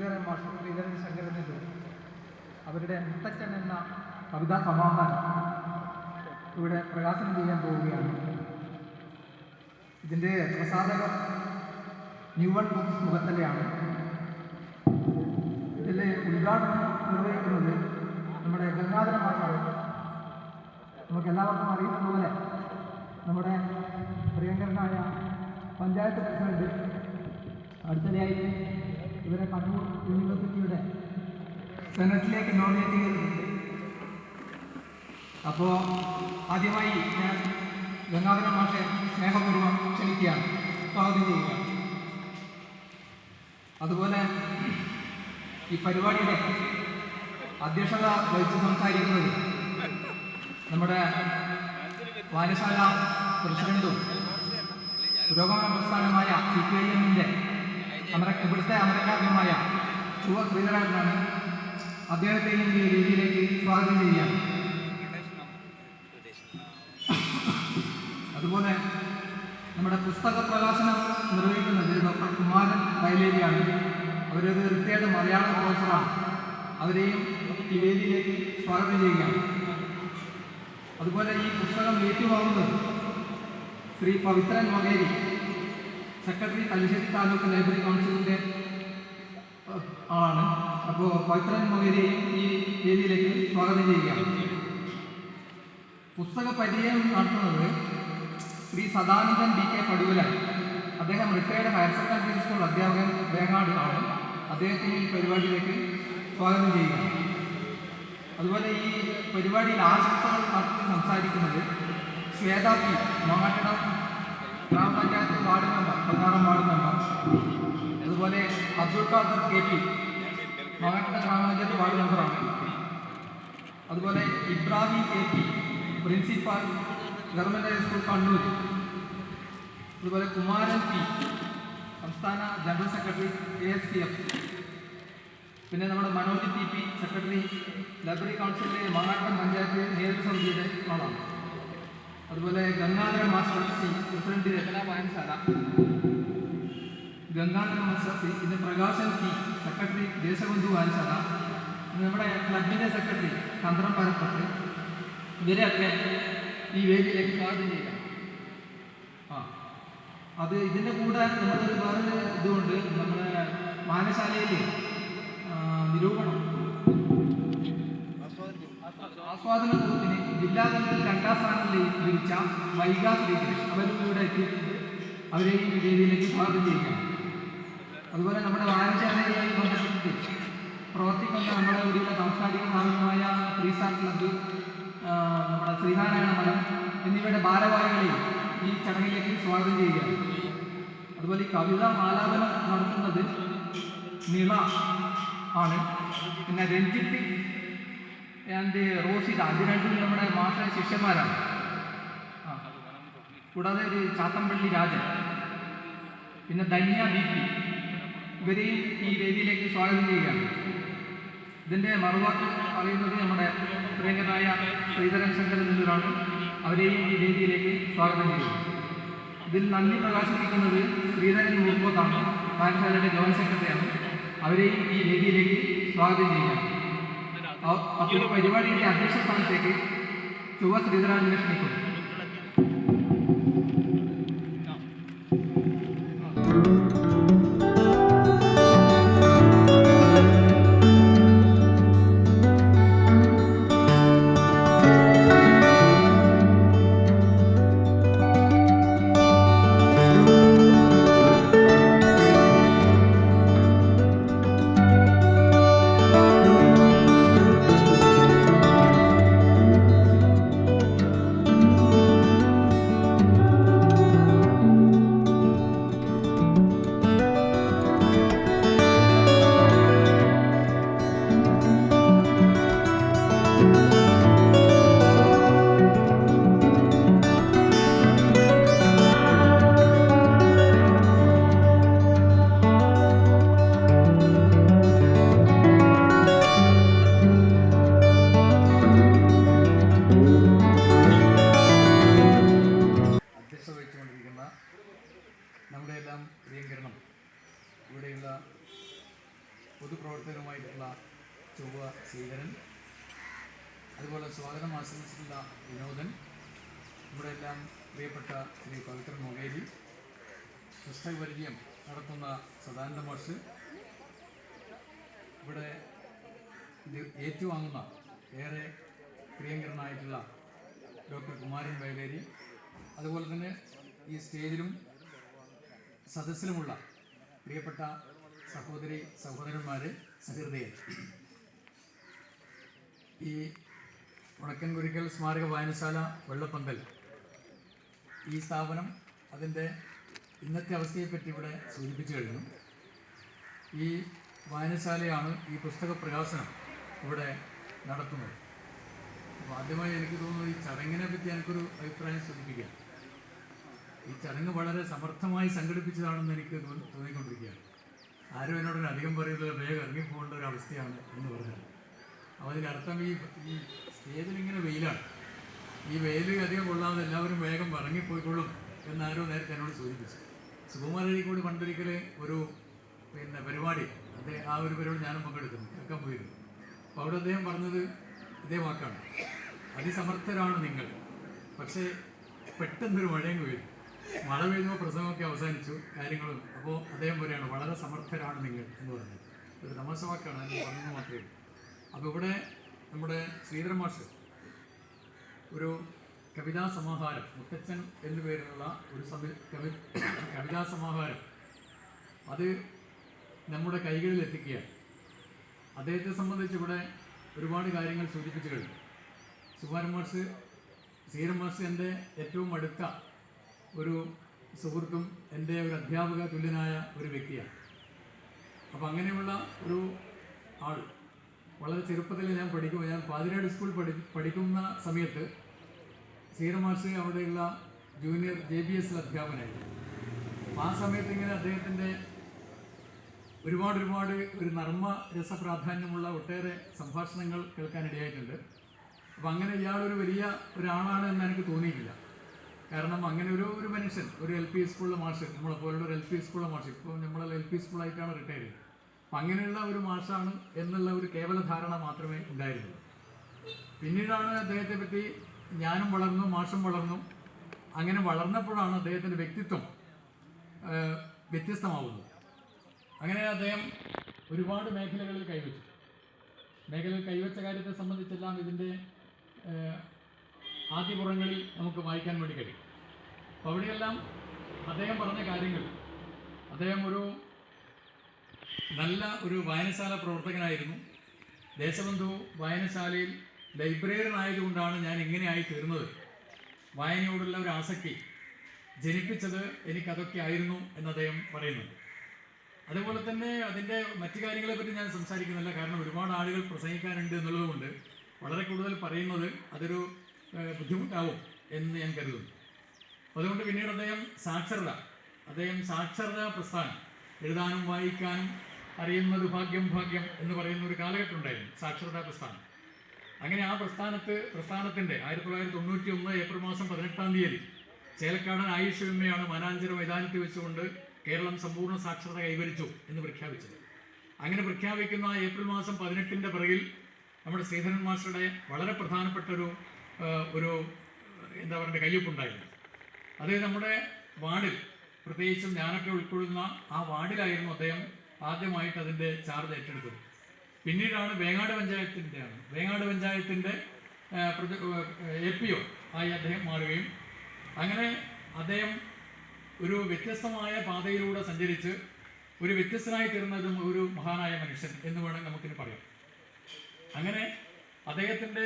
ശ്രീധരൻ മാഷ് ശ്രീധരൻ ശങ്കരനെല്ലൂർ അവരുടെ മുത്തച്ഛൻ എന്ന കവിതാ സമാഹാരം ഇവിടെ പ്രകാശനം ചെയ്യാൻ പോവുകയാണ്. ഇതിൻ്റെ പ്രസാധകർ ന്യൂ വൺ ബുക്സ് മുഖത്തലയാണ്. ഇതിലെ ഉദ്ഘാടനം നിർവഹിക്കുന്നത് നമ്മുടെ ഗംഗാധര മാഷാണ്. നമുക്കെല്ലാവർക്കും അറിയുന്നത് പോലെ നമ്മുടെ പ്രിയങ്കരനായ പഞ്ചായത്ത് പ്രസിഡന്റ് അടുത്തിടെയായി ഇവരെ കണ്ണൂർ യൂണിവേഴ്സിറ്റിയുടെ സെനറ്റിലേക്ക് നോമിനേറ്റ് ചെയ്തിട്ടുണ്ട്. അപ്പോൾ ആദ്യമായി ഞാൻ ഗംഗാധര മാഷെ സ്നേഹപൂർവ്വം ക്ഷണിക്കുകയാണ്, സ്വാഗതം ചെയ്യുക. അതുപോലെ ഈ പരിപാടിയുടെ അധ്യക്ഷത വഹിച്ച് സംസാരിക്കുന്നത് നമ്മുടെ വായനശാല പ്രസിഡന്റും പുരോഗമന പ്രസ്ഥാനമായ CPIM-ന്റെ ഇവിടുത്തെ അമരക്കാരനുമായ ചുവ ശ്രീധരനാണ്. അദ്ദേഹത്തെയും ഈ രീതിയിലേക്ക് സ്വാഗതം ചെയ്യുകയാണ്. അതുപോലെ നമ്മുടെ പുസ്തക പ്രകാശനം നിർവഹിക്കുന്നത് ഡോക്ടർ കുമാരൻ വയലേരിയാണ്. അവരൊരു റിട്ടയർഡ് മലയാളം പ്രൊഫസറാണ്. അവരെയും ഈ വേദിയിലേക്ക് സ്വാഗതം ചെയ്യുകയാണ്. അതുപോലെ ഈ പുസ്തകം ഏറ്റുവാങ്ങുന്നത് ശ്രീ പവിത്രൻ മൊകേരി, സെക്രട്ടറി തലശ്ശേരി താലൂക്ക് ലൈബ്രറി കൗൺസിലിൻ്റെ ആളാണ്. അപ്പോൾ പവിത്രൻ മൊകേരിയെയും ഈ വേദിയിലേക്ക് സ്വാഗതം ചെയ്യുകയാണ്. പുസ്തക പരിചയം നടത്തുന്നത് ശ്രീ സദാനന്ദൻ DK പടുവലായി. അദ്ദേഹം റിട്ടയർഡ് ഹയർ സെക്കൻഡറി സ്കൂൾ അധ്യാപകൻ വേങ്ങാട് ആണ്. അദ്ദേഹത്തെ ഈ പരിപാടിയിലേക്ക് സ്വാഗതം ചെയ്യുക. അതുപോലെ ഈ പരിപാടിയിൽ ആശംസകൾ നടത്തി സംസാരിക്കുന്നത് ശ്വേത P, മാങ്ങാട്ടട ഗ്രാമപഞ്ചായത്ത് വാർഡ് മെമ്പർ, 16 വാർഡ് മെമ്പർ. അതുപോലെ അബ്ദുൾ ഖാദർ KP, മാങ്ങാട്ടട ഗ്രാമപഞ്ചായത്ത് വാർഡ് മെമ്പറാണ്. അതുപോലെ Ibrahim KP, principal government high school Kannur. അതുപോലെ കുമാരൻ P, സംസ്ഥാന ജനറൽ സെക്രട്ടറി ASPF. പിന്നെ നമ്മുടെ മനോജ് TP, സെക്രട്ടറി ലൈബ്രറി കൗൺസിലിലെ മാങ്ങാട്ടം പഞ്ചായത്ത് നേതൃസമിതിയുടെ ആളാണ്. അതുപോലെ ഗംഗാധര മാസ്റ്റർ C, പ്രസിഡന്റ് രചനാ വായനശാല ഗംഗാധര മാസ്റ്റർ C. പിന്നെ പ്രകാശൻ P, സെക്രട്ടറി ദേശബന്ധു വായനശാല. നമ്മുടെ ക്ലബിൻ്റെ സെക്രട്ടറി ചന്ദ്രൻ പരപ്പത്ത്. ഇവരെയൊക്കെ ഈ വേദിയിലേക്ക് സ്വാഗതം ചെയ്യുക. അത് ഇതിൻ്റെ കൂടെ നമ്മളൊരു വേറൊരു ഇതുകൊണ്ട് നമ്മുടെ വായനശാലയിൽ നിരൂപണം ആസ്വാദന ഗ്രൂപ്പിന് ജില്ലാതലത്തിൽ 2ാം സ്ഥാനം ലഭിച്ച വൈഗ ശ്രീകൃഷ്ണൻ അവരും കൂടെ എത്തിയിട്ടുണ്ട്. അവരെയും ഈ വേദിയിലേക്ക് സ്വാഗതം ചെയ്യുക. അതുപോലെ നമ്മുടെ വായനശാലയുമായി ബന്ധപ്പെട്ടിട്ട് പ്രവർത്തിക്കുന്ന നമ്മുടെ ഇവിടെയുള്ള സാംസ്കാരിക സ്ഥാപനമായ ഫ്രീസ്റ്റാർ ക്ലബ്ബ്, നമ്മുടെ ശ്രീനാരായണ മഠം എന്നിവയുടെ ഭാരവാഹികളെയും ഈ ചടങ്ങിലേക്ക് സ്വാഗതം ചെയ്യുകയാണ്. അതുപോലെ ഈ കവിതാ ആലാപനം നടത്തുന്നത് നിള ആണ്. പിന്നെ രഞ്ജിത്ത് ആൻഡ് റോസിത, ഇത് രണ്ടും നമ്മുടെ മാഷ ശിഷ്യന്മാരാണ്. കൂടാതെ ഒരു ചാത്തമ്പള്ളി രാജൻ, പിന്നെ ധന്യ BP, ഇവരെയും ഈ വേദിയിലേക്ക് സ്വാഗതം ചെയ്യുകയാണ്. ഇതിൻ്റെ മറുവാക്ക് പറയുന്നത് നമ്മുടെ പ്രിയങ്കരായ ശ്രീധരൻ ശങ്കരനെല്ലൂരാണ്. അവരെയും ഈ വേദിയിലേക്ക് സ്വാഗതം ചെയ്യുക. ഇതിൽ നന്ദി പ്രകാശിപ്പിക്കുന്നത് ശ്രീധരൻ മുർക്കോത്താണ്, വായനശാലയുടെ ജോയിന്റ് സെക്രട്ടറിയാണ്. അവരെയും ഈ വേദിയിലേക്ക് സ്വാഗതം ചെയ്യുക. അപ്പോൾ പരിപാടിയുടെ അധ്യക്ഷ സ്ഥാനത്തേക്ക് ചുവ ശ്രീധരാജിനെ ക്ഷണിക്കുന്നു. ബഹുമാനപ്പെട്ട ചൊവ്വ ശ്രീധരൻ, അതുപോലെ സ്വാഗതം ആശംസിച്ചിട്ടുള്ള വിനോദൻ, ഇവിടെ എല്ലാം പ്രിയപ്പെട്ട ശ്രീ പവിത്രൻ മൊകേരി, പുസ്തക പരിചയം നടത്തുന്ന സദാനന്ദ മാഷ്, ഇവിടെ ഇത് ഏറ്റുവാങ്ങുന്ന ഏറെ പ്രിയങ്കരനായിട്ടുള്ള ഡോക്ടർ കുമാരൻ വയലേരി, അതുപോലെ തന്നെ ഈ സ്റ്റേജിലും സദസ്സിലുമുള്ള പ്രിയപ്പെട്ട സഹോദരി സഹോദരന്മാരെ, സഹൃദയർ. ഈ വടക്കൻ കുരിക്കൽ സ്മാരക വായനശാല വെള്ളപ്പന്തൽ ഈ സ്ഥാപനം അതിൻ്റെ ഇന്നത്തെ അവസ്ഥയെപ്പറ്റി ഇവിടെ സൂചിപ്പിച്ചു കഴിഞ്ഞു. ഈ വായനശാലയാണ് ഈ പുസ്തക പ്രകാശനം ഇവിടെ നടത്തുന്നത്. അപ്പോൾ ആദ്യമായി എനിക്ക് തോന്നുന്നത് ഈ ചടങ്ങിനെ പറ്റി എനിക്കൊരു അഭിപ്രായം സൂചിപ്പിക്കാം. ഈ ചടങ്ങ് വളരെ സമർത്ഥമായി സംഘടിപ്പിച്ചതാണെന്ന് എനിക്ക് തോന്നിക്കൊണ്ടിരിക്കുകയാണ്. ആരും എന്നോട് അധികം പറയുന്നത് വേഗം ഇറങ്ങിപ്പോകേണ്ട ഒരു അവസ്ഥയാണ് എന്ന് പറഞ്ഞത്. അപ്പോൾ അതിനർത്ഥം ഈ സ്റ്റേജിലിങ്ങനെ വെയിലാണ്, ഈ വെയിൽ അധികം കൊള്ളാതെ എല്ലാവരും വേഗം ഇറങ്ങിപ്പോയിക്കൊള്ളും എന്നാരോ നേരത്തെ എന്നോട് സൂചിപ്പിച്ചു. സുകുമാരഴിക്കോട് പണ്ടൊരിക്കൽ ഒരു പരിപാടി, ആ ഒരു പരിപാടി ഞാനും പങ്കെടുക്കുന്നു, കേൾക്കാൻ പോയിരുന്നു. അപ്പോൾ അവിടെ അദ്ദേഹം പറഞ്ഞത് ഇതേ വാക്കാണ്: അതിസമർത്ഥരാണ് നിങ്ങൾ, പക്ഷേ പെട്ടെന്നൊരു മഴയും പെയ്തു. മഴ പെയ്യുമ്പോൾ പ്രസംഗമൊക്കെ അവസാനിച്ചു, കാര്യങ്ങളും. അപ്പോൾ അദ്ദേഹം പറയുകയാണ് വളരെ സമർത്ഥരാണ് നിങ്ങൾ എന്ന് പറഞ്ഞത്. ഒരു തമാശ വാക്കാണ്, അതിന് പറഞ്ഞു മാത്രമേ ഉള്ളൂ. അപ്പോൾ ഇവിടെ നമ്മുടെ ശ്രീധരൻ മാഷ് ഒരു കവിതാ സമാഹാരം, മുത്തച്ഛൻ എന്നു പേരിലുള്ള ഒരു കവിതാ സമാഹാരം അത് നമ്മുടെ കൈകളിൽ എത്തിക്കുകയാണ്. അദ്ദേഹത്തെ സംബന്ധിച്ച് ഇവിടെ ഒരുപാട് കാര്യങ്ങൾ സൂചിപ്പിച്ചു കഴിഞ്ഞു. ശ്രീധരൻ മാഷ് എൻ്റെ ഏറ്റവും അടുത്ത ഒരു സുഹൃത്തും എൻ്റെ ഒരു അധ്യാപക തുല്യനായ ഒരു വ്യക്തിയാണ്. അപ്പോൾ അങ്ങനെയുള്ള ഒരു ആൾ വളരെ ചെറുപ്പത്തിൽ ഞാൻ പാതിരാട് സ്കൂൾ പഠിക്കുന്ന സമയത്ത് ശ്രീധരൻ മാഷ് അവിടെയുള്ള ജൂനിയർ JBS അധ്യാപകനായിരുന്നു. അപ്പോൾ ആ സമയത്ത് ഇങ്ങനെ അദ്ദേഹത്തിൻ്റെ ഒരുപാട് ഒരു നർമ്മ രസപ്രാധാന്യമുള്ള ഒട്ടേറെ സംഭാഷണങ്ങൾ കേൾക്കാനിടയായിട്ടുണ്ട്. അപ്പോൾ അങ്ങനെ ഇയാളൊരു വലിയ ഒരാളാണ് എന്ന് എനിക്ക് തോന്നിയിട്ടില്ല. കാരണം അങ്ങനെ ഒരു മനുഷ്യൻ, ഒരു LP സ്കൂളിലെ മാഷ്, നമ്മളെപ്പോലുള്ള ഒരു LP സ്കൂളിലെ മാഷ്, ഇപ്പോൾ നമ്മൾ LP സ്കൂളായിട്ടാണ് റിട്ടയർ ചെയ്തത്. അപ്പം അങ്ങനെയുള്ള ഒരു മാഷാണ് എന്നുള്ള ഒരു കേവല ധാരണ മാത്രമേ ഉണ്ടായിരുന്നുള്ളൂ. പിന്നീടാണ് അദ്ദേഹത്തെ പറ്റി ഞാനും വളർന്നു, മാഷും വളർന്നു. അങ്ങനെ വളർന്നപ്പോഴാണ് അദ്ദേഹത്തിൻ്റെ വ്യക്തിത്വം വ്യത്യസ്തമാവുന്നത്. അങ്ങനെ അദ്ദേഹം ഒരുപാട് മേഖലകളിൽ കൈവച്ച കാര്യത്തെ സംബന്ധിച്ചെല്ലാം ഇതിൻ്റെ ആദ്യപുറങ്ങളിൽ നമുക്ക് വായിക്കാൻ വേണ്ടി കഴിയും. അപ്പോൾ അവിടെയെല്ലാം അദ്ദേഹം പറഞ്ഞ കാര്യങ്ങൾ, അദ്ദേഹം ഒരു നല്ല ഒരു വായനശാല പ്രവർത്തകനായിരുന്നു. ദേശബന്ധു വായനശാലയിൽ ലൈബ്രറിയൻ ആയതുകൊണ്ടാണ് ഞാൻ ഇങ്ങനെയായി തീർന്നത്. വായനയോടുള്ള ഒരു ആസക്തി ജനിപ്പിച്ചത് എനിക്കതൊക്കെ ആയിരുന്നു എന്ന് അദ്ദേഹം പറയുന്നുണ്ട്. അതുപോലെ തന്നെ അതിൻ്റെ മറ്റു കാര്യങ്ങളെപ്പറ്റി ഞാൻ സംസാരിക്കുന്നില്ല, കാരണം ഒരുപാട് ആളുകൾ പ്രസംഗിക്കാനുണ്ട് എന്നുള്ളതുകൊണ്ട് വളരെ കൂടുതൽ പറയുന്നത് അതൊരു ബുദ്ധിമുട്ടാവും എന്ന് ഞാൻ കരുതുന്നു. അതുകൊണ്ട് പിന്നീട് അദ്ദേഹം സാക്ഷരതാ പ്രസ്ഥാനം, എഴുതാനും വായിക്കാനും അറിയുന്നത് ഭാഗ്യം എന്ന് പറയുന്ന ഒരു കാലഘട്ടം ഉണ്ടായിരുന്നു, സാക്ഷരതാ പ്രസ്ഥാനം. അങ്ങനെ ആ പ്രസ്ഥാനത്തിൻ്റെ 1991 ഏപ്രിൽ മാസം 18-ാം തീയതി ചേലക്കാടൻ ആയുഷ് വിമ്മയാണ് മാനാഞ്ചിറ മൈതാനത്തിൽ വെച്ചുകൊണ്ട് കേരളം സമ്പൂർണ്ണ സാക്ഷരത കൈവരിച്ചു എന്ന് പ്രഖ്യാപിച്ചത്. അങ്ങനെ പ്രഖ്യാപിക്കുന്ന ഏപ്രിൽ മാസം 18-ന്റെ പിറകിൽ നമ്മുടെ ശ്രീധരൻ മാസ്റ്ററുടെ വളരെ പ്രധാനപ്പെട്ട ഒരു കയ്യൊപ്പുണ്ടായിരുന്നു. അത് നമ്മുടെ വാർഡിൽ, പ്രത്യേകിച്ചും ഞാനൊക്കെ ഉൾക്കൊള്ളുന്ന ആ വാർഡിലായിരുന്നു അദ്ദേഹം ആദ്യമായിട്ട് അതിൻ്റെ ചാർജ് ഏറ്റെടുത്തത്. പിന്നീടാണ് വേങ്ങാട് പഞ്ചായത്തിൻ്റെ APO ആയി അദ്ദേഹം മാറുകയും അങ്ങനെ അദ്ദേഹം ഒരു വ്യത്യസ്തമായ പാതയിലൂടെ സഞ്ചരിച്ച് ഒരു വ്യത്യസ്തനായി തീർന്നതും ഒരു മഹാനായ മനുഷ്യൻ എന്ന് വേണമെങ്കിൽ നമുക്കിന് പറയാം. അങ്ങനെ അദ്ദേഹത്തിൻ്റെ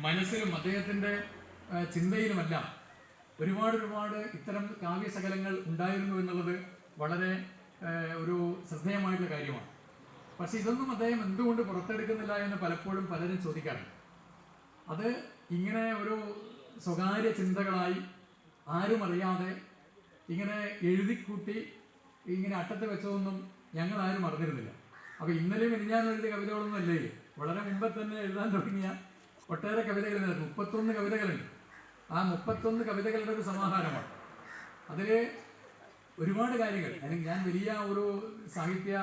മനസ്സിലും അദ്ദേഹത്തിൻ്റെ ചിന്തയിലുമെല്ലാം ഒരുപാട് ഇത്തരം കാവ്യശകലങ്ങൾ ഉണ്ടായിരുന്നു എന്നുള്ളത് വളരെ ഒരു ശ്രദ്ധേയമായിട്ടുള്ള കാര്യമാണ്. പക്ഷെ ഇതൊന്നും അദ്ദേഹം എന്തുകൊണ്ട് പുറത്തെടുക്കുന്നില്ല എന്ന് പലപ്പോഴും പലരും ചോദിക്കാറുണ്ട്. അത് ഇങ്ങനെ ഒരു സ്വകാര്യ ചിന്തകളായി ആരും അറിയാതെ ഇങ്ങനെ എഴുതിക്കൂട്ടി ഇങ്ങനെ അട്ടത്ത് വെച്ചതൊന്നും ഞങ്ങൾ ആരും അറിഞ്ഞിരുന്നില്ല. അപ്പോൾ ഇന്നലെയും ഞാൻ എഴുതിയ കവിതകളൊന്നും അല്ലേ, വളരെ മുമ്പ് തന്നെ എഴുതാൻ തുടങ്ങിയ ഒട്ടേറെ കവിതകൾ, 31 കവിതകളുണ്ട്. ആ 31 കവിതകളുടെ ഒരു സമാഹാരമാണ്. അതിൽ ഒരുപാട് കാര്യങ്ങൾ, ഞാൻ വലിയ ഒരു സാഹിത്യ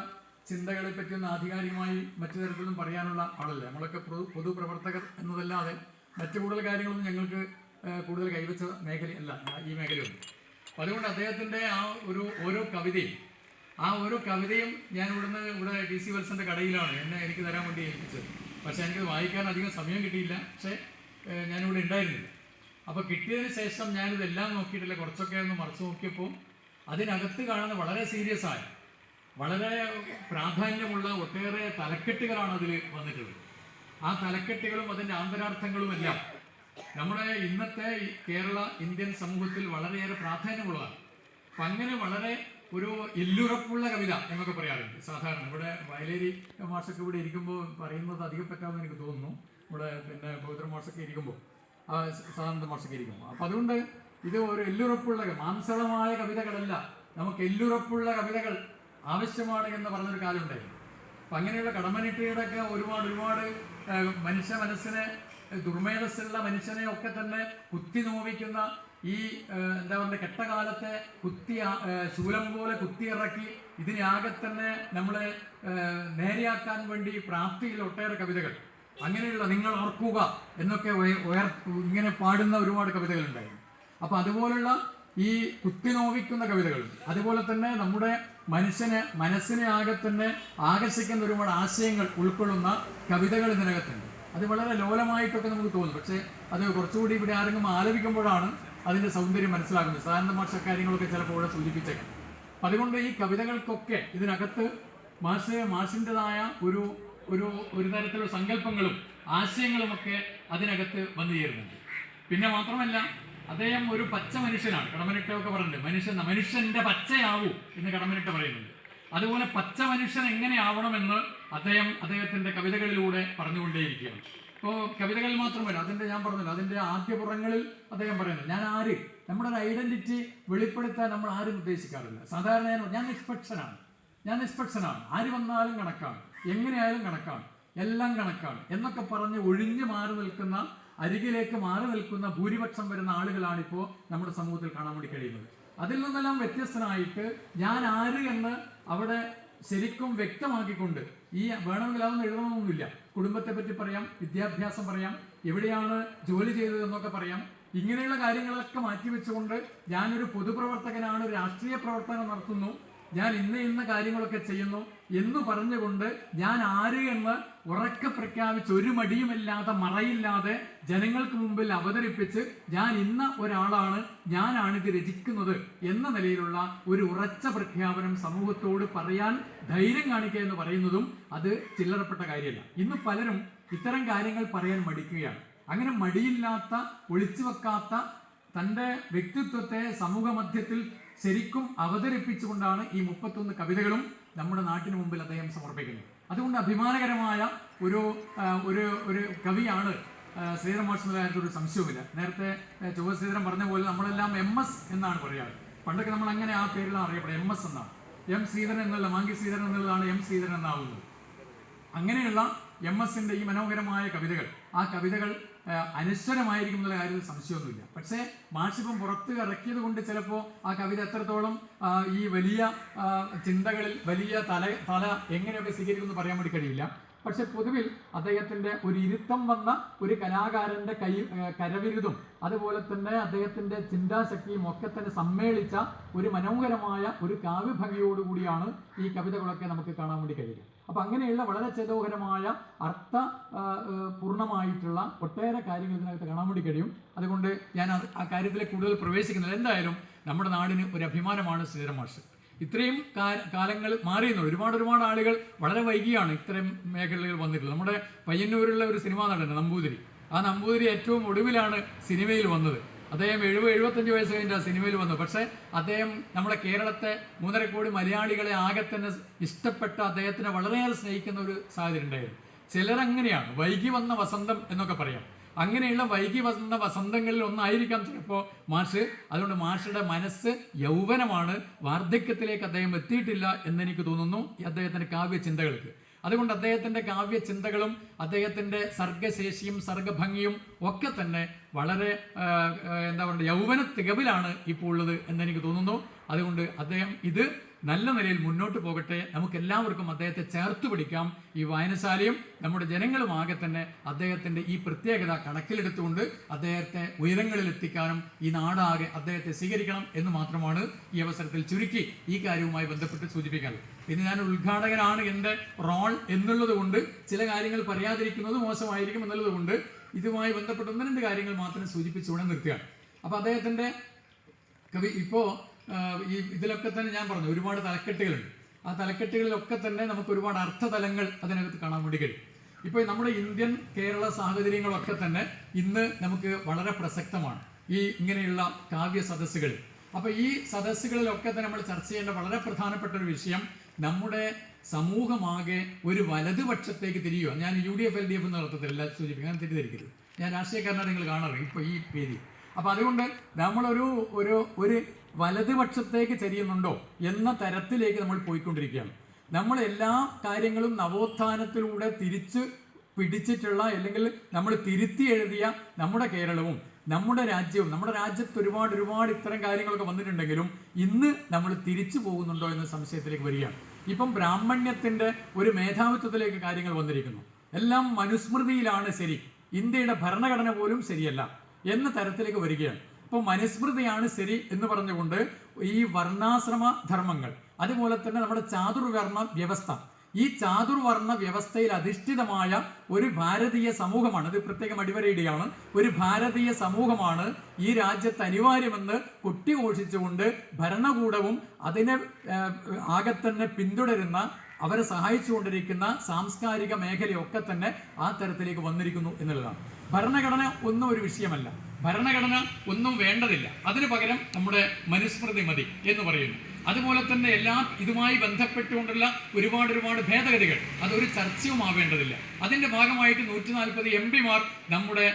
ചിന്തകളെ പറ്റിയൊന്നും ആധികാരികമായി മറ്റു തരത്തിലൊന്നും പറയാനുള്ള ആളല്ല. നമ്മളൊക്കെ പൊതുപ്രവർത്തകർ എന്നതല്ലാതെ മറ്റു കൂടുതൽ കാര്യങ്ങളൊന്നും ഞങ്ങൾക്ക് കൂടുതൽ കൈവച്ച മേഖലയല്ല ഈ മേഖലയുണ്ട്. അപ്പം അതുകൊണ്ട് അദ്ദേഹത്തിൻ്റെ ആ ഓരോ കവിതയും ഞാൻ ഇവിടെ DC വത്സൻ്റെ കടയിലാണ് എനിക്ക് തരാൻ വേണ്ടി ഏൽപ്പിച്ചത്. പക്ഷേ എനിക്കത് വായിക്കാൻ അധികം സമയം കിട്ടിയില്ല. പക്ഷേ ഞാനിവിടെ ഉണ്ടായിരുന്നില്ല. അപ്പോൾ കിട്ടിയതിന് ശേഷം ഞാനിതെല്ലാം നോക്കിയിട്ടില്ല, കുറച്ചൊക്കെ ഒന്ന് മറച്ചു നോക്കിയപ്പോൾ അതിനകത്ത് കാണുന്ന വളരെ സീരിയസ് ആയ, വളരെ പ്രാധാന്യമുള്ള ഒട്ടേറെ തലക്കെട്ടുകളാണ് അതിൽ വന്നിട്ടുള്ളത്. ആ തലക്കെട്ടുകളും അതിൻ്റെ ആന്തരാർത്ഥങ്ങളുമെല്ലാം നമ്മുടെ ഇന്നത്തെ ഇന്ത്യൻ സമൂഹത്തിൽ വളരെയേറെ പ്രാധാന്യമുള്ളതാണ്. അപ്പം അങ്ങനെ വളരെ ഒരു എല്ലുറപ്പുള്ള കവിത എന്നൊക്കെ പറയാറുണ്ട്. സാധാരണ ഇവിടെ വയലേരി മാഷൊക്കെ ഇവിടെ ഇരിക്കുമ്പോൾ പറയുന്നത് അധികം പറ്റാമെന്ന് എനിക്ക് തോന്നുന്നു. ഇവിടെ പവിത്ര മാഷൊക്കെ ഇരിക്കുമ്പോൾ, സാധാരണ മാഷൊക്കെ ഇരിക്കുമ്പോൾ. അപ്പം അതുകൊണ്ട് ഇത് ഒരു എല്ലുറപ്പുള്ള മാംസളമായ കവിതകളല്ല, നമുക്ക് എല്ലുറപ്പുള്ള കവിതകൾ ആവശ്യമാണ് എന്ന് പറഞ്ഞൊരു കാലം ഉണ്ടായിരുന്നു. അപ്പം അങ്ങനെയുള്ള കടമ്മനിട്ടയുടെ ഒക്കെ ഒരുപാട് മനുഷ്യ മനസ്സിനെ, ദുർമേധസ്സുള്ള മനുഷ്യനെ ഒക്കെ തന്നെ കുത്തി നോവിക്കുന്ന ഈ എന്താ പറയുക കെട്ടകാലത്തെ ശൂലം പോലെ കുത്തിയിറക്കി ഇതിനാകെ തന്നെ നമ്മളെ നേരെയാക്കാൻ വേണ്ടി പ്രാപ്തിയിൽ ഒട്ടേറെ കവിതകൾ, അങ്ങനെയുള്ള നിങ്ങൾ ഓർക്കുക എന്നൊക്കെ ഇങ്ങനെ പാടുന്ന ഒരുപാട് കവിതകളുണ്ടായിരുന്നു. അപ്പം അതുപോലുള്ള ഈ കുത്തിനോവിക്കുന്ന കവിതകളും അതുപോലെ തന്നെ നമ്മുടെ മനസ്സിനെ ആകെ തന്നെ ആകർഷിക്കുന്ന ഒരുപാട് ആശയങ്ങൾ ഉൾക്കൊള്ളുന്ന കവിതകൾ ഇതിനകത്തുണ്ട്. അത് വളരെ ലോലമായിട്ടൊക്കെ നമുക്ക് തോന്നും. പക്ഷേ അത് കുറച്ചുകൂടി ഇവിടെ ആരെങ്കിലും ആലപിക്കുമ്പോഴാണ് അതിൻ്റെ സൗന്ദര്യം മനസ്സിലാക്കുന്നത്. സാധാരണ ഭാഷ കാര്യങ്ങളൊക്കെ ചിലപ്പോൾ ഇവിടെ സൂചിപ്പിച്ചേക്കാം. അപ്പം അതുകൊണ്ട് ഈ കവിതകൾക്കൊക്കെ ഇതിനകത്ത് മാഷിൻ്റെതായ ഒരു തരത്തിലുള്ള സങ്കല്പങ്ങളും ആശയങ്ങളുമൊക്കെ അതിനകത്ത് വന്നു ചേരുന്നുണ്ട്. പിന്നെ മാത്രമല്ല അദ്ദേഹം ഒരു പച്ച മനുഷ്യനാണ്. കടമ്മനിട്ടയൊക്കെ പറഞ്ഞിട്ടുണ്ട്, മനുഷ്യന്റെ പച്ചയാവൂ എന്ന് കടമ്മനിട്ട പറയുന്നുണ്ട്. അതുപോലെ പച്ച മനുഷ്യൻ എങ്ങനെയാവണമെന്ന് അദ്ദേഹത്തിന്റെ കവിതകളിലൂടെ പറഞ്ഞുകൊണ്ടേയിരിക്കുകയാണ്. ഇപ്പോൾ കവിതകൾ മാത്രമല്ല, ഞാൻ പറഞ്ഞല്ലോ, അതിൻ്റെ ആദ്യപുറങ്ങളിൽ അദ്ദേഹം പറയുന്നത് ഞാൻ ആര്, നമ്മുടെ ഒരു ഐഡന്റിറ്റി വെളിപ്പെടുത്താൻ നമ്മൾ ആരും ഉദ്ദേശിക്കാറില്ല. സാധാരണ ഞാൻ നിഷ്പക്ഷനാണ്, ആര് വന്നാലും കണക്കാണ്, എങ്ങനെയായാലും കണക്കാണ്, എല്ലാം കണക്കാണ് എന്നൊക്കെ പറഞ്ഞ് ഒഴിഞ്ഞു അരികിലേക്ക് മാറി നിൽക്കുന്ന ഭൂരിപക്ഷം വരുന്ന ആളുകളാണ് ഇപ്പോൾ നമ്മുടെ സമൂഹത്തിൽ കാണാൻ വേണ്ടി കഴിയുന്നത്. അതിൽ നിന്നെല്ലാം വ്യത്യസ്തനായിട്ട് ഞാൻ ആര് എന്ന് അവിടെ ശരിക്കും വ്യക്തമാക്കിക്കൊണ്ട് വേണമെങ്കിൽ അതൊന്നും എഴുതണമെന്നൊന്നുമില്ല. കുടുംബത്തെ പറ്റി പറയാം, വിദ്യാഭ്യാസം പറയാം, എവിടെയാണ് ജോലി ചെയ്തതെന്നൊക്കെ പറയാം. ഇങ്ങനെയുള്ള കാര്യങ്ങളൊക്കെ മാറ്റിവെച്ചുകൊണ്ട് ഞാനൊരു പൊതുപ്രവർത്തകനാണ്, രാഷ്ട്രീയ പ്രവർത്തനം നടത്തുന്നു, ഞാൻ ഇന്ന കാര്യങ്ങളൊക്കെ ചെയ്യുന്നു എന്ന് പറഞ്ഞുകൊണ്ട് ഞാൻ ആര് എന്ന് ഉറക്കെ പ്രഖ്യാപിച്ച് ഒരു മടിയുമില്ലാതെ മറയില്ലാതെ ജനങ്ങൾക്ക് മുമ്പിൽ അവതരിപ്പിച്ച് ഞാൻ ഇന്ന ഒരാളാണ്, ഞാനാണിത് രചിക്കുന്നത് എന്ന നിലയിലുള്ള ഒരു ഉറച്ച പ്രഖ്യാപനം സമൂഹത്തോട് പറയാൻ ധൈര്യം കാണിക്കുക എന്ന് പറയുന്നതും അത് ചില്ലറപ്പെട്ട കാര്യമല്ല. ഇന്ന് പലരും ഇത്തരം കാര്യങ്ങൾ പറയാൻ മടിക്കുകയാണ്. അങ്ങനെ മടിയില്ലാത്ത, ഒളിച്ചു വെക്കാത്ത തൻ്റെ വ്യക്തിത്വത്തെ സമൂഹ മധ്യത്തിൽ ശരിക്കും അവതരിപ്പിച്ചുകൊണ്ടാണ് ഈ 31 കവിതകളും നമ്മുടെ നാട്ടിന് മുമ്പിൽ അദ്ദേഹം സമർപ്പിക്കുന്നത്. അതുകൊണ്ട് അഭിമാനകരമായ ഒരു കവിയാണ് ശ്രീധരൻ മാഷ് എന്നുള്ള കാര്യത്തിൽ ഒരു സംശയവുമില്ല. നേരത്തെ ചൊവ്വ ശ്രീധരൻ പറഞ്ഞ പോലെ നമ്മളെല്ലാം MS എന്നാണ് പറയാറ്. പണ്ടൊക്കെ നമ്മൾ അങ്ങനെ ആ പേരിലാണ് അറിയപ്പെടുന്നത്, MS എന്നാണ്. M ശ്രീധരൻ എന്നുള്ള, മാങ്കി ശ്രീധരൻ എന്നുള്ളതാണ് M ശ്രീധരൻ എന്നാവുന്നത്. അങ്ങനെയുള്ള MS-ന്റെ ഈ മനോഹരമായ കവിതകൾ, ആ കവിതകൾ അനശ്വരമായിരിക്കും എന്നുള്ള കാര്യത്തിൽ സംശയമൊന്നുമില്ല. പക്ഷേ മാഷിപ്പം പുറത്ത് ഇറക്കിയത് കൊണ്ട് ചിലപ്പോൾ ആ കവിത എത്രത്തോളം ഈ വലിയ ചിന്തകളിൽ വലിയ തല എങ്ങനെയൊക്കെ സ്വീകരിക്കുമെന്ന് പറയാൻ വേണ്ടി കഴിയില്ല. പക്ഷെ പൊതുവിൽ അദ്ദേഹത്തിന്റെ ഒരു ഇരുത്തം വന്ന ഒരു കലാകാരന്റെ കരവിരുതും അതുപോലെ തന്നെ അദ്ദേഹത്തിന്റെ ചിന്താശക്തിയും ഒക്കെ തന്നെ സമ്മേളിച്ച ഒരു മനോഹരമായ ഒരു കാവ്യഭംഗിയോടുകൂടിയാണ് ഈ കവിതകളൊക്കെ നമുക്ക് കാണാൻ വേണ്ടി കഴിയുക. അപ്പൊ അങ്ങനെയുള്ള വളരെ ചേതോഹരമായ പൂർണ്ണമായിട്ടുള്ള ഒട്ടേറെ കാര്യങ്ങൾ ഇതിനകത്ത് കാണാൻ വേണ്ടി കഴിയും. അതുകൊണ്ട് ഞാൻ ആ കാര്യത്തിലേക്ക് കൂടുതൽ പ്രവേശിക്കുന്നില്ല. എന്തായാലും നമ്മുടെ നാടിന് ഒരു അഭിമാനമാണ് ശ്രീധരൻ മാഷ്. ഇത്രയും കാലങ്ങൾ മാറിയുന്നു. ഒരുപാട് ആളുകൾ വളരെ വൈകിയാണ് ഇത്തരം മേഖലകൾ വന്നിട്ടുള്ളത്. നമ്മുടെ പയ്യന്നൂരിലുള്ള ഒരു സിനിമാ നടൻ നമ്പൂതിരി, ആ നമ്പൂതിരി ഏറ്റവും ഒടുവിലാണ് സിനിമയിൽ വന്നത്. അദ്ദേഹം 70-75 വയസ്സ് കഴിഞ്ഞ സിനിമയിൽ വന്നു. പക്ഷേ അദ്ദേഹം നമ്മുടെ കേരളത്തെ 3.5 കോടി മലയാളികളെ ആകെ തന്നെ ഇഷ്ടപ്പെട്ട, അദ്ദേഹത്തിനെ വളരെയേറെ സ്നേഹിക്കുന്ന ഒരു സാഹചര്യം ഉണ്ടായിരുന്നു. ചിലരങ്ങനെയാണ്, വൈകി വന്ന വസന്തം എന്നൊക്കെ പറയാം. അങ്ങനെയുള്ള വൈകി വന്ന വസന്തങ്ങളിൽ ഒന്നായിരിക്കാം ചിലപ്പോൾ മാഷ്. അതുകൊണ്ട് മാഷയുടെ മനസ്സ് യൗവനമാണ്, വാർദ്ധക്യത്തിലേക്ക് അദ്ദേഹം എത്തിയിട്ടില്ല എന്നെനിക്ക് തോന്നുന്നു അദ്ദേഹത്തിൻ്റെ കാവ്യചിന്തകൾക്ക്. അതുകൊണ്ട് അദ്ദേഹത്തിൻ്റെ കാവ്യചിന്തകളും അദ്ദേഹത്തിൻ്റെ സർഗശേഷിയും സർഗഭംഗിയും ഒക്കെ തന്നെ വളരെ യൗവന തികവിലാണ് ഇപ്പോൾ ഉള്ളത് എന്നെനിക്ക് തോന്നുന്നു. അതുകൊണ്ട് അദ്ദേഹം ഇത് നല്ല നിലയിൽ മുന്നോട്ട് പോകട്ടെ. നമുക്ക് എല്ലാവർക്കും അദ്ദേഹത്തെ ചേർത്ത് പിടിക്കാം. ഈ വായനശാലയും നമ്മുടെ ജനങ്ങളും ആകെ തന്നെ അദ്ദേഹത്തിൻ്റെ ഈ പ്രത്യേകത കണക്കിലെടുത്തുകൊണ്ട് അദ്ദേഹത്തെ ഉയരങ്ങളിൽ എത്തിക്കാനും ഈ നാടാകെ അദ്ദേഹത്തെ സ്വീകരിക്കണം എന്ന് മാത്രമാണ് ഈ അവസരത്തിൽ ചുരുക്കി ഈ കാര്യവുമായി ബന്ധപ്പെട്ട് സൂചിപ്പിക്കാനുള്ളത്. പിന്നെ ഞാൻ ഉദ്ഘാടകനാണ് എൻ്റെ റോൾ എന്നുള്ളത് കൊണ്ട് ചില കാര്യങ്ങൾ പറയാതിരിക്കുന്നത് മോശമായിരിക്കും എന്നുള്ളത് കൊണ്ട് ഇതുമായി ബന്ധപ്പെട്ട് 1-2 കാര്യങ്ങൾ മാത്രം സൂചിപ്പിച്ചുകൊണ്ട് നിർത്തുകയാണ്. അപ്പോൾ അദ്ദേഹത്തിൻ്റെ കവി ഇപ്പോൾ ഈ ഇതിലൊക്കെ തന്നെ ഞാൻ പറഞ്ഞു ഒരുപാട് തലക്കെട്ടുകളുണ്ട്. ആ തലക്കെട്ടുകളിലൊക്കെ തന്നെ നമുക്ക് ഒരുപാട് അർത്ഥതലങ്ങൾ അതിനകത്ത് കാണാൻ വേണ്ടി കഴിയും. ഇപ്പോൾ നമ്മുടെ ഇന്ത്യൻ കേരള സാഹചര്യങ്ങളൊക്കെ തന്നെ ഇന്ന് നമുക്ക് വളരെ പ്രസക്തമാണ് ഈ ഇങ്ങനെയുള്ള കാവ്യ സദസ്സുകൾ. അപ്പോൾ ഈ സദസ്സുകളിലൊക്കെ തന്നെ നമ്മൾ ചർച്ച ചെയ്യേണ്ട വളരെ പ്രധാനപ്പെട്ട ഒരു വിഷയം നമ്മുടെ സമൂഹമാകെ ഒരു വലതുപക്ഷത്തേക്ക് തിരിയുക. ഞാൻ UDF LDF എന്ന അർത്ഥത്തിലല്ല സൂചിപ്പിക്കാൻ തെറ്റിദ്ധരിക്കരുത്. ഞാൻ രാഷ്ട്രീയക്കാരനാണ് നിങ്ങൾ കാണാറ് ഇപ്പോൾ ഈ പേര്. അപ്പോൾ അതുകൊണ്ട് നമ്മളൊരു ഒരു ഒരു വലതുപക്ഷത്തേക്ക് ചരിയുന്നുണ്ടോ എന്ന തരത്തിലേക്ക് നമ്മൾ പോയിക്കൊണ്ടിരിക്കുകയാണ്. നമ്മൾ എല്ലാ കാര്യങ്ങളും നവോത്ഥാനത്തിലൂടെ തിരിച്ച് പിടിച്ചിട്ടുള്ള അല്ലെങ്കിൽ നമ്മൾ തിരുത്തി എഴുതിയ നമ്മുടെ കേരളവും നമ്മുടെ രാജ്യവും നമ്മുടെ രാജ്യത്ത് ഒരുപാട് ഇത്തരം കാര്യങ്ങളൊക്കെ വന്നിട്ടുണ്ടെങ്കിലും ഇന്ന് നമ്മൾ തിരിച്ചു പോകുന്നുണ്ടോ എന്ന സംശയത്തിലേക്ക് വരികയാണ്. ഇപ്പം ബ്രാഹ്മണ്യത്തിൻ്റെ ഒരു മേധാവിത്വത്തിലേക്ക് കാര്യങ്ങൾ വന്നിരിക്കുന്നു. എല്ലാം മനുസ്മൃതിയിലാണ് ശരി, ഇന്ത്യയുടെ ഭരണഘടന പോലും ശരിയല്ല എന്ന തരത്തിലേക്ക് വരികയാണ്. ഇപ്പോൾ മനുസ്മൃതിയാണ് ശരി എന്ന് പറഞ്ഞുകൊണ്ട് ഈ വർണ്ണാശ്രമ ധർമ്മങ്ങൾ, അതുപോലെ തന്നെ നമ്മുടെ ചാതുർവർണ്ണ വ്യവസ്ഥ, ഈ ചാതുർവർണ്ണ വ്യവസ്ഥയിൽ അധിഷ്ഠിതമായ ഒരു ഭാരതീയ സമൂഹമാണ്, ഇത് പ്രത്യേകം അടിവരയിടുകയാണ്, ഒരു ഭാരതീയ സമൂഹമാണ് ഈ രാജ്യത്ത് അനിവാര്യമെന്ന് കൊട്ടിഘോഷിച്ചുകൊണ്ട് ഭരണകൂടവും അതിനെ ആകെ തന്നെ പിന്തുടരുന്ന അവരെ സഹായിച്ചുകൊണ്ടിരിക്കുന്ന സാംസ്കാരിക മേഖലയൊക്കെ തന്നെ ആ തരത്തിലേക്ക് വന്നിരിക്കുന്നു എന്നുള്ളതാണ്. ഭരണഘടന ഒന്നും ഒരു വിഷയമല്ല, ഭരണഘടന ഒന്നും വേണ്ടതില്ല, അതിനു പകരം നമ്മുടെ മനുസ്മൃതി മതി എന്ന് പറയുന്നു. അതുപോലെ തന്നെ എല്ലാം ഇതുമായി ബന്ധപ്പെട്ടുകൊണ്ടുള്ള ഒരുപാട് ഭേദഗതികൾ അതൊരു ചർച്ചയും ആവേണ്ടതില്ല. അതിൻ്റെ ഭാഗമായിട്ട് 140 MP-മാർ നമ്മുടെ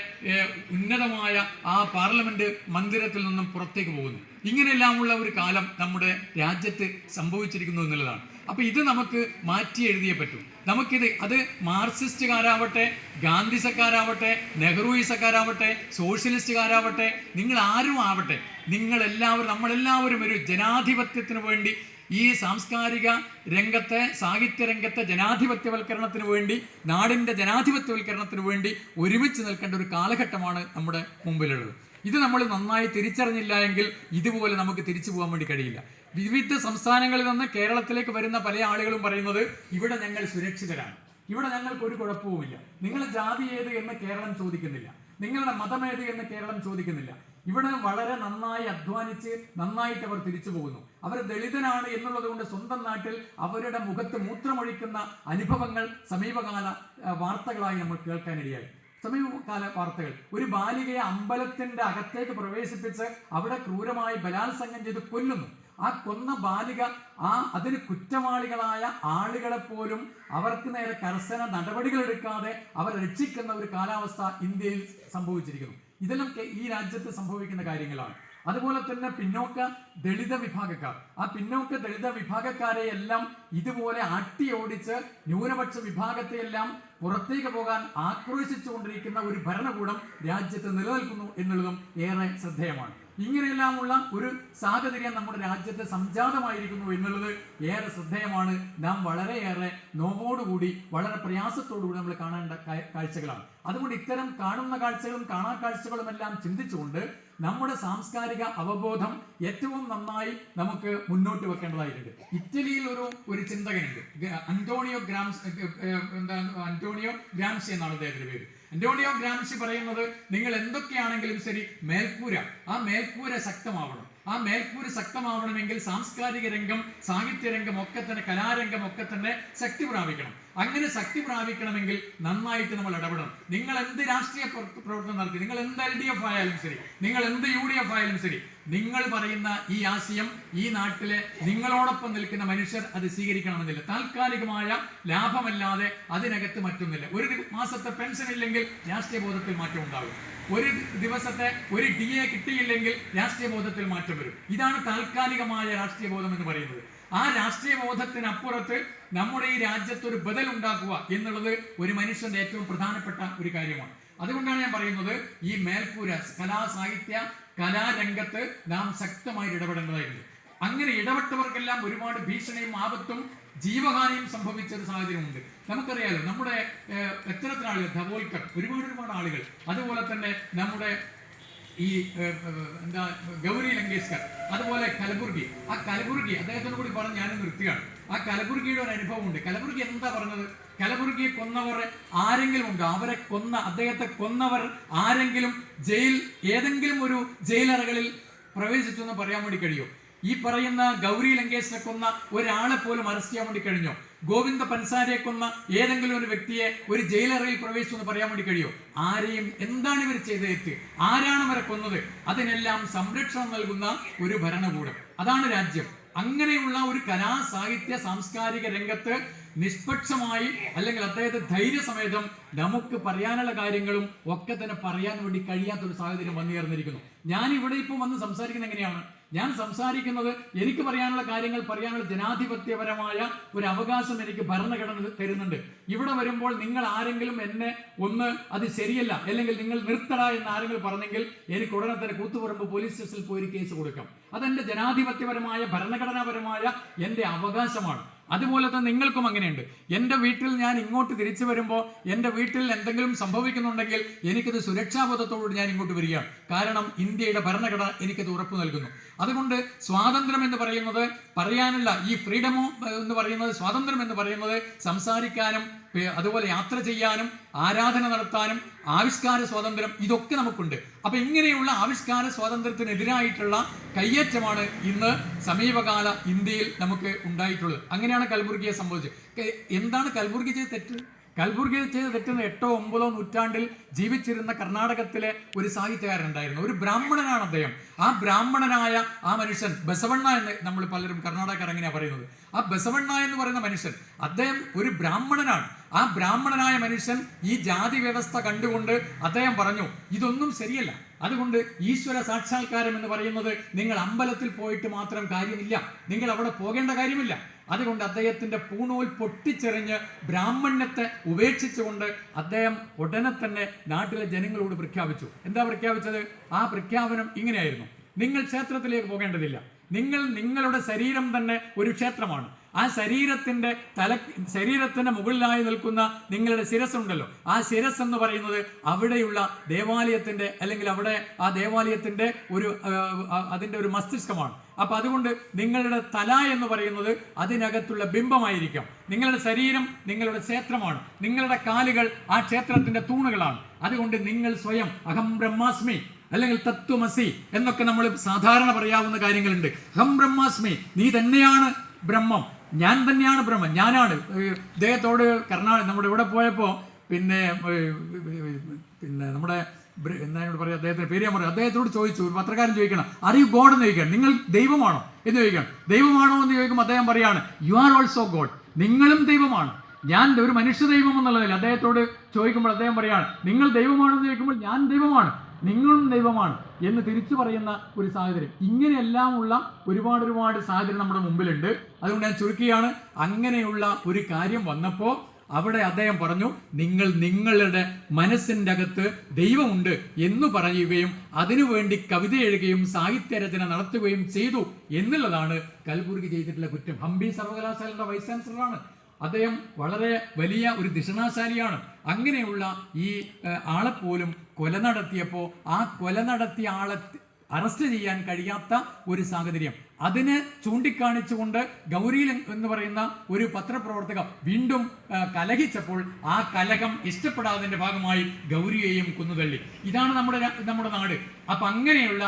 ഉന്നതമായ ആ പാർലമെന്റ് മന്ദിരത്തിൽ നിന്നും പുറത്തേക്ക് പോകുന്നു. ഇങ്ങനെയെല്ലാമുള്ള ഒരു കാലം നമ്മുടെ രാജ്യത്ത് സംഭവിച്ചിരിക്കുന്നു എന്നുള്ളതാണ്. അപ്പൊ ഇത് നമുക്ക് മാറ്റി എഴുതിയേ പറ്റൂ. നമുക്കിത് അത് മാർക്സിസ്റ്റുകാരാവട്ടെ, ഗാന്ധിസക്കാരാവട്ടെ, നെഹ്റുയിസക്കാരാവട്ടെ, സോഷ്യലിസ്റ്റുകാരാവട്ടെ, നിങ്ങൾ ആരും ആവട്ടെ, നമ്മളെല്ലാവരും ഒരു ജനാധിപത്യത്തിന് വേണ്ടി, ഈ സാംസ്കാരിക രംഗത്തെ, സാഹിത്യ രംഗത്തെ ജനാധിപത്യവൽക്കരണത്തിന് വേണ്ടി, നാടിൻ്റെ ജനാധിപത്യവൽക്കരണത്തിന് വേണ്ടി ഒരുമിച്ച് നിൽക്കേണ്ട ഒരു കാലഘട്ടമാണ് നമ്മുടെ മുമ്പിലുള്ളത്. ഇത് നമ്മൾ നന്നായി തിരിച്ചറിഞ്ഞില്ല എങ്കിൽ ഇതുപോലെ നമുക്ക് തിരിച്ചു പോകാൻ വേണ്ടി കഴിയില്ല. വിവിധ സംസ്ഥാനങ്ങളിൽ നിന്ന് കേരളത്തിലേക്ക് വരുന്ന പല ആളുകളും പറയുന്നത് ഇവിടെ ഞങ്ങൾ സുരക്ഷിതരാണ്, ഇവിടെ ഞങ്ങൾക്ക് ഒരു കുഴപ്പവുമില്ല, നിങ്ങളുടെ ജാതി ഏത് എന്ന് കേരളം ചോദിക്കുന്നില്ല, നിങ്ങളുടെ മതം ഏത് എന്ന് കേരളം ചോദിക്കുന്നില്ല. ഇവിടെ വളരെ നന്നായി അധ്വാനിച്ച് നന്നായിട്ട് അവർ തിരിച്ചു പോകുന്നു. അവർ ദളിതനാണ് എന്നുള്ളത് കൊണ്ട് സ്വന്തം നാട്ടിൽ അവരുടെ മുഖത്ത് മൂത്രമൊഴിക്കുന്ന അനുഭവങ്ങൾ സമീപകാല വാർത്തകളായി നമ്മൾ കേൾക്കാനിടയായി. സമീപകാല വാർത്തകൾ, ഒരു ബാലികയെ അമ്പലത്തിന്റെ അകത്തേക്ക് പ്രവേശിപ്പിച്ച് അവിടെ ക്രൂരമായി ബലാത്സംഗം ചെയ്ത് കൊല്ലുന്നു. ആ കൊന്ന ബാലിക അതിന് കുറ്റവാളികളായ ആളുകളെ പോലും അവർക്ക് നേരെ കർശന നടപടികൾ എടുക്കാതെ അവർ രക്ഷിക്കുന്ന ഒരു കാലാവസ്ഥ ഇന്ത്യയിൽ സംഭവിച്ചിരിക്കുന്നു. ഇതെല്ലാം ഈ രാജ്യത്ത് സംഭവിക്കുന്ന കാര്യങ്ങളാണ്. അതുപോലെ തന്നെ പിന്നോക്ക ദളിത വിഭാഗക്കാർ, ആ പിന്നോക്ക ദളിത വിഭാഗക്കാരെ എല്ലാം ഇതുപോലെ ആട്ടിയോടിച്ച് ന്യൂനപക്ഷ വിഭാഗത്തെയെല്ലാം പുറത്തേക്ക് പോകാൻ ആക്രോശിച്ചുകൊണ്ടിരിക്കുന്ന ഒരു ഭരണകൂടം രാജ്യത്ത് നിലനിൽക്കുന്നു എന്നുള്ളതും ഏറെ ശ്രദ്ധേയമാണ്. ഇങ്ങനെയെല്ലാമുള്ള ഒരു സാഹചര്യം നമ്മുടെ രാജ്യത്ത് സംജാതമായിരിക്കുന്നു എന്നുള്ളത് ഏറെ ശ്രദ്ധേയമാണ്. നാം വളരെയേറെ നോവോടുകൂടി വളരെ പ്രയാസത്തോടുകൂടി നമ്മൾ കാണേണ്ട കാഴ്ചകളാണ്. അതുകൊണ്ട് ഇത്തരം കാണുന്ന കാഴ്ചകളും കാണാ കാഴ്ചകളും എല്ലാം ചിന്തിച്ചുകൊണ്ട് നമ്മുടെ സാംസ്കാരിക അവബോധം ഏറ്റവും നന്നായി നമുക്ക് മുന്നോട്ട് വെക്കേണ്ടതായിട്ടുണ്ട്. ഇറ്റലിയിൽ ഒരു ചിന്തകനുണ്ട്, അന്റോണിയോ ഗ്രാംഷി എന്നാണ് അദ്ദേഹത്തിന്റെ പേര്. അന്റോണിയോ ഗ്രാംഷി പറയുന്നത്, നിങ്ങൾ എന്തൊക്കെയാണെങ്കിലും ശരി, ആ മേൽക്കൂര ശക്തമാവണം. ആ മേൽക്കൂര ശക്തമാവണമെങ്കിൽ സാംസ്കാരിക രംഗം, സാഹിത്യ രംഗം ഒക്കെ തന്നെ, കലാരംഗം ഒക്കെ തന്നെ ശക്തി പ്രാപിക്കണം. അങ്ങനെ ശക്തി പ്രാപിക്കണമെങ്കിൽ നന്നായിട്ട് നമ്മൾ ഇടപെടണം. നിങ്ങൾ എന്ത് രാഷ്ട്രീയ പ്രവർത്തനം നടത്തി, നിങ്ങൾ എന്ത് LDF ആയാലും ശരി, നിങ്ങൾ എന്ത് UDF ആയാലും ശരി, നിങ്ങൾ പറയുന്ന ഈ ആശയം ഈ നാട്ടിലെ നിങ്ങളോടൊപ്പം നിൽക്കുന്ന മനുഷ്യർ അത് സ്വീകരിക്കണമെന്നില്ല. താൽക്കാലികമായ ലാഭമല്ലാതെ അതിനകത്ത് മറ്റൊന്നില്ല. ഒരു മാസത്തെ പെൻഷൻ ഇല്ലെങ്കിൽ രാഷ്ട്രീയ ബോധത്തിൽ മാറ്റം ഉണ്ടാകും. ഒരു ദിവസത്തെ ഒരു DA കിട്ടിയില്ലെങ്കിൽ രാഷ്ട്രീയ ബോധത്തിൽ മാറ്റം വരും. ഇതാണ് താൽക്കാലികമായ രാഷ്ട്രീയ ബോധം എന്ന് പറയുന്നത്. ആ രാഷ്ട്രീയ ബോധത്തിനപ്പുറത്ത് നമ്മുടെ ഈ രാജ്യത്ത് ഒരു ബദൽ ഉണ്ടാക്കുക എന്നുള്ളത് ഒരു മനുഷ്യന്റെ ഏറ്റവും പ്രധാനപ്പെട്ട ഒരു കാര്യമാണ്. അതുകൊണ്ടാണ് ഞാൻ പറയുന്നത്, ഈ മേൽക്കൂര കലാ സാഹിത്യ കലാരംഗത്ത് നാം ശക്തമായി ഇടപെടേണ്ടതായിട്ടുണ്ട്. അങ്ങനെ ഇടപെട്ടവർക്കെല്ലാം ഒരുപാട് ഭീഷണിയും ആപത്തും ജീവഹാനിയും സംഭവിച്ച ഒരു സാഹചര്യമുണ്ട്. നമുക്കറിയാലോ, നമ്മുടെ എത്രത്ര ആളുകൾ, ധവോൽക്കർ, ഒരുപാട് ആളുകൾ, അതുപോലെ തന്നെ നമ്മുടെ ഈ ഗൗരി ലങ്കേഷ്കർ, അതുപോലെ കലബുർഗി. ആ കലബുർഗി അദ്ദേഹത്തോട് കൂടി പറഞ്ഞ് ഞാൻ നിർത്തുകയാണ്. ആ കലബുർഗിയുടെ ഒരു അനുഭവമുണ്ട്. കലബുർഗി എന്താ പറഞ്ഞത്? കലബുർഗിയെ കൊന്നവർ ആരെങ്കിലും ഉണ്ടോ? അദ്ദേഹത്തെ കൊന്നവർ ആരെങ്കിലും ഏതെങ്കിലും ഒരു ജയിലറകളിൽ പ്രവേശിച്ചു എന്ന് പറയാൻ വേണ്ടി കഴിയോ? ഈ പറയുന്ന ഗൗരി ലങ്കേഷിനെ കൊന്ന ഒരാളെ പോലും അറസ്റ്റ് ചെയ്യാൻ വേണ്ടി കഴിഞ്ഞോ? ഗോവിന്ദ പൻസാരയെ കൊന്ന ഏതെങ്കിലും ഒരു വ്യക്തിയെ ഒരു ജയിലറയിൽ പ്രവേശിച്ചു എന്ന് പറയാൻ വേണ്ടി കഴിയോ? ആരെയും. എന്താണ് ഇവർ ചെയ്ത തെറ്റ്? ആരാണ് അവരെ കൊന്നത്? അതിനെല്ലാം സംരക്ഷണം നൽകുന്ന ഒരു ഭരണകൂടം, അതാണ് രാജ്യം. അങ്ങനെയുള്ള ഒരു കലാ സാഹിത്യ സാംസ്കാരിക രംഗത്ത് നിഷ്പക്ഷമായി, അല്ലെങ്കിൽ അദ്ദേഹത്തെ ധൈര്യസമേതം നമുക്ക് പറയാനുള്ള കാര്യങ്ങളും ഒക്കെ തന്നെ പറയാൻ വേണ്ടി കഴിയാത്തൊരു സാഹചര്യം വന്നു ചേർന്നിരിക്കുന്നു. ഞാൻ ഇവിടെ ഇപ്പോൾ വന്ന് സംസാരിക്കുന്നത് എങ്ങനെയാണ്? ഞാൻ സംസാരിക്കുന്നത് എനിക്ക് പറയാനുള്ള കാര്യങ്ങൾ പറയാനുള്ള ജനാധിപത്യപരമായ ഒരു അവകാശം എനിക്ക് ഭരണഘടന തരുന്നുണ്ട്. ഇവിടെ വരുമ്പോൾ നിങ്ങൾ ആരെങ്കിലും എന്നെ അത് ശരിയല്ല, അല്ലെങ്കിൽ നിങ്ങൾ നിർത്തട എന്ന് ആരെങ്കിലും പറഞ്ഞെങ്കിൽ എനിക്ക് ഉടനെ തന്നെ കൂത്തുപറമ്പ് പോലീസ് സ്റ്റേഷനിൽ പോയി കേസ് കൊടുക്കാം. അതെന്റെ ജനാധിപത്യപരമായ ഭരണഘടനാപരമായ എന്റെ അവകാശമാണ്. അതുപോലെ തന്നെ നിങ്ങൾക്കും അങ്ങനെയുണ്ട്. എൻ്റെ വീട്ടിൽ ഞാൻ ഇങ്ങോട്ട് തിരിച്ചു വരുമ്പോൾ എൻ്റെ വീട്ടിൽ എന്തെങ്കിലും സംഭവിക്കുന്നുണ്ടെങ്കിൽ എനിക്കത് സുരക്ഷാബോധത്തോടുകൂടി ഞാൻ ഇങ്ങോട്ട് വരികയാണ്. കാരണം ഇന്ത്യയുടെ ഭരണഘടന എനിക്കത് ഉറപ്പു നൽകുന്നു. അതുകൊണ്ട് സ്വാതന്ത്ര്യം എന്ന് പറയുന്നത് പറയാനുള്ള, ഈ ഫ്രീഡം എന്ന് പറയുന്നത്, സ്വാതന്ത്ര്യം എന്ന് പറയുന്നത് സംസാരിക്കാനും അതുപോലെ യാത്ര ചെയ്യാനും ആരാധന നടത്താനും ആവിഷ്കാര സ്വാതന്ത്ര്യം, ഇതൊക്കെ നമുക്കുണ്ട്. അപ്പൊ ഇങ്ങനെയുള്ള ആവിഷ്കാര സ്വാതന്ത്ര്യത്തിനെതിരായിട്ടുള്ള കയ്യേറ്റമാണ് ഇന്ന് സമീപകാല ഇന്ത്യയിൽ നമുക്ക് ഉണ്ടായിട്ടുള്ളത്. അങ്ങനെയാണ് കൽബുർഗിയെ സംഭവിച്ചത്. എന്താണ് കൽബുർഗി ചെയ്ത തെറ്റ്? കൽബുർഗി ചെയ്ത തെറ്റെന്ന് 8ഓ 9ഓ നൂറ്റാണ്ടിൽ ജീവിച്ചിരുന്ന കർണാടകത്തിലെ ഒരു സാഹിത്യകാരൻ ഉണ്ടായിരുന്നു. ഒരു ബ്രാഹ്മണനാണ് അദ്ദേഹം. ആ ബ്രാഹ്മണനായ ആ മനുഷ്യൻ, ബസവണ്ണ എന്ന് നമ്മൾ പലരും കർണാടകക്കാർ എങ്ങനെയാണ് പറയുന്നത്, ആ ബസവണ്ണ എന്ന് പറയുന്ന മനുഷ്യൻ, അദ്ദേഹം ഒരു ബ്രാഹ്മണനാണ്. ആ ബ്രാഹ്മണനായ മനുഷ്യൻ ഈ ജാതി വ്യവസ്ഥ കണ്ടുകൊണ്ട് അദ്ദേഹം പറഞ്ഞു, ഇതൊന്നും ശരിയല്ല. അതുകൊണ്ട് ഈശ്വര സാക്ഷാത്കാരം എന്ന് പറയുന്നത് നിങ്ങൾ അമ്പലത്തിൽ പോയിട്ട് മാത്രം കാര്യമില്ല, നിങ്ങൾ അവിടെ പോകേണ്ട കാര്യമില്ല. അതുകൊണ്ട് അദ്ദേഹത്തിന്റെ പൂണൂൽ പൊട്ടിച്ചെറിഞ്ഞ് ബ്രാഹ്മണ്യത്തെ ഉപേക്ഷിച്ചുകൊണ്ട് അദ്ദേഹം ഉടനെ തന്നെ നാട്ടിലെ ജനങ്ങളോട് പ്രഖ്യാപിച്ചു. എന്താ പ്രഖ്യാപിച്ചത്? ആ പ്രഖ്യാപനം ഇങ്ങനെയായിരുന്നു: നിങ്ങൾ ക്ഷേത്രത്തിലേക്ക് പോകേണ്ടതില്ല, നിങ്ങളുടെ ശരീരം തന്നെ ഒരു ക്ഷേത്രമാണ്. ആ ശരീരത്തിന്റെ മുകളിലായി നിൽക്കുന്ന നിങ്ങളുടെ ശിരസ്സുണ്ടല്ലോ, ആ ശിരസ് എന്ന് പറയുന്നത് അവിടെയുള്ള ദേവാലയത്തിന്റെ, അല്ലെങ്കിൽ അവിടെ ആ ദേവാലയത്തിന്റെ അതിന്റെ ഒരു മസ്തിഷ്കമാണ്. അപ്പൊ അതുകൊണ്ട് നിങ്ങളുടെ തല എന്ന് പറയുന്നത് അതിനകത്തുള്ള ബിംബമായിരിക്കാം. നിങ്ങളുടെ ശരീരം നിങ്ങളുടെ ക്ഷേത്രമാണ്. നിങ്ങളുടെ കാലുകൾ ആ ക്ഷേത്രത്തിന്റെ തൂണുകളാണ്. അതുകൊണ്ട് നിങ്ങൾ സ്വയം അഹം ബ്രഹ്മാസ്മി അല്ലെങ്കിൽ തത്വമസി എന്നൊക്കെ നമ്മൾ സാധാരണ പറയാവുന്ന കാര്യങ്ങളുണ്ട്. അഹം ബ്രഹ്മാസ്മി, നീ തന്നെയാണ് ബ്രഹ്മം, ഞാൻ തന്നെയാണ് ബ്രഹ്മം, ഞാനാണ്. ഇദ്ദേഹത്തോട് നമ്മുടെ ഇവിടെ പോയപ്പോൾ പിന്നെ നമ്മുടെ എന്താ പറയാ, അദ്ദേഹത്തിന്റെ പേര് ഞാൻ പറയാം, അദ്ദേഹത്തോട് ചോദിച്ചു, ഒരു പത്രക്കാരൻ ചോദിക്കണം, ആർ യു ഗോഡ് എന്ന് ചോദിക്കണം, നിങ്ങൾ ദൈവമാണോ എന്ന് ചോദിക്കണം. ദൈവമാണോ എന്ന് ചോദിക്കുമ്പോൾ അദ്ദേഹം പറയാണ്, യു ആർ ഓൾസോ ഗോഡ്, നിങ്ങളും ദൈവമാണ്. ഞാൻ ഒരു മനുഷ്യ ദൈവം എന്നുള്ളതിൽ അദ്ദേഹത്തോട് ചോദിക്കുമ്പോൾ അദ്ദേഹം പറയാണ്, നിങ്ങൾ ദൈവമാണെന്ന് ചോദിക്കുമ്പോൾ ഞാൻ ദൈവമാണ്, നിങ്ങളും ദൈവമാണ് എന്ന് തിരിച്ചു പറയുന്ന ഒരു സാഹചര്യം. ഇങ്ങനെയെല്ലാമുള്ള ഒരുപാട് സാഹചര്യം നമ്മുടെ മുമ്പിലുണ്ട്. അതുകൊണ്ട് ഞാൻ ചുരുക്കിയാണ്, അങ്ങനെയുള്ള ഒരു കാര്യം വന്നപ്പോൾ അവിടെ അദ്ദേഹം പറഞ്ഞു, നിങ്ങളുടെ മനസ്സിൻ്റെ അകത്ത് ദൈവമുണ്ട് എന്ന് പറയുകയും അതിനുവേണ്ടി കവിത എഴുതുകയും സാഹിത്യരചന നടത്തുകയും ചെയ്തു എന്നുള്ളതാണ് കൽബുർഗി ചെയ്തിട്ടുള്ള കുറ്റം. ഹംപി സർവകലാശാലയുടെ വൈസ് ചാൻസലറാണ് അദ്ദേഹം, വളരെ വലിയ ഒരു ദിഷണാശാലിയാണ്. അങ്ങനെയുള്ള ഈ ആളെപ്പോലും കൊല നടത്തിയപ്പോൾ ആ കൊല നടത്തിയ ആളെ അറസ്റ്റ് ചെയ്യാൻ കഴിയാത്ത ഒരു സാഹചര്യം, അതിനെ ചൂണ്ടിക്കാണിച്ചുകൊണ്ട് ഗൗരി എന്ന് പറയുന്ന ഒരു പത്രപ്രവർത്തക വീണ്ടും കലഹിച്ചപ്പോൾ ആ കലഹം ഇഷ്ടപ്പെടാതിന്റെ ഭാഗമായി ഗൗരിയെയും കൊന്നുതള്ളി. ഇതാണ് നമ്മുടെ നാട്. അപ്പൊ അങ്ങനെയുള്ള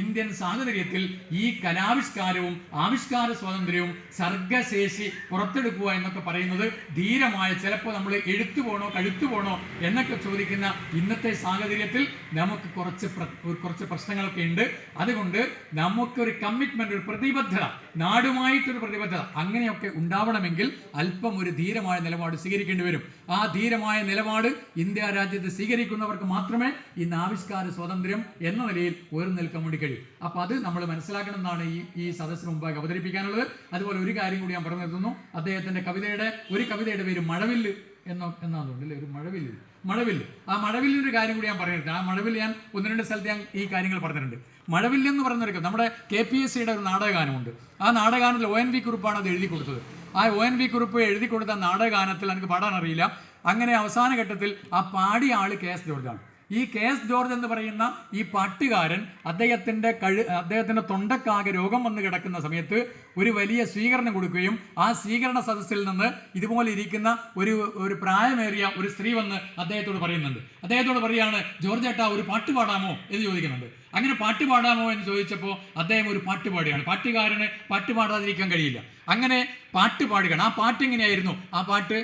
ഇന്ത്യൻ സാഹചര്യത്തിൽ ഈ കലാവിഷ്കാരവും ആവിഷ്കാര സ്വാതന്ത്ര്യവും സർഗശേഷി പുറത്തെടുക്കുക എന്നൊക്കെ പറയുന്നത് ധീരമായ, ചിലപ്പോൾ നമ്മൾ എഴുത്തു പോണോ കഴുത്തു പോണോ എന്നൊക്കെ ചോദിക്കുന്ന ഇന്നത്തെ സാഹചര്യത്തിൽ നമുക്ക് കുറച്ച് പ്രശ്നങ്ങളൊക്കെ ഉണ്ട്. അതുകൊണ്ട് നമുക്കൊരു കമ്മിറ്റ്മെന്റ്, ഒരു പ്രതിബദ്ധത, നാടുമായിട്ടൊരു പ്രതിബദ്ധത അങ്ങനെയൊക്കെ ഉണ്ടാവണമെങ്കിൽ അല്പം ഒരു ധീരമായ നിലപാട് സ്വീകരിക്കേണ്ടി വരും. ആ ധീരമായ നിലപാട് ഇന്ത്യ രാജ്യത്ത് സ്വീകരിക്കുന്നവർക്ക് മാത്രമേ ഇന്ന് ആവിഷ്കാര സ്വാതന്ത്ര്യം എന്ന നിലയിൽ ഉയർന്നു നിൽക്കാൻ വേണ്ടി കഴിയും. അപ്പൊ അത് നമ്മൾ മനസ്സിലാക്കണം എന്നാണ് ഈ സദസ്സിന് മുമ്പാകെ അവതരിപ്പിക്കാനുള്ളത്. അതുപോലെ ഒരു കാര്യം കൂടി ഞാൻ പറഞ്ഞു നിർത്തുന്നു. അദ്ദേഹത്തിന്റെ ഒരു കവിതയുടെ പേര് മഴവില്ല് എന്നാന്നുണ്ടല്ലേ, ഒരു മഴവില്ല്. ആ മഴവില്ലിൻ്റെ കാര്യം കൂടി ഞാൻ പറഞ്ഞിട്ടുണ്ട്. ആ മഴവില്ല് ഞാൻ 1-2 സ്ഥലത്ത് ഞാൻ ഈ കാര്യങ്ങൾ പറഞ്ഞിട്ടുണ്ട്. മഴവില്ലെന്ന് പറയുന്നവർക്ക് നമ്മുടെ KPSCയുടെ ഒരു നാടകഗാനമുണ്ട്. ആ നാടകഗാനത്തിൽ ONV കുറുപ്പാണ് അത് എഴുതി കൊടുത്തത്. ആ ONV കുറുപ്പ് എഴുതി കൊടുത്ത നാടകഗാനത്തിൽ എനിക്ക് പാടാൻ അറിയില്ല. അങ്ങനെ അവസാന ഘട്ടത്തിൽ ആ പാടിയ ആൾ KS ജോർജാണ്. ഈ KS ജോർജ് എന്ന് പറയുന്ന ഈ പാട്ടുകാരൻ അദ്ദേഹത്തിൻ്റെ തൊണ്ടക്കാകെ രോഗം വന്ന് കിടക്കുന്ന സമയത്ത് ഒരു വലിയ സ്വീകരണം കൊടുക്കുകയും ആ സ്വീകരണ സദസ്സിൽ നിന്ന് ഇതുപോലെ ഇരിക്കുന്ന ഒരു പ്രായമേറിയ ഒരു സ്ത്രീ വന്ന് അദ്ദേഹത്തോട് പറയുന്നുണ്ട്. അദ്ദേഹത്തോട് പറയാണ്, ജോർജ് ഏട്ടാ ഒരു പാട്ട് പാടാമോ എന്ന് ചോദിക്കുന്നുണ്ട്. അങ്ങനെ പാട്ട് പാടാമോ എന്ന് ചോദിച്ചപ്പോൾ അദ്ദേഹം ഒരു പാട്ട് പാടുകയാണ്. പാട്ടുകാരന് പാട്ട് പാടാതിരിക്കാൻ കഴിയില്ല. അങ്ങനെ പാട്ട് പാടുകയാണ്. ആ പാട്ട് എങ്ങനെയായിരുന്നു? ആ പാട്ട്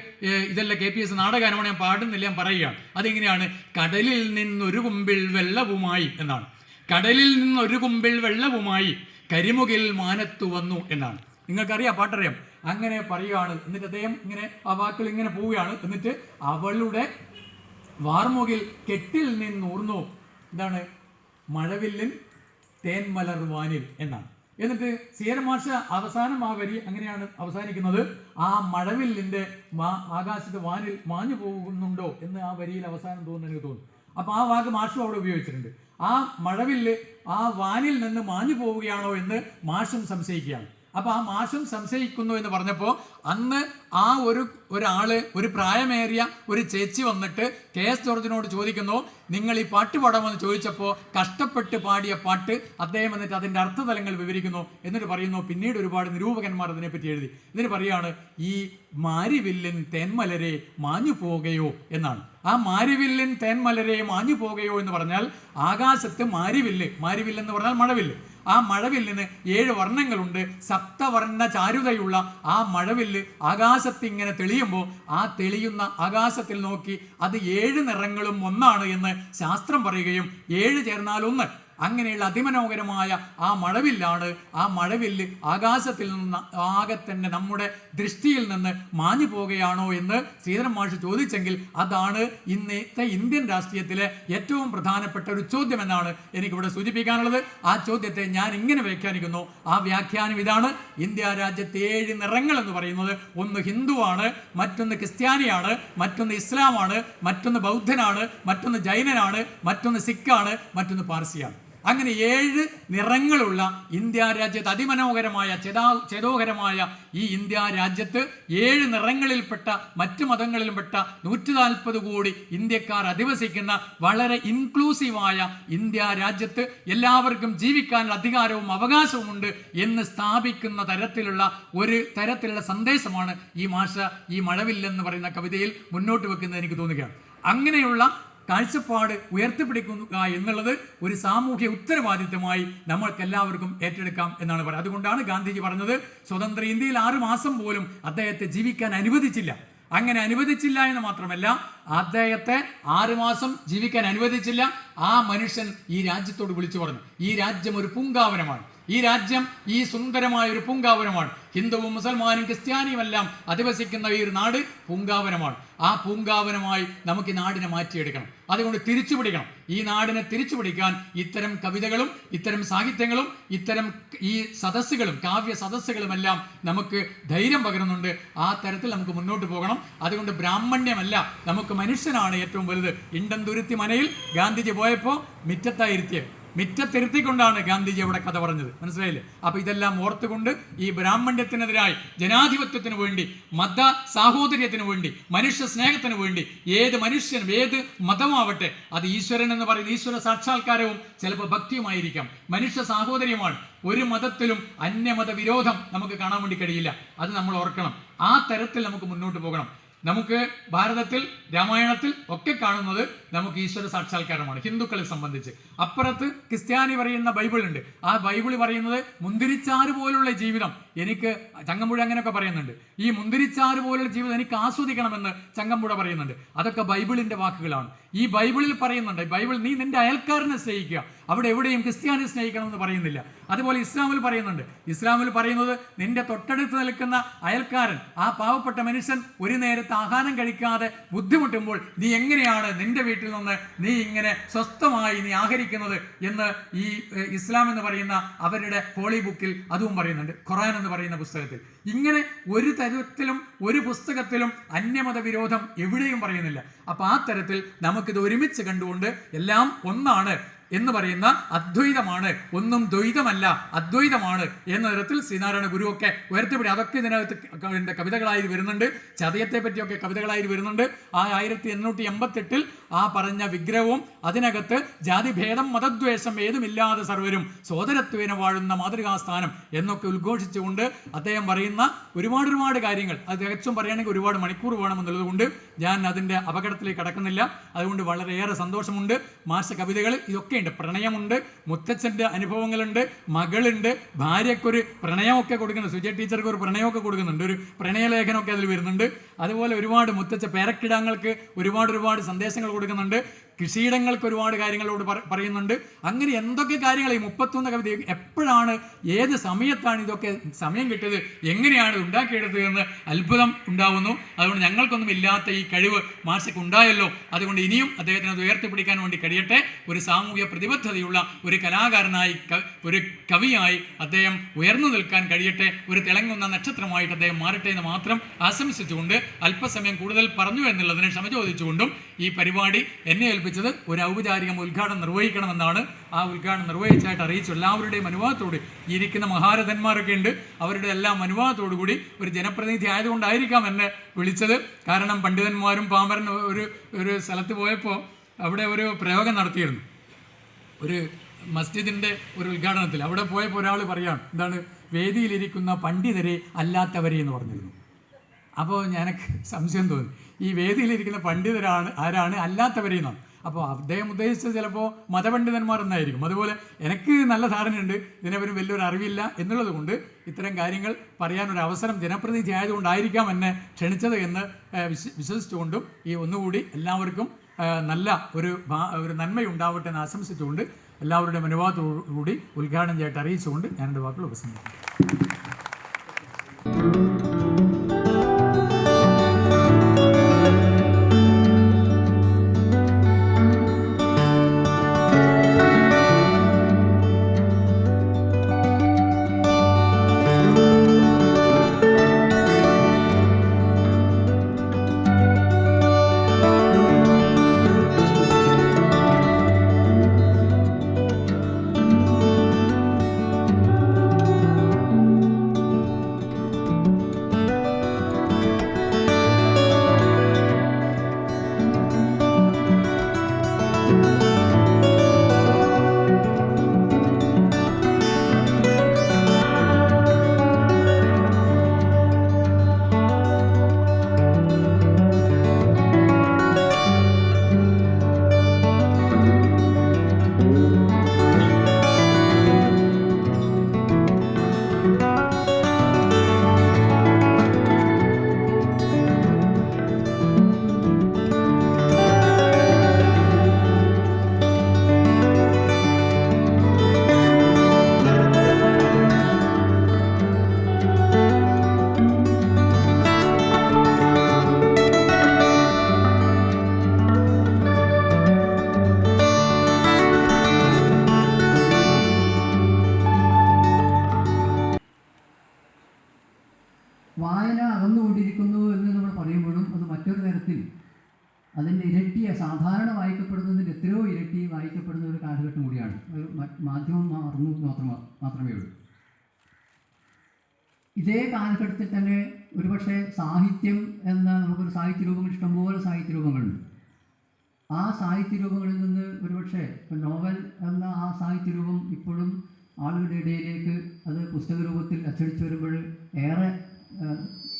ഇതെല്ലാം KPSC നാടകഗാനമാണ്, ഞാൻ പാടുന്നില്ല, ഞാൻ പറയുകയാണ്. അതെങ്ങനെയാണ്? കടലിൽ നിന്നൊരു കുമ്പിൾ വെള്ളവുമായി എന്നാണ്. കടലിൽ നിന്നൊരു കുമ്പിൾ വെള്ളവുമായി കരിമുകിൽ മാനത്തു വന്നു എന്നാണ്. നിങ്ങൾക്കറിയാം, പാട്ടറിയാം. അങ്ങനെ പറയുകയാണ്. എന്നിട്ട് അദ്ദേഹം ഇങ്ങനെ ആ വാക്കുകൾ ഇങ്ങനെ പോവുകയാണ്. എന്നിട്ട് അവളുടെ വാർമുകിൽ കെട്ടിൽ നിന്നൂർന്നു. എന്താണ്? മഴവില്ലിൻ തേൻമലർ വാനിൽ എന്നാണ്. എന്നിട്ട് CR മാഷ് അവസാനം ആ വരി അങ്ങനെയാണ് അവസാനിക്കുന്നത്. ആ മഴവില്ലിൻ്റെ ആകാശത്ത് വാനിൽ മാഞ്ഞു പോകുന്നുണ്ടോ എന്ന് ആ വരിയിൽ അവസാനം തോന്നുന്നു, എനിക്ക് തോന്നുന്നു. അപ്പോൾ ആ വാക്ക് മാഷും അവിടെ ഉപയോഗിച്ചിട്ടുണ്ട്. ആ മഴവില്ല് ആ വാനിൽ നിന്ന് മാഞ്ഞു പോവുകയാണോ എന്ന് മാഷും സംശയിക്കുകയാണ്. അപ്പോൾ ആ മാഷും സംശയിക്കുന്നു എന്ന് പറഞ്ഞപ്പോൾ അന്ന് ആ ഒരു പ്രായമേറിയ ഒരു ചേച്ചി വന്നിട്ട് KS ജോർജിനോട് ചോദിക്കുന്നു, നിങ്ങൾ ഈ പാട്ട് പാടാമെന്ന് ചോദിച്ചപ്പോൾ കഷ്ടപ്പെട്ട് പാടിയ പാട്ട് അദ്ദേഹം എന്നിട്ട് അതിൻ്റെ അർത്ഥതലങ്ങൾ വിവരിക്കുന്നു. എന്നിട്ട് പറയുന്നു, പിന്നീട് ഒരുപാട് നിരൂപകന്മാർ അതിനെപ്പറ്റി എഴുതി. എന്നിട്ട് പറയുകയാണ്, ഈ മാരിവില്ലിൻ തേൻമലരെ മാഞ്ഞു പോകുകയോ എന്നാണ്. ആ മാരിവില്ലിൻ തേൻമലരെ മാഞ്ഞു പോകുകയോ എന്ന് പറഞ്ഞാൽ ആകാശത്ത് മാരിവില്ല് എന്ന് പറഞ്ഞാൽ മഴവില്ല്. ആ മഴവില്ലിന് 7 വർണ്ണങ്ങളുണ്ട്. സപ്തവർണ്ണ ചാരുതയുള്ള ആ മഴവില്ല് ആകാശത്ത് ഇങ്ങനെ തെളിയുമ്പോൾ ആ തെളിയുന്ന ആകാശത്തിൽ നോക്കി അത് 7 നിറങ്ങളും ഒന്നാണ് എന്ന് ശാസ്ത്രം പറയുകയും 7 ചേർന്നാൽ 1 അങ്ങനെയുള്ള അതിമനോഹരമായ ആ മഴവില്ലാണ്. ആ മഴവില്ല് ആകാശത്തിൽ നിന്ന് ആകെ തന്നെ നമ്മുടെ ദൃഷ്ടിയിൽ നിന്ന് മാഞ്ഞു പോകുകയാണോ എന്ന് ശ്രീധരൻ മാഷ് ചോദിച്ചെങ്കിൽ അതാണ് ഇന്നത്തെ ഇന്ത്യൻ രാഷ്ട്രീയത്തിലെ ഏറ്റവും പ്രധാനപ്പെട്ട ഒരു ചോദ്യം എന്നാണ് എനിക്കിവിടെ സൂചിപ്പിക്കാനുള്ളത്. ആ ചോദ്യത്തെ ഞാൻ ഇങ്ങനെ വ്യാഖ്യാനിക്കുന്നു. ആ വ്യാഖ്യാനം ഇതാണ്: ഇന്ത്യ രാജ്യത്തെ 7 നിറങ്ങൾ എന്ന് പറയുന്നത് ഒന്ന് ഹിന്ദുവാണ്, മറ്റൊന്ന് ക്രിസ്ത്യാനിയാണ്, മറ്റൊന്ന് ഇസ്ലാമാണ്, മറ്റൊന്ന് ബൗദ്ധനാണ്, മറ്റൊന്ന് ജൈനനാണ്, മറ്റൊന്ന് സിഖാണ്, മറ്റൊന്ന് പാർസിയാണ്. അങ്ങനെ 7 നിറങ്ങളുള്ള ഇന്ത്യ രാജ്യത്ത് അതിമനോഹരമായ ചേതോഹരമായ ഈ ഇന്ത്യ രാജ്യത്ത് 7 നിറങ്ങളിൽപ്പെട്ട മറ്റ് മതങ്ങളിലുംപ്പെട്ട 140 കോടി ഇന്ത്യക്കാർ അധിവസിക്കുന്ന വളരെ ഇൻക്ലൂസീവായ ഇന്ത്യ രാജ്യത്ത് എല്ലാവർക്കും ജീവിക്കാനുള്ള അധികാരവും അവകാശവും ഉണ്ട് എന്ന് സ്ഥാപിക്കുന്ന തരത്തിലുള്ള സന്ദേശമാണ് ഈ മാഷ ഈ മഴവില്ലെന്ന് പറയുന്ന കവിതയിൽ മുന്നോട്ട് വെക്കുന്നത് എനിക്ക് തോന്നുകയാണ്. അങ്ങനെയുള്ള കാഴ്ചപ്പാട് ഉയർത്തിപ്പിടിക്കുക എന്നുള്ളത് ഒരു സാമൂഹ്യ ഉത്തരവാദിത്വമായി നമ്മൾക്കെല്ലാവർക്കും ഏറ്റെടുക്കാം എന്നാണ് പറയുന്നത്. അതുകൊണ്ടാണ് ഗാന്ധിജി പറഞ്ഞത്, സ്വതന്ത്ര ഇന്ത്യയിൽ 6 മാസം പോലും അദ്ദേഹത്തെ ജീവിക്കാൻ അനുവദിച്ചില്ല. അങ്ങനെ അനുവദിച്ചില്ല എന്ന് മാത്രമല്ല, അദ്ദേഹത്തെ 6 മാസം ജീവിക്കാൻ അനുവദിച്ചില്ല. ആ മനുഷ്യൻ ഈ രാജ്യത്തോട് വിളിച്ചു പറഞ്ഞു, ഈ രാജ്യം ഒരു പൂങ്കാവനമാണ്, ഈ രാജ്യം ഈ സുന്ദരമായ ഒരു പൂങ്കാവനമാണ്, ഹിന്ദുവും മുസൽമാനും ക്രിസ്ത്യാനിയും എല്ലാം അധിവസിക്കുന്ന ഈ ഒരു നാട് പൂങ്കാവനമാണ്. ആ പൂങ്കാവനമായി നമുക്ക് ഈ നാടിനെ മാറ്റിയെടുക്കണം. അതുകൊണ്ട് തിരിച്ചുപിടിക്കണം. ഈ നാടിനെ തിരിച്ചുപിടിക്കാൻ ഇത്തരം കവിതകളും ഇത്തരം സാഹിത്യങ്ങളും ഇത്തരം ഈ സദസ്സുകളും കാവ്യ സദസ്സുകളുമെല്ലാം നമുക്ക് ധൈര്യം പകരുന്നുണ്ട്. ആ തരത്തിൽ നമുക്ക് മുന്നോട്ട് പോകണം. അതുകൊണ്ട് ബ്രാഹ്മണ്യമല്ല, നമുക്ക് മനുഷ്യനാണ് ഏറ്റവും വലുത്. ഇണ്ടന്തുരുത്തി മനയിൽ ഗാന്ധിജി പോയപ്പോൾ മിറ്റത്തിരുത്തിക്കൊണ്ടാണ് ഗാന്ധിജി അവിടെ കഥ പറഞ്ഞത്. മനസ്സിലായില്ലേ? അപ്പൊ ഇതെല്ലാം ഓർത്തുകൊണ്ട് ഈ ബ്രാഹ്മണ്യത്തിനെതിരായി, ജനാധിപത്യത്തിന് വേണ്ടി, മത സാഹോദര്യത്തിന് വേണ്ടി, മനുഷ്യ സ്നേഹത്തിന് വേണ്ടി ഏത് മനുഷ്യനും ഏത് മതമാവട്ടെ, അത് ഈശ്വരൻ എന്ന് പറയുന്ന ഈശ്വര സാക്ഷാത്കാരവും ചിലപ്പോൾ ഭക്തിയുമായിരിക്കാം, മനുഷ്യ സാഹോദര്യമാണ്. ഒരു മതത്തിലും അന്യമത വിരോധം നമുക്ക് കാണാൻ വേണ്ടി കഴിയില്ല. അത് നമ്മൾ ഓർക്കണം. ആ തരത്തിൽ നമുക്ക് മുന്നോട്ട് പോകണം. നമുക്ക് ഭാരതത്തിൽ രാമായണത്തിൽ ഒക്കെ കാണുന്നത് നമുക്ക് ഈശ്വര സാക്ഷാത്കാരമാണ് ഹിന്ദുക്കളെ സംബന്ധിച്ച്. അപ്പുറത്ത് ക്രിസ്ത്യാനി പറയുന്ന ബൈബിളുണ്ട്. ആ ബൈബിൾ പറയുന്നത് മുന്തിരിച്ചാറ് പോലുള്ള ജീവിതം എനിക്ക്, ചങ്ങമ്പുഴ അങ്ങനെയൊക്കെ പറയുന്നുണ്ട്, ഈ മുന്തിരിച്ചാറ് പോലുള്ള ജീവിതം എനിക്ക് ആസ്വദിക്കണമെന്ന് ചങ്ങമ്പുഴ പറയുന്നുണ്ട്. അതൊക്കെ ബൈബിളിന്റെ വാക്കുകളാണ്. ഈ ബൈബിളിൽ പറയുന്നുണ്ട്, ബൈബിൾ നീ നിന്റെ അയൽക്കാരനെ സ്നേഹിക്കുക, അവിടെ എവിടെയും ക്രിസ്ത്യാനി സ്നേഹിക്കണമെന്ന് പറയുന്നില്ല. അതുപോലെ ഇസ്ലാമിൽ പറയുന്നുണ്ട്. ഇസ്ലാമിൽ പറയുന്നത് നിന്റെ തൊട്ടടുത്ത് നിൽക്കുന്ന അയൽക്കാരൻ, ആ പാവപ്പെട്ട മനുഷ്യൻ ഒരു നേരത്തെ ആഹാരം കഴിക്കാതെ ബുദ്ധിമുട്ടുമ്പോൾ നീ എങ്ങനെയാണ് നിന്റെ വീട്ടിൽ നിന്ന് നീ ഇങ്ങനെ സ്വസ്ഥമായി നീ ആഹരിക്കുന്നത് എന്ന് ഈ ഇസ്ലാം എന്ന് പറയുന്ന അവരുടെ ഹോളി ബുക്കിൽ അതും പറയുന്നുണ്ട്, ഖുർആൻ എന്ന് പറയുന്ന പുസ്തകത്തിൽ. ഇങ്ങനെ ഒരു തരത്തിലും ഒരു പുസ്തകത്തിലും അന്യമത വിരോധം എവിടെയും പറയുന്നില്ല. അപ്പോൾ ആ തരത്തിൽ നമുക്കിത് ഒരുമിച്ച് കണ്ടുകൊണ്ട് എല്ലാം ഒന്നാണ് എന്ന് പറയുന്ന അദ്വൈതമാണ്, ഒന്നും ദ്വൈതമല്ല അദ്വൈതമാണ് എന്ന തരത്തിൽ ശ്രീനാരായണ ഗുരുവൊക്കെ ഉയർത്തിപ്പിടി. അതൊക്കെ ഇതിനകത്ത് കവിതകളായി വരുന്നുണ്ട്. ചതയത്തെ പറ്റിയൊക്കെ കവിതകളായി വരുന്നുണ്ട്. ആ 1888 ആ പറഞ്ഞ വിഗ്രഹവും അതിനകത്ത് ജാതിഭേദം മതദ്വേഷം ഏതുമില്ലാതെ സർവരും സോദരത്വേന വാഴുന്ന മാതൃകാസ്ഥാനം എന്നൊക്കെ ഉദ്ഘോഷിച്ചുകൊണ്ട് അദ്ദേഹം പറയുന്ന ഒരുപാട് കാര്യങ്ങൾ, അത് തികച്ചും പറയുകയാണെങ്കിൽ ഒരുപാട് മണിക്കൂർ വേണമെന്നുള്ളത് കൊണ്ട് ഞാൻ അതിൻ്റെ അപകടത്തിലേക്ക് കടക്കുന്നില്ല. അതുകൊണ്ട് വളരെയേറെ സന്തോഷമുണ്ട്. മാഷ കവിതകൾ ഇതൊക്കെ ഉണ്ട്. പ്രണയമുണ്ട്, മുത്തച്ഛൻ്റെ അനുഭവങ്ങളുണ്ട്, മകളുണ്ട്, ഭാര്യയ്ക്കൊരു പ്രണയമൊക്കെ കൊടുക്കുന്നുണ്ട്, സുജയ ടീച്ചർക്ക് ഒരു പ്രണയമൊക്കെ കൊടുക്കുന്നുണ്ട്, ഒരു പ്രണയലേഖനമൊക്കെ അതിൽ വരുന്നുണ്ട്. അതുപോലെ ഒരുപാട് മുത്തച്ഛ പേരക്കിടാങ്ങൾക്ക് ഒരുപാട് സന്ദേശങ്ങൾ കൊടുക്കുന്നുണ്ട്. കൃഷിയിടങ്ങൾക്ക് ഒരുപാട് കാര്യങ്ങളോട് പറയുന്നുണ്ട്. അങ്ങനെ എന്തൊക്കെ കാര്യങ്ങൾ ഈ 31 കവിത എപ്പോഴാണ് ഏത് സമയത്താണ് ഇതൊക്കെ സമയം കിട്ടിയത്, എങ്ങനെയാണ് ഉണ്ടാക്കിയെടുത്തത് എന്ന് അത്ഭുതം ഉണ്ടാവുന്നു. അതുകൊണ്ട് ഞങ്ങൾക്കൊന്നും ഇല്ലാത്ത ഈ കഴിവ് മാഷയ്ക്ക് ഉണ്ടായല്ലോ. അതുകൊണ്ട് ഇനിയും അദ്ദേഹത്തിന് അത് ഉയർത്തിപ്പിടിക്കാൻ വേണ്ടി കഴിയട്ടെ. ഒരു സാമൂഹ്യ പ്രതിബദ്ധതയുള്ള ഒരു കലാകാരനായി, ഒരു കവിയായി അദ്ദേഹം ഉയർന്നു നിൽക്കാൻ കഴിയട്ടെ. ഒരു തിളങ്ങുന്ന നക്ഷത്രമായിട്ട് അദ്ദേഹം മാറട്ടെ എന്ന് മാത്രം ആശംസിച്ചുകൊണ്ട് അല്പസമയം കൂടുതൽ പറഞ്ഞു എന്നുള്ളതിനെ ക്ഷമ ചോദിച്ചുകൊണ്ടും ഈ പരിപാടി എന്നെ ഏൽപ്പിച്ചത് ഒരു ഔപചാരിക ഉദ്ഘാടനം നിർവഹിക്കണമെന്നാണ്. ആ ഉദ്ഘാടനം നിർവഹിച്ചായിട്ട് അറിയിച്ചു. എല്ലാവരുടെയും അനുവാദത്തോട് ഇരിക്കുന്ന മഹാരഥന്മാരൊക്കെ ഉണ്ട്, അവരുടെ എല്ലാം അനുവാദത്തോടു കൂടി ഒരു ജനപ്രതിനിധി ആയതുകൊണ്ടായിരിക്കാം എന്നെ വിളിച്ചത്. കാരണം പണ്ഡിതന്മാരും പാമരൻ ഒരു സ്ഥലത്ത് പോയപ്പോൾ അവിടെ ഒരു പ്രയോഗം നടത്തിയിരുന്നു, ഒരു മസ്ജിദിൻ്റെ ഒരു ഉദ്ഘാടനത്തിൽ. അവിടെ പോയപ്പോൾ ഒരാൾ പറയാണ്, എന്താണ്, വേദിയിലിരിക്കുന്ന പണ്ഡിതരെ അല്ലാത്തവരെ എന്ന് പറഞ്ഞിരുന്നു. അപ്പോൾ എനിക്ക് സംശയം തോന്നി, ഈ വേദിയിലിരിക്കുന്ന പണ്ഡിതരാണ് ആരാണ് അല്ലാത്തവരെ എന്നാണ്. അപ്പോൾ അദ്ദേഹം ഉദ്ദേശിച്ചത് ചിലപ്പോൾ മതപണ്ഡിതന്മാർ എന്നായിരിക്കും. അതുപോലെ എനിക്ക് നല്ല ധാരണയുണ്ട് ഇതിനെപ്പറ്റി വലിയൊരു അറിവില്ല എന്നുള്ളത് കൊണ്ട് ഇത്തരം കാര്യങ്ങൾ പറയാനൊരു അവസരം ജനപ്രതിനിധി ആയതുകൊണ്ടായിരിക്കാം എന്നെ ക്ഷണിച്ചത് എന്ന് വിശ്വസിച്ചുകൊണ്ടും ഈ ഒന്നുകൂടി എല്ലാവർക്കും നല്ല ഒരു നന്മയുണ്ടാവട്ടെ എന്ന് ആശംസിച്ചുകൊണ്ട് എല്ലാവരുടെയും അനുവാദത്തോടുകൂടി ഉദ്ഘാടനം ചെയ്തിട്ട് അറിയിച്ചുകൊണ്ട് ഞാൻ എൻ്റെ വാക്കുകൾ ഉപസംഹരിക്കുന്നു. വായന അകന്നുകൊണ്ടിരിക്കുന്നു എന്ന് നമ്മൾ പറയുമ്പോഴും അത് മറ്റൊരു തരത്തിൽ അതിൻ്റെ ഇരട്ടിയെ സാധാരണ വായിക്കപ്പെടുന്നതിൻ്റെ എത്രയോ ഇരട്ടി വായിക്കപ്പെടുന്ന ഒരു കാലഘട്ടം കൂടിയാണ്. ഒരു മാധ്യമം മാറുന്നു മാത്രമേ ഉള്ളൂ. ഇതേ കാലഘട്ടത്തിൽ തന്നെ ഒരുപക്ഷെ സാഹിത്യം എന്ന നമുക്കൊരു സാഹിത്യരൂപങ്ങൾ, ഇഷ്ടംപോലെ സാഹിത്യരൂപങ്ങളുണ്ട്. ആ സാഹിത്യരൂപങ്ങളിൽ നിന്ന് ഒരുപക്ഷെ നോവൽ എന്ന ആ സാഹിത്യരൂപം ഇപ്പോഴും ആളുകളുടെ ഇടയിലേക്ക് അത് പുസ്തക രൂപത്തിൽ അച്ചടിച്ചു വരുമ്പോൾ ഏറെ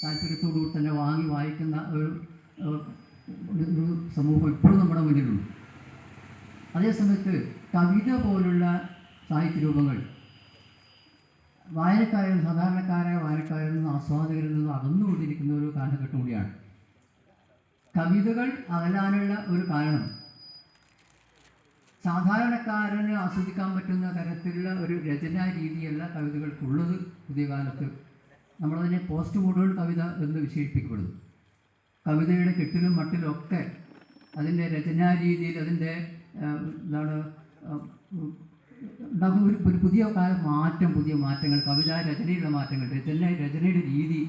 താല്പര്യത്തോടുകൂടി തന്നെ വാങ്ങി വായിക്കുന്ന ഒരു സമൂഹം ഇപ്പോഴും നമ്മുടെ മുന്നിലുണ്ട്. അതേസമയത്ത് കവിത പോലുള്ള സാഹിത്യരൂപങ്ങൾ സാധാരണക്കാരായ വായനക്കാരിൽ നിന്നും ആസ്വാദകരിൽ നിന്നും അകന്നുകൊണ്ടിരിക്കുന്ന ഒരു കാലഘട്ടം കൂടിയാണ്. കവിതകൾ അകലാനുള്ള ഒരു കാരണം സാധാരണക്കാരന് ആസ്വദിക്കാൻ പറ്റുന്ന തരത്തിലുള്ള ഒരു രചനാ രീതിയല്ല കവിതകൾക്കുള്ളത്. പുതിയ കാലത്ത് നമ്മളതിനെ പോസ്റ്റ് മോഡേൺ കവിത എന്ന് വിശേഷിപ്പിക്കപ്പെടുന്നു. കവിതയുടെ കെട്ടിലും മട്ടിലും ഒക്കെ അതിൻ്റെ രചനാ രീതിയിൽ അതിൻ്റെ എന്താണ് ഉണ്ടാകുന്ന ഒരു പുതിയ മാറ്റം, പുതിയ മാറ്റങ്ങൾ, കവിതാ രചനയിലുള്ള മാറ്റങ്ങൾ, രചനയുടെ രീതി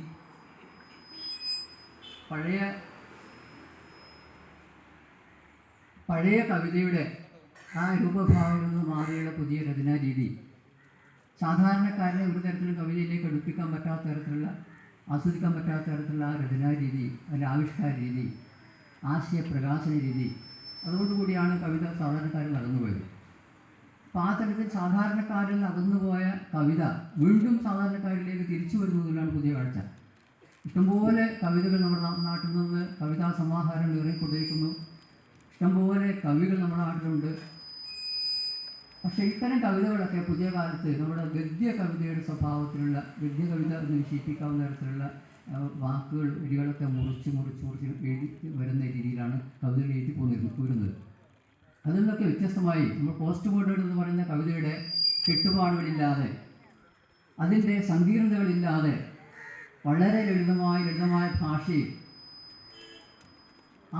പഴയ കവിതയുടെ ആ രൂപഭാവത്തിൽ നിന്ന് മാറിയുള്ള പുതിയ രചനാ രീതി സാധാരണക്കാരനെ ഒരു തരത്തിലും കവിതയിലേക്ക് അടുപ്പിക്കാൻ പറ്റാത്ത തരത്തിലുള്ള, ആസ്വദിക്കാൻ പറ്റാത്ത തരത്തിലുള്ള ആ രചനാ രീതി, അതിൻ്റെ ആവിഷ്കാര രീതി, ആശയപ്രകാശന രീതി, അതോടുകൂടിയാണ് കവിത സാധാരണക്കാരിൽ നടന്നുപോയത്. അപ്പോൾ ആ തരത്തിൽ സാധാരണക്കാരിൽ നടന്നുപോയ കവിത വീണ്ടും സാധാരണക്കാരിലേക്ക് തിരിച്ചു വരുന്നതിലാണ് പുതിയ കാഴ്ച. ഇഷ്ടംപോലെ കവിതകൾ നമ്മുടെ നാട്ടിൽ നിന്ന് കവിതാ സമാഹാരങ്ങൾ ഇറങ്ങിക്കൊണ്ടിരിക്കുന്നു. ഇഷ്ടംപോലെ കവികൾ നമ്മുടെ നാട്ടിലുണ്ട്. പക്ഷേ ഇത്തരം കവിതകളൊക്കെ പുതിയ കാലത്ത് നമ്മുടെ ഗദ്യ കവിതയുടെ സ്വഭാവത്തിലുള്ള, ഗദ്യ കവിത എന്ന് വിശേഷിപ്പിക്കാവുന്ന തരത്തിലുള്ള വാക്കുകൾ, വരികളൊക്കെ മുറിച്ച് എഴുതി വരുന്ന രീതിയിലാണ് കവിതകൾ എഴുതി പോരുന്നത്. അതിൽ നിന്നൊക്കെ വ്യത്യസ്തമായി നമ്മൾ പോസ്റ്റ് മോഡേൺ എന്ന് പറയുന്ന കവിതയുടെ കെട്ടുപാടുകളില്ലാതെ, അതിൻ്റെ സങ്കീർണതകളില്ലാതെ, വളരെ ലളിതമായ ഭാഷയിൽ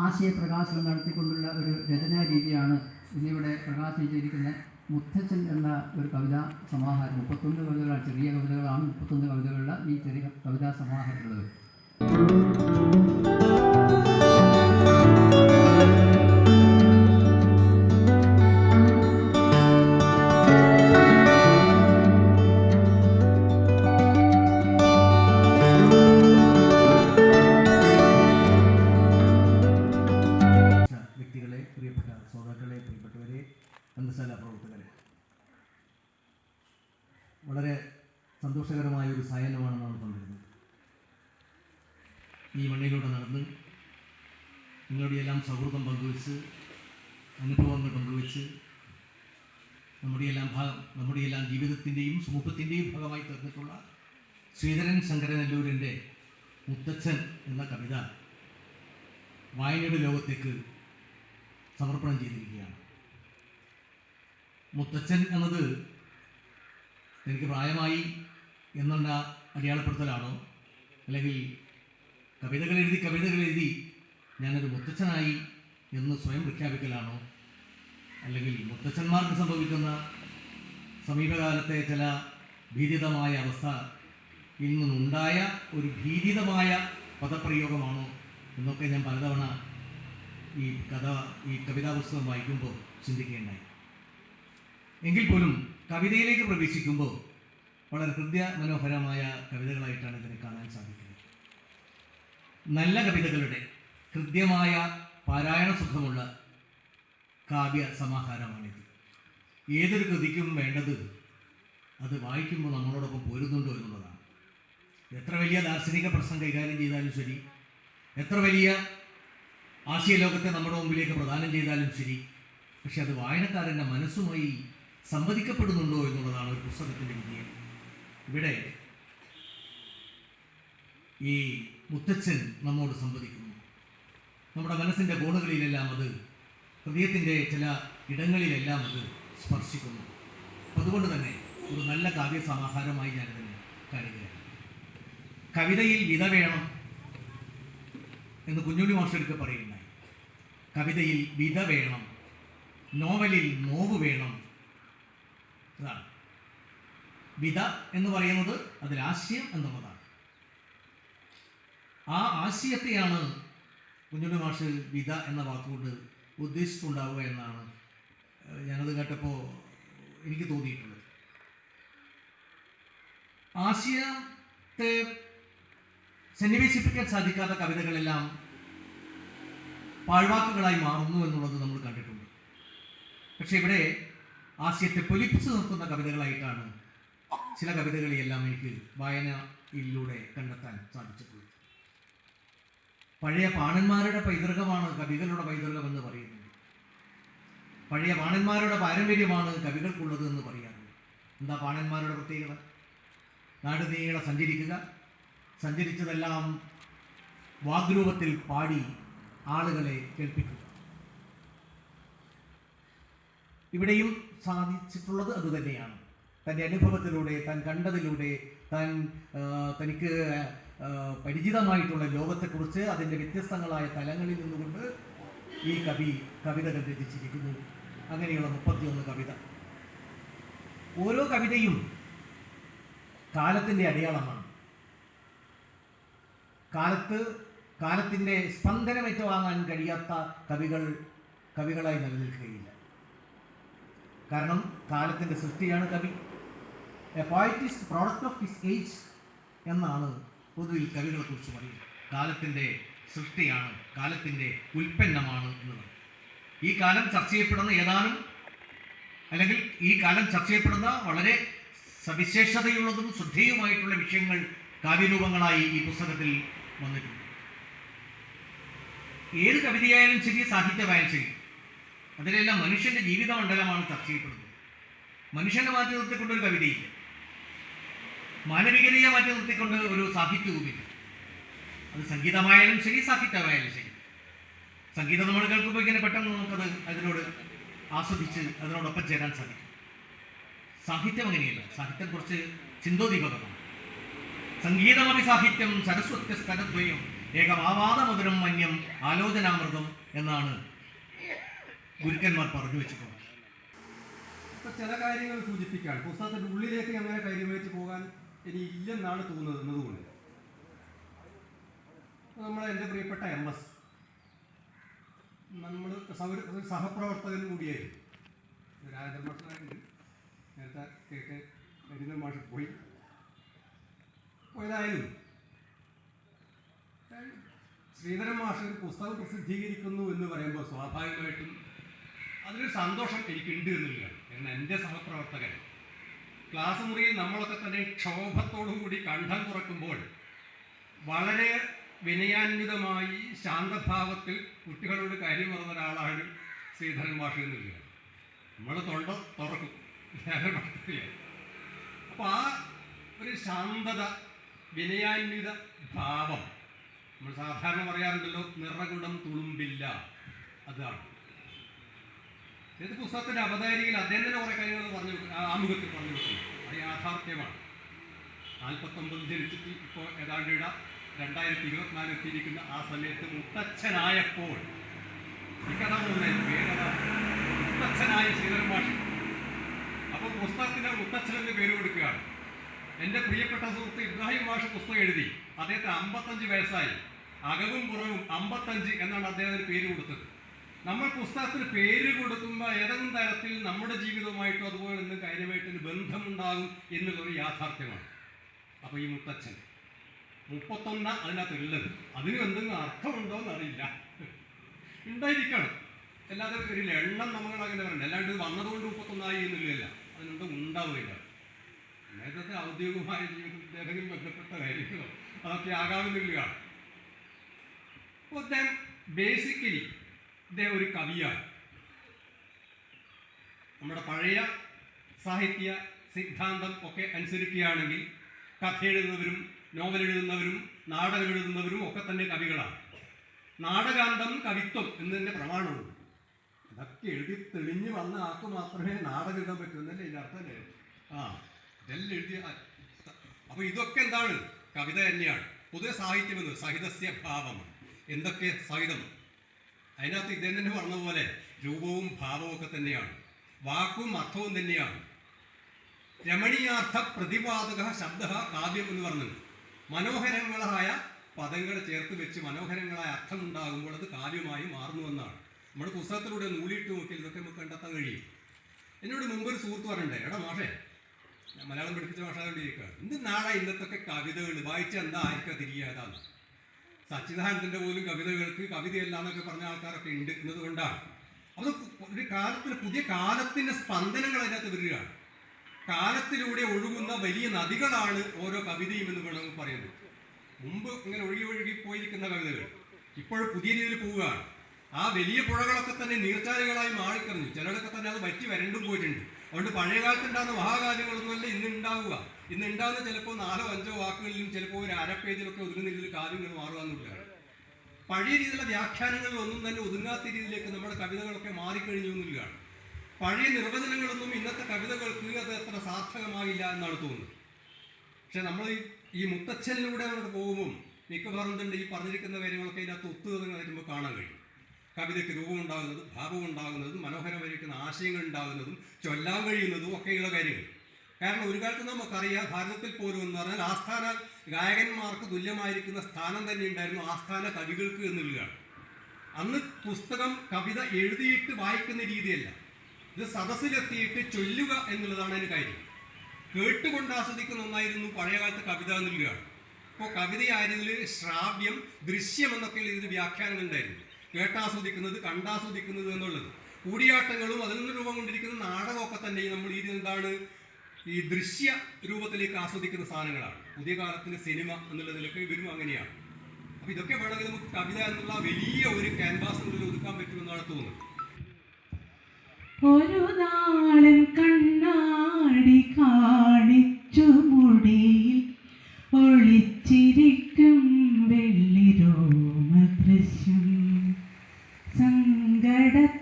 ആശയപ്രകാശനം നടത്തിക്കൊണ്ടുള്ള ഒരു രചനാ രീതിയാണ് ഇന്നിവിടെ പ്രകാശനം ചെയ്തിരിക്കുന്ന മുത്തച്ഛൻ എന്ന ഒരു കവിതാ സമാഹാരം. 31 കവിതകളാണ്, ചെറിയ കവിതകളാണ്. 31 കവിതകളുള്ള ഈ ചെറിയ കവിതാ സമാഹാരമുള്ളത്. വ്യക്തികളെ, പ്രിയപ്പെട്ട ശ്രോതാക്കളെ, പ്രിയപ്പെട്ടവരെ, ഗ്രന്ഥശാല പ്രവർത്തകരെ, വളരെ സന്തോഷകരമായ ഒരു സായാഹ്നമാണ് നമ്മൾ പങ്കിടുന്നത്. ഈ മണ്ണിലൂടെ നടന്ന് നിങ്ങളുടെ എല്ലാം സൗഹൃദം പങ്കുവെച്ച്, അനുഭവങ്ങൾ പങ്കുവെച്ച്, നമ്മുടെ എല്ലാം ജീവിതത്തിൻ്റെയും സമൂഹത്തിൻ്റെയും ഭാഗമായി തീർന്നിട്ടുള്ള ശ്രീധരൻ ശങ്കരനെല്ലൂരിൻ്റെ മുത്തച്ഛൻ എന്ന കവിത വായനയുടെ ലോകത്തേക്ക് സമർപ്പണം ചെയ്തിരിക്കുകയാണ്. മുത്തച്ഛൻ എന്നത് എനിക്ക് പ്രായമായി എന്നുള്ള അടയാളപ്പെടുത്തലാണോ, അല്ലെങ്കിൽ കവിതകൾ എഴുതി ഞാനൊരു മുത്തച്ഛനായി എന്ന് സ്വയം പ്രഖ്യാപിക്കലാണോ, അല്ലെങ്കിൽ മുത്തച്ഛന്മാർക്ക് സംഭവിക്കുന്ന സമീപകാലത്തെ ചില ഭീതിതമായ അവസ്ഥയിൽ നിന്നുണ്ടായ ഒരു ഭീതിതമായ പദപ്രയോഗമാണോ എന്നൊക്കെ ഞാൻ പലതവണ ഈ കവിതാ പുസ്തകം വായിക്കുമ്പോൾ ചിന്തിക്കുകയുണ്ടായി. എങ്കിൽ പോലും കവിതയിലേക്ക് പ്രവേശിക്കുമ്പോൾ വളരെ ഹൃദയമനോഹരമായ കവിതകളായിട്ടാണ് ഇതിനെ കാണാൻ സാധിക്കുന്നത്. നല്ല കവിതകളുടെ ഹൃദ്യമായ പാരായണ സുഖമുള്ള കാവ്യ സമാഹാരമാണിത്. ഏതൊരു കൃതിക്കും വേണ്ടത് അത് വായിക്കുമ്പോൾ നമ്മളോടൊപ്പം പോരുന്നുണ്ടോ എന്നുള്ളതാണ്. എത്ര വലിയ ദാർശനിക പ്രശ്നം കൈകാര്യം ചെയ്താലും ശരി, എത്ര വലിയ ആശയലോകത്തെ നമ്മുടെ മുമ്പിലേക്ക് പ്രദാനം ചെയ്താലും ശരി, പക്ഷെ അത് വായനക്കാരൻ്റെ മനസ്സുമായി സംവദിക്കപ്പെടുന്നുണ്ടോ എന്നുള്ളതാണ് ഒരു പുസ്തകത്തിൻ്റെ വിജയം. ഇവിടെ ഈ മുത്തച്ഛൻ നമ്മോട് സംവദിക്കുന്നു. നമ്മുടെ മനസ്സിൻ്റെ കോണുകളിലെല്ലാം അത്, ഹൃദയത്തിൻ്റെ ചില ഇടങ്ങളിലെല്ലാം അത് സ്പർശിക്കുന്നു. അതുകൊണ്ട് തന്നെ ഒരു നല്ല കാവ്യ സമാഹാരമായി ഞാനിതിനെ കാണുകയാണ്. കവിതയിൽ വിത വേണം എന്ന് കുഞ്ഞുണ്ണി മാഷൊരിക്കൽ പറയുണ്ടായി. കവിതയിൽ വിത വേണം, നോവലിൽ നോവ് വേണം. അതാണ് വിത എന്ന് പറയുന്നത്, അതിൽ ആശയം എന്നുള്ളതാണ്. ആ ആശയത്തെയാണ് കുഞ്ഞുണ്ണി മാഷ് വിത എന്ന വാക്കുകൊണ്ട് ഉദ്ദേശിച്ചിട്ടുണ്ടാവുക എന്നാണ് ഞാനത് കേട്ടപ്പോൾ എനിക്ക് തോന്നിയിട്ടുള്ളത്. ആശയത്തെ സന്നിവേശിപ്പിക്കാൻ സാധിക്കാത്ത കവിതകളെല്ലാം പാഴ്വാക്കുകളായി മാറുന്നു എന്നുള്ളത് നമ്മൾ കണ്ടിട്ടുണ്ട്. പക്ഷെ ഇവിടെ ആശയത്തെ പൊലിപ്പിച്ചു നിർത്തുന്ന കവിതകളായിട്ടാണ് ചില കവിതകളെയെല്ലാം എനിക്ക് വായനയിലൂടെ കണ്ടെത്താൻ സാധിച്ചിട്ടുള്ളത്. പഴയ പാണന്മാരുടെ പൈതൃകമാണ് കവികളുടെ പൈതൃകം എന്ന് പറയുന്നത്. പഴയ പാണന്മാരുടെ പാരമ്പര്യമാണ് കവികൾക്കുള്ളത് എന്ന് പറയാറുണ്ട്. എന്താ പാണന്മാരുടെ പ്രത്യേകത? നാട് നീളെ സഞ്ചരിക്കുക, സഞ്ചരിച്ചതെല്ലാം വാഗ്രൂപത്തിൽ പാടി ആളുകളെ കേൾപ്പിക്കുക. ഇവിടെയും സാധിച്ചിട്ടുള്ളത് അതുതന്നെയാണ്. തൻ്റെ അനുഭവത്തിലൂടെ, താൻ കണ്ടതിലൂടെ, തനിക്ക് പരിചിതമായിട്ടുള്ള ലോകത്തെക്കുറിച്ച് അതിൻ്റെ വ്യത്യസ്തങ്ങളായ തലങ്ങളിൽ നിന്നുകൊണ്ട് ഈ കവിതകൾ രചിച്ചിരിക്കുന്നു. അങ്ങനെയുള്ള 31 കവിത. ഓരോ കവിതയും കാലത്തിൻ്റെ അടയാളമാണ്. കാലത്തിൻ്റെ സ്പന്ദനമേറ്റുവാങ്ങാൻ കഴിയാത്ത കവികളായി നിലനിൽക്കുകയില്ല. കാരണം കാലത്തിൻ്റെ സൃഷ്ടിയാണ് കവി. A poet is product of his age എന്നാണ് പൊതുവിൽ കവികളെക്കുറിച്ച് പറയുന്നത്. കാലത്തിൻ്റെ സൃഷ്ടിയാണ്, കാലത്തിൻ്റെ ഉൽപ്പന്നമാണ് എന്നുള്ളത്. ഈ കാലം ചർച്ച ചെയ്യപ്പെടുന്ന അല്ലെങ്കിൽ ഈ കാലം ചർച്ച ചെയ്യപ്പെടുന്ന വളരെ സവിശേഷതയുള്ളതും ശ്രദ്ധേയവുമായിട്ടുള്ള വിഷയങ്ങൾ കാവ്യരൂപങ്ങളായി ഈ പുസ്തകത്തിൽ വന്നിട്ടുണ്ട്. ഏത് കവിതയായാലും ശരി, സാഹിത്യമായാലും ശരി, അതിലെല്ലാം മനുഷ്യൻ്റെ ജീവിത മണ്ഡലമാണ് ചർച്ച ചെയ്യപ്പെടുന്നത്. മനുഷ്യനെ മാറ്റി നിർത്തിക്കൊണ്ടൊരു കവിതയില്ല, മാനവികതയെ മാറ്റി നിർത്തിക്കൊണ്ട് ഒരു സാഹിത്യവുമില്ല. അത് സംഗീതമായാലും ശരി, സാഹിത്യമായാലും ശരി. സംഗീതം നമ്മൾ കേൾക്കുമ്പോൾ ഇങ്ങനെ പെട്ടെന്ന് നമുക്കത് അതിനോട് ആസ്വദിച്ച് അതിനോടൊപ്പം ചേരാൻ സാധിക്കും. സാഹിത്യം അങ്ങനെയല്ല. സാഹിത്യം കുറച്ച് ചിന്തോദീപകമാണ്. സംഗീതമപി സാഹിത്യം സരസ്വത്യ സ്ഥലദ്വയം ഏകമാവാദമധുരം മന്യം ആലോചനാമൃതം എന്നാണ് ഗുരുക്കന്മാർ പറഞ്ഞു വെച്ചിട്ടുള്ളത്. ഇപ്പം ചില കാര്യങ്ങൾ സൂചിപ്പിക്കുകയാണ്. പുസ്തകത്തിൻ്റെ ഉള്ളിലേക്ക് അങ്ങനെ കൈവച്ച് പോകാൻ ഇനി ഇല്ലെന്നാണ് തോന്നുന്നതുകൊണ്ട് എൻ്റെ പ്രിയപ്പെട്ട MS നമ്മൾ സഹപ്രവർത്തകൻ കൂടിയായിരുന്നു. രാജേന്ദ്ര മാഷായിരുന്നു. നേരത്തെ KK രാജേന്ദ്ര മാഷ് പോയതായാലും ശ്രീധരൻ മാഷ് ഒരു പുസ്തകം പ്രസിദ്ധീകരിക്കുന്നു എന്ന് പറയുമ്പോൾ സ്വാഭാവികമായിട്ടും അതിലൊരു സന്തോഷം എനിക്കുണ്ട് എന്നുള്ളതാണ്. കാരണം എൻ്റെ സഹപ്രവർത്തകൻ ക്ലാസ് മുറിയിൽ നമ്മളൊക്കെ തന്നെ ക്ഷോഭത്തോടുകൂടി കണ്ഠം തുറക്കുമ്പോൾ വളരെ വിനയാന്വിതമായി ശാന്തഭാവത്തിൽ കുട്ടികളോട് കാര്യം പറഞ്ഞ ഒരാളാണ് ശ്രീധരൻ മാഷ് എന്നുള്ളത്. നമ്മൾ തൊണ്ട തുറക്കും. അപ്പോൾ ആ ഒരു ശാന്തത, വിനയാന്വിത ഭാവം, നമ്മൾ സാധാരണ പറയാറുണ്ടല്ലോ, നിറകുടം തുളുമ്പില്ല, അതാണ്. ഏത് പുസ്തകത്തിൻ്റെ അവതാരികയിൽ അദ്ദേഹം തന്നെ കുറേ കാര്യങ്ങൾ ആമുഖത്തിൽ പറഞ്ഞു വെക്കുന്നു. അത് യാഥാർത്ഥ്യമാണ്. 49 ജനിച്ചിട്ട് ഇപ്പോൾ ഏതാണ്ട് 2024 എത്തിയിരിക്കുന്ന ആ സമയത്ത് മുത്തച്ഛനായപ്പോൾ ഈ കഥ മുത്തച്ഛനായ ശ്രീധരൻ മാഷ്. അപ്പോൾ പുസ്തകത്തിന് മുത്തച്ഛൻ എന്ന് പേര് കൊടുക്കുകയാണ്. എൻ്റെ പ്രിയപ്പെട്ട സുഹൃത്ത് ഇബ്രാഹിം മാഷ് പുസ്തകം എഴുതി. അദ്ദേഹത്തിന് 55 വയസ്സായി. അകവും പുറവും 55 എന്നാണ് അദ്ദേഹത്തിന് പേര് കൊടുത്തത്. നമ്മൾ പുസ്തകത്തിന് പേര് കൊടുക്കുമ്പോൾ ഏതെങ്കിലും തരത്തിൽ നമ്മുടെ ജീവിതവുമായിട്ടോ അതുപോലെ എന്തും കാര്യമായിട്ടൊരു ബന്ധമുണ്ടാകും എന്നുള്ളൊരു യാഥാർത്ഥ്യമാണ്. അപ്പോൾ ഈ മുത്തച്ഛൻ 31 അതിനകത്തുള്ളത്. അതിന് എന്തെങ്കിലും അർത്ഥമുണ്ടോ എന്നറിയില്ല. ഉണ്ടായിരിക്കണം. അല്ലാതെ ഒരു എണ്ണം നമ്മളങ്ങനെ പറയണ്ട. അല്ലാണ്ട് വന്നതുകൊണ്ട് 31 എന്നുള്ളതല്ല. അതിനെന്തോ ഉണ്ടാവുകയില്ല. നേരത്തെ ഔദ്യോഗികമായ ജീവിതത്തിൽ ബന്ധപ്പെട്ട കാര്യങ്ങളോ അതൊക്കെ ആകാവുന്നതാണ്. അപ്പോൾ അദ്ദേഹം ബേസിക്കലി അദ്ദേഹം ഒരു കവിയാണ്. നമ്മുടെ പഴയ സാഹിത്യ സിദ്ധാന്തം ഒക്കെ അനുസരിക്കുകയാണെങ്കിൽ കഥ എഴുതുന്നവരും നോവൽ എഴുതുന്നവരും നാടകം എഴുതുന്നവരും ഒക്കെ തന്നെ കവികളാണ്. നാടകാന്തം കവിത്വം എന്നതിൻ്റെ പ്രമാണമുണ്ട്. ഇതൊക്കെ എഴുതി തെളിഞ്ഞ് വന്ന ആൾക്ക് മാത്രമേ നാടകം എഴുതാൻ പറ്റൂ എന്നല്ലേ ഇതിൻ്റെ അർത്ഥമല്ലേ? ഇതെല്ലാം എഴുതിയ അപ്പോൾ ഇതൊക്കെ എന്താണ്? കവിത തന്നെയാണ്. പൊതുവെ സാഹിത്യം എന്ന് സാഹിത്യസ്യ ഭാവം. എന്തൊക്കെ സാഹിത്യം? അതിനകത്ത് ഇദ്ദേഹം തന്നെ പറഞ്ഞ പോലെ രൂപവും ഭാവവും ഒക്കെ തന്നെയാണ്. വാക്കും അർത്ഥവും തന്നെയാണ്. രമണീയാർത്ഥ പ്രതിപാദക ശബ്ദ കാവ്യം എന്ന് പറഞ്ഞത് മനോഹരങ്ങളായ പദങ്ങൾ ചേർത്ത് വെച്ച് മനോഹരങ്ങളായ അർത്ഥമുണ്ടാകുമ്പോൾ അത് കാവ്യമായി മാറുന്നുവെന്നാണ്. നമ്മുടെ പുസ്തകത്തിലൂടെ നൂലിട്ട് നോക്കിയാൽ ഇതൊക്കെ നമുക്ക് കണ്ടെത്താൻ കഴിയും. എന്നോട് മുമ്പൊരു സുഹൃത്ത് പറഞ്ഞിട്ടേ, എടാ മാഷേ, ഞാൻ മലയാളം പഠിപ്പിച്ച ഭാഷാകൊണ്ടിരിക്കുക, എന്ത് നാളെ ഇന്നത്തൊക്കെ കവിതകൾ വായിച്ച എന്താ ആയിരിക്കാം തിരിയാതാന്ന്. സച്ചിദാനന്ദൻ്റെ പോലും കവിതകൾക്ക് കവിതയല്ല എന്നൊക്കെ പറഞ്ഞ ആൾക്കാരൊക്കെ ഉണ്ട് എന്നതുകൊണ്ടാണ്. അത് ഒരു കാലത്തിന് പുതിയ കാലത്തിൻ്റെ സ്പന്ദനങ്ങൾ അതിനകത്ത് വരികയാണ്. കാലത്തിലൂടെ ഒഴുകുന്ന വലിയ നദികളാണ് ഓരോ കവിതയും എന്ന് വേണമെങ്കിൽ പറയുന്നത്. മുമ്പ് ഇങ്ങനെ ഒഴുകി പോയിരിക്കുന്ന കവിതകൾ ഇപ്പോൾ പുതിയ രീതിയിൽ പോവുകയാണ്. ആ വലിയ പുഴകളൊക്കെ തന്നെ നീർച്ചാലുകളായി മാറിക്കറിഞ്ഞു. ചിലരൊക്കെ തന്നെ അത് വറ്റി വരണ്ടും പോയിട്ടുണ്ട്. അതുകൊണ്ട് പഴയ കാലത്തുണ്ടാകുന്ന മഹാകാര്യങ്ങളൊന്നുമല്ല ഇന്ന് ഉണ്ടാവുക. ഇന്ന് ഉണ്ടാകുന്ന ചിലപ്പോൾ 4-5 വാക്കുകളിലും ചിലപ്പോൾ ഒരു അര പേജിലൊക്കെ ഒതുങ്ങുന്ന രീതിയിൽ കാര്യങ്ങൾ മാറുക എന്നുള്ളതാണ്. പഴയ രീതിയിലുള്ള വ്യാഖ്യാനങ്ങളിൽ ഒന്നും തന്നെ ഒതുങ്ങാത്ത രീതിയിലേക്ക് നമ്മുടെ കവിതകളൊക്കെ മാറിക്കഴിഞ്ഞു എന്നുള്ളതാണ്. പഴയ നിർവചനങ്ങളൊന്നും ഇന്നത്തെ കവിതകൾക്ക് അത് അത്ര സാർത്ഥകമാകില്ല എന്നാണ് തോന്നുന്നത്. പക്ഷെ നമ്മൾ ഈ മുത്തച്ഛനിലൂടെ അങ്ങോട്ട് പോകുമ്പം മിക്കവാറും തന്നെ ഈ പറഞ്ഞിരിക്കുന്ന കാര്യങ്ങളൊക്കെ ഇതിനകത്ത് ഒത്തുതന്നെ വരുമ്പോൾ കാണാൻ കഴിയും. കവിതയ്ക്ക് രൂപമുണ്ടാകുന്നതും ഭാവമുണ്ടാകുന്നതും മനോഹരമായിരിക്കുന്ന ആശയങ്ങൾ ഉണ്ടാകുന്നതും ചൊല്ലാൻ കഴിയുന്നതും ഒക്കെയുള്ള കാര്യങ്ങൾ. കാരണം ഒരു കാലത്ത് നമുക്കറിയാം, ഭാരതത്തിൽ പോലും എന്ന് പറഞ്ഞാൽ ആസ്ഥാന ഗായകന്മാർക്ക് തുല്യമായിരിക്കുന്ന സ്ഥാനം തന്നെ ഉണ്ടായിരുന്നു ആസ്ഥാന കവികൾക്ക് എന്നുള്ളതാണ്. അന്ന് പുസ്തകം കവിത എഴുതിയിട്ട് വായിക്കുന്ന രീതിയല്ല, ഇത് സദസ്സിലെത്തിയിട്ട് ചൊല്ലുക എന്നുള്ളതാണ് അതിന് കാര്യം. കേട്ടുകൊണ്ട് ആസ്വദിക്കുന്ന ഒന്നായിരുന്നു പഴയകാലത്തെ കവിത എന്നുള്ളതാണ്. ഇപ്പോൾ കവിതയായതിൽ ശ്രാവ്യം, ദൃശ്യം എന്നൊക്കെയുള്ള ഇതിന് വ്യാഖ്യാനങ്ങൾ ഉണ്ടായിരുന്നു. കേട്ടാസ്വദിക്കുന്നത്, കണ്ടാസ്വദിക്കുന്നത് എന്നുള്ളത്. കൂടിയാട്ടങ്ങളും അതിൽ നിന്ന് രൂപം കൊണ്ടിരിക്കുന്ന നാടകമൊക്കെ തന്നെ നമ്മൾ എന്താണ് ഈ ദൃശ്യ രൂപത്തിലേക്ക് ആസ്വദിക്കുന്ന സാധനങ്ങളാണ്. പുതിയ കാലത്തിൻ്റെ സിനിമ എന്നുള്ളതിലൊക്കെ ഇവരും അങ്ങനെയാണ്. അപ്പോൾ ഇതൊക്കെ വേണമെങ്കിൽ നമുക്ക് കവിത എന്നുള്ള വലിയ ഒരു ക്യാൻവാസിനുള്ളിൽ ഒതുക്കാൻ പറ്റുമെന്നാണ് തോന്നുന്നത്. ഒരു നാളൻ കണ്ണാടി കാണിച്ചു മുടിയിൽ ഒളിച്ചിരിക്കും വെള്ളിരോമ ദൃശ്യം. സങ്കടത്താലവ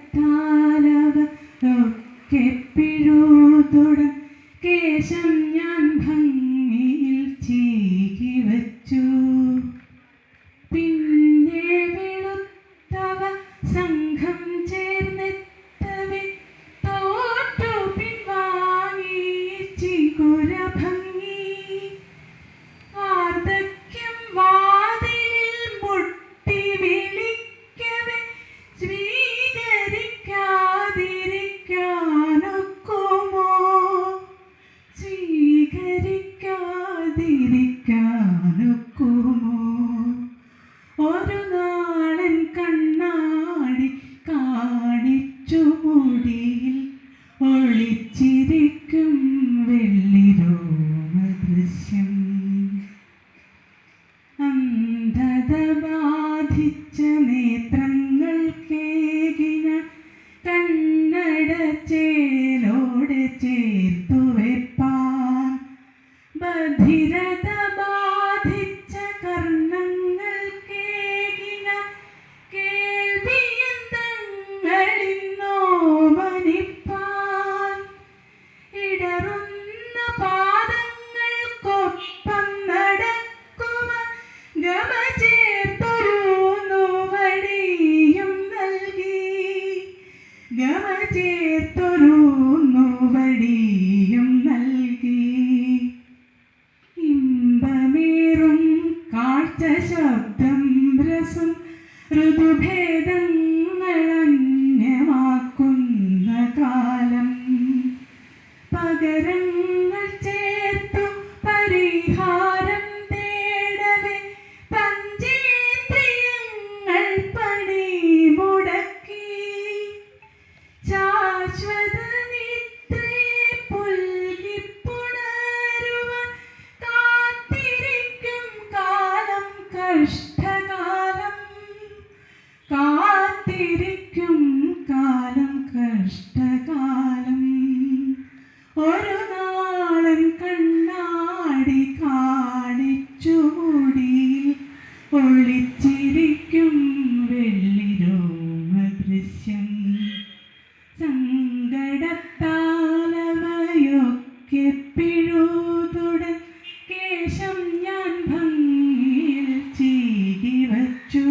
ഒക്കെ പിഴുതുടൻ കേശം ഞാൻ ഭംഗിയിൽ ചീകി വച്ചു. പിന്നെ വെളുത്തവ സംഘം ചേർന്നെത്തവെ തോറ്റു പിൻവാങ്ങി ചികുര ഭംഗി. വാർദ്ധക്യം വാതിലിൽ മുട്ടി വിളിക്കവെ സ്വീകരിക്കാതിരിക്കാനൊക്കുമോ? സ്വീകരിക്കാതിരിക്കാനൊക്കുമോ? ഒരു നാളൻ കണ്ണാടി കാണിച്ചു മുടിയിൽ ഒളിച്ചിരിക്കും വെള്ളിരോമ ദൃശ്യം. അന്ധത ബാധിച്ച നേത്രങ്ങൾ കേകിന കണ്ണട ചേലോടെ ചേർത്തു വെപ്പാൻ. ബധിരത ബാധിച്ച കർണങ്ങൾ കേകിന കേൾവിയന്തങ്ങളിന്നോമനിപ്പാൻ. ഇടറുന്ന പാദങ്ങൾക്കൊപ്പം നടക്കുവ ഗമ ചേർത്തൊരു നുവടിയും നൽകി. ഗമ ചേർത്തൊരു നുവടിയും നൽകി. ഇമ്പമേറും കാഴ്ച, ശബ്ദം, രസം, ഋതുഭേദങ്ങളന്യമാക്കുന്ന കാലം. പകരങ്ങൾ ചേർത്തു പരിഹാരം തേടവെ പഞ്ചേന്ദ്രിയങ്ങൾ പണി മുടക്കി. ശാശ്വത നിദ്രയെ പുൽകിപ്പുണരുവാൻ കാത്തിരിക്കും കാലം കഷ്ടകാലം. കാത്തിരിക്കും കാലം കഷ്ടകാലം. ഒരു നാളൻ കണ്ണാടി കാണിച്ചു മുടിയിൽ ഒളിച്ചിരിക്കും വെള്ളിരോമ ദൃശ്യം. സങ്കടത്താലവയൊക്കെ പിഴുതുടൻ കേശം ഞാൻ ഭംഗിയിൽ ചീകി വച്ചു.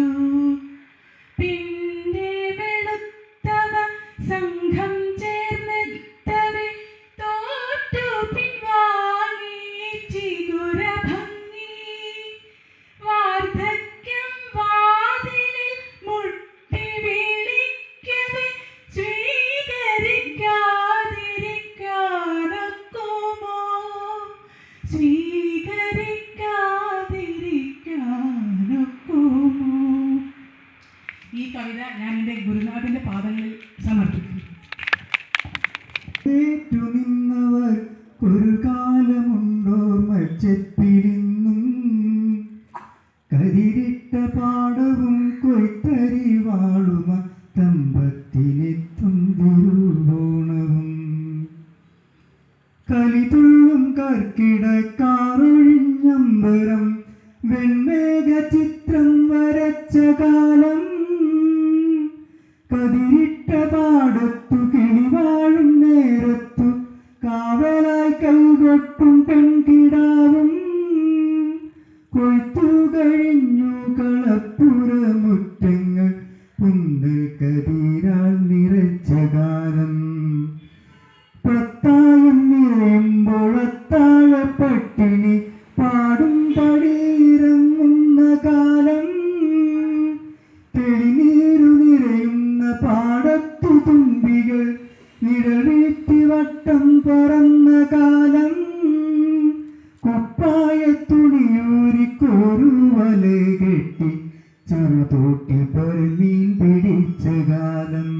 പിന്നെ വെളുത്തവ സംഘം ചേർന്നെത്തവെ തോറ്റു പിൻവാങ്ങി ചികുര ഭംഗി. വാർദ്ധക്യം വാതിലിൽ മുട്ടി വിളിക്കവെ സ്വീകരിക്കാതിരിക്കാനൊക്കുമോ? സ്വീകരിക്കാതിരിക്കാനൊക്കുമോ? ഈ കവിത ഞാൻ എൻ്റെ ഗുരുനാഥൻ്റെ പാദങ്ങളിൽ സമർപ്പിക്കുന്നു. നിന്നവർ ഒരു കാലമുണ്ടോർമ്മച്ചെപ്പിലിന്നും കരിരിട്ട പാടവും കൊയ്ത്തരിവാളുമ തമ്പത്തിനെത്തും തിരുവോണവും. കലിതുള്ളും കർക്കിടക്കാറൊഴിഞ്ഞമ്പരം വെൺമേഘ ചിത്രം വരച്ച കാലം. കതിരിട്ട പാടത്തു കിളിവാഴും നേരത്തു കാവലായി കൈകൊട്ടും പെൺകിടാവും കൊയ്ത്തു കഴിഞ്ഞു കളപ്പുറമുറ്റങ്ങൾ പുന്തൽ കതിരാൽ നിറച്ച കാലം പത്തായം നിറയുമ്പോൾ അത്താഴ പട്ടിണി പാടും പടിയിറങ്ങുന്ന കാലം തെളിനീരു നിറയുന്ന പാടത്തു തുമ്പികൾ നിഴവീട്ടി വട്ടം പറന്ന കാലം കുപ്പായ തുണിയൂരി കോരുവല കെട്ടി ചെറുതോട്ടി പരമീൻ പിടിച്ച കാലം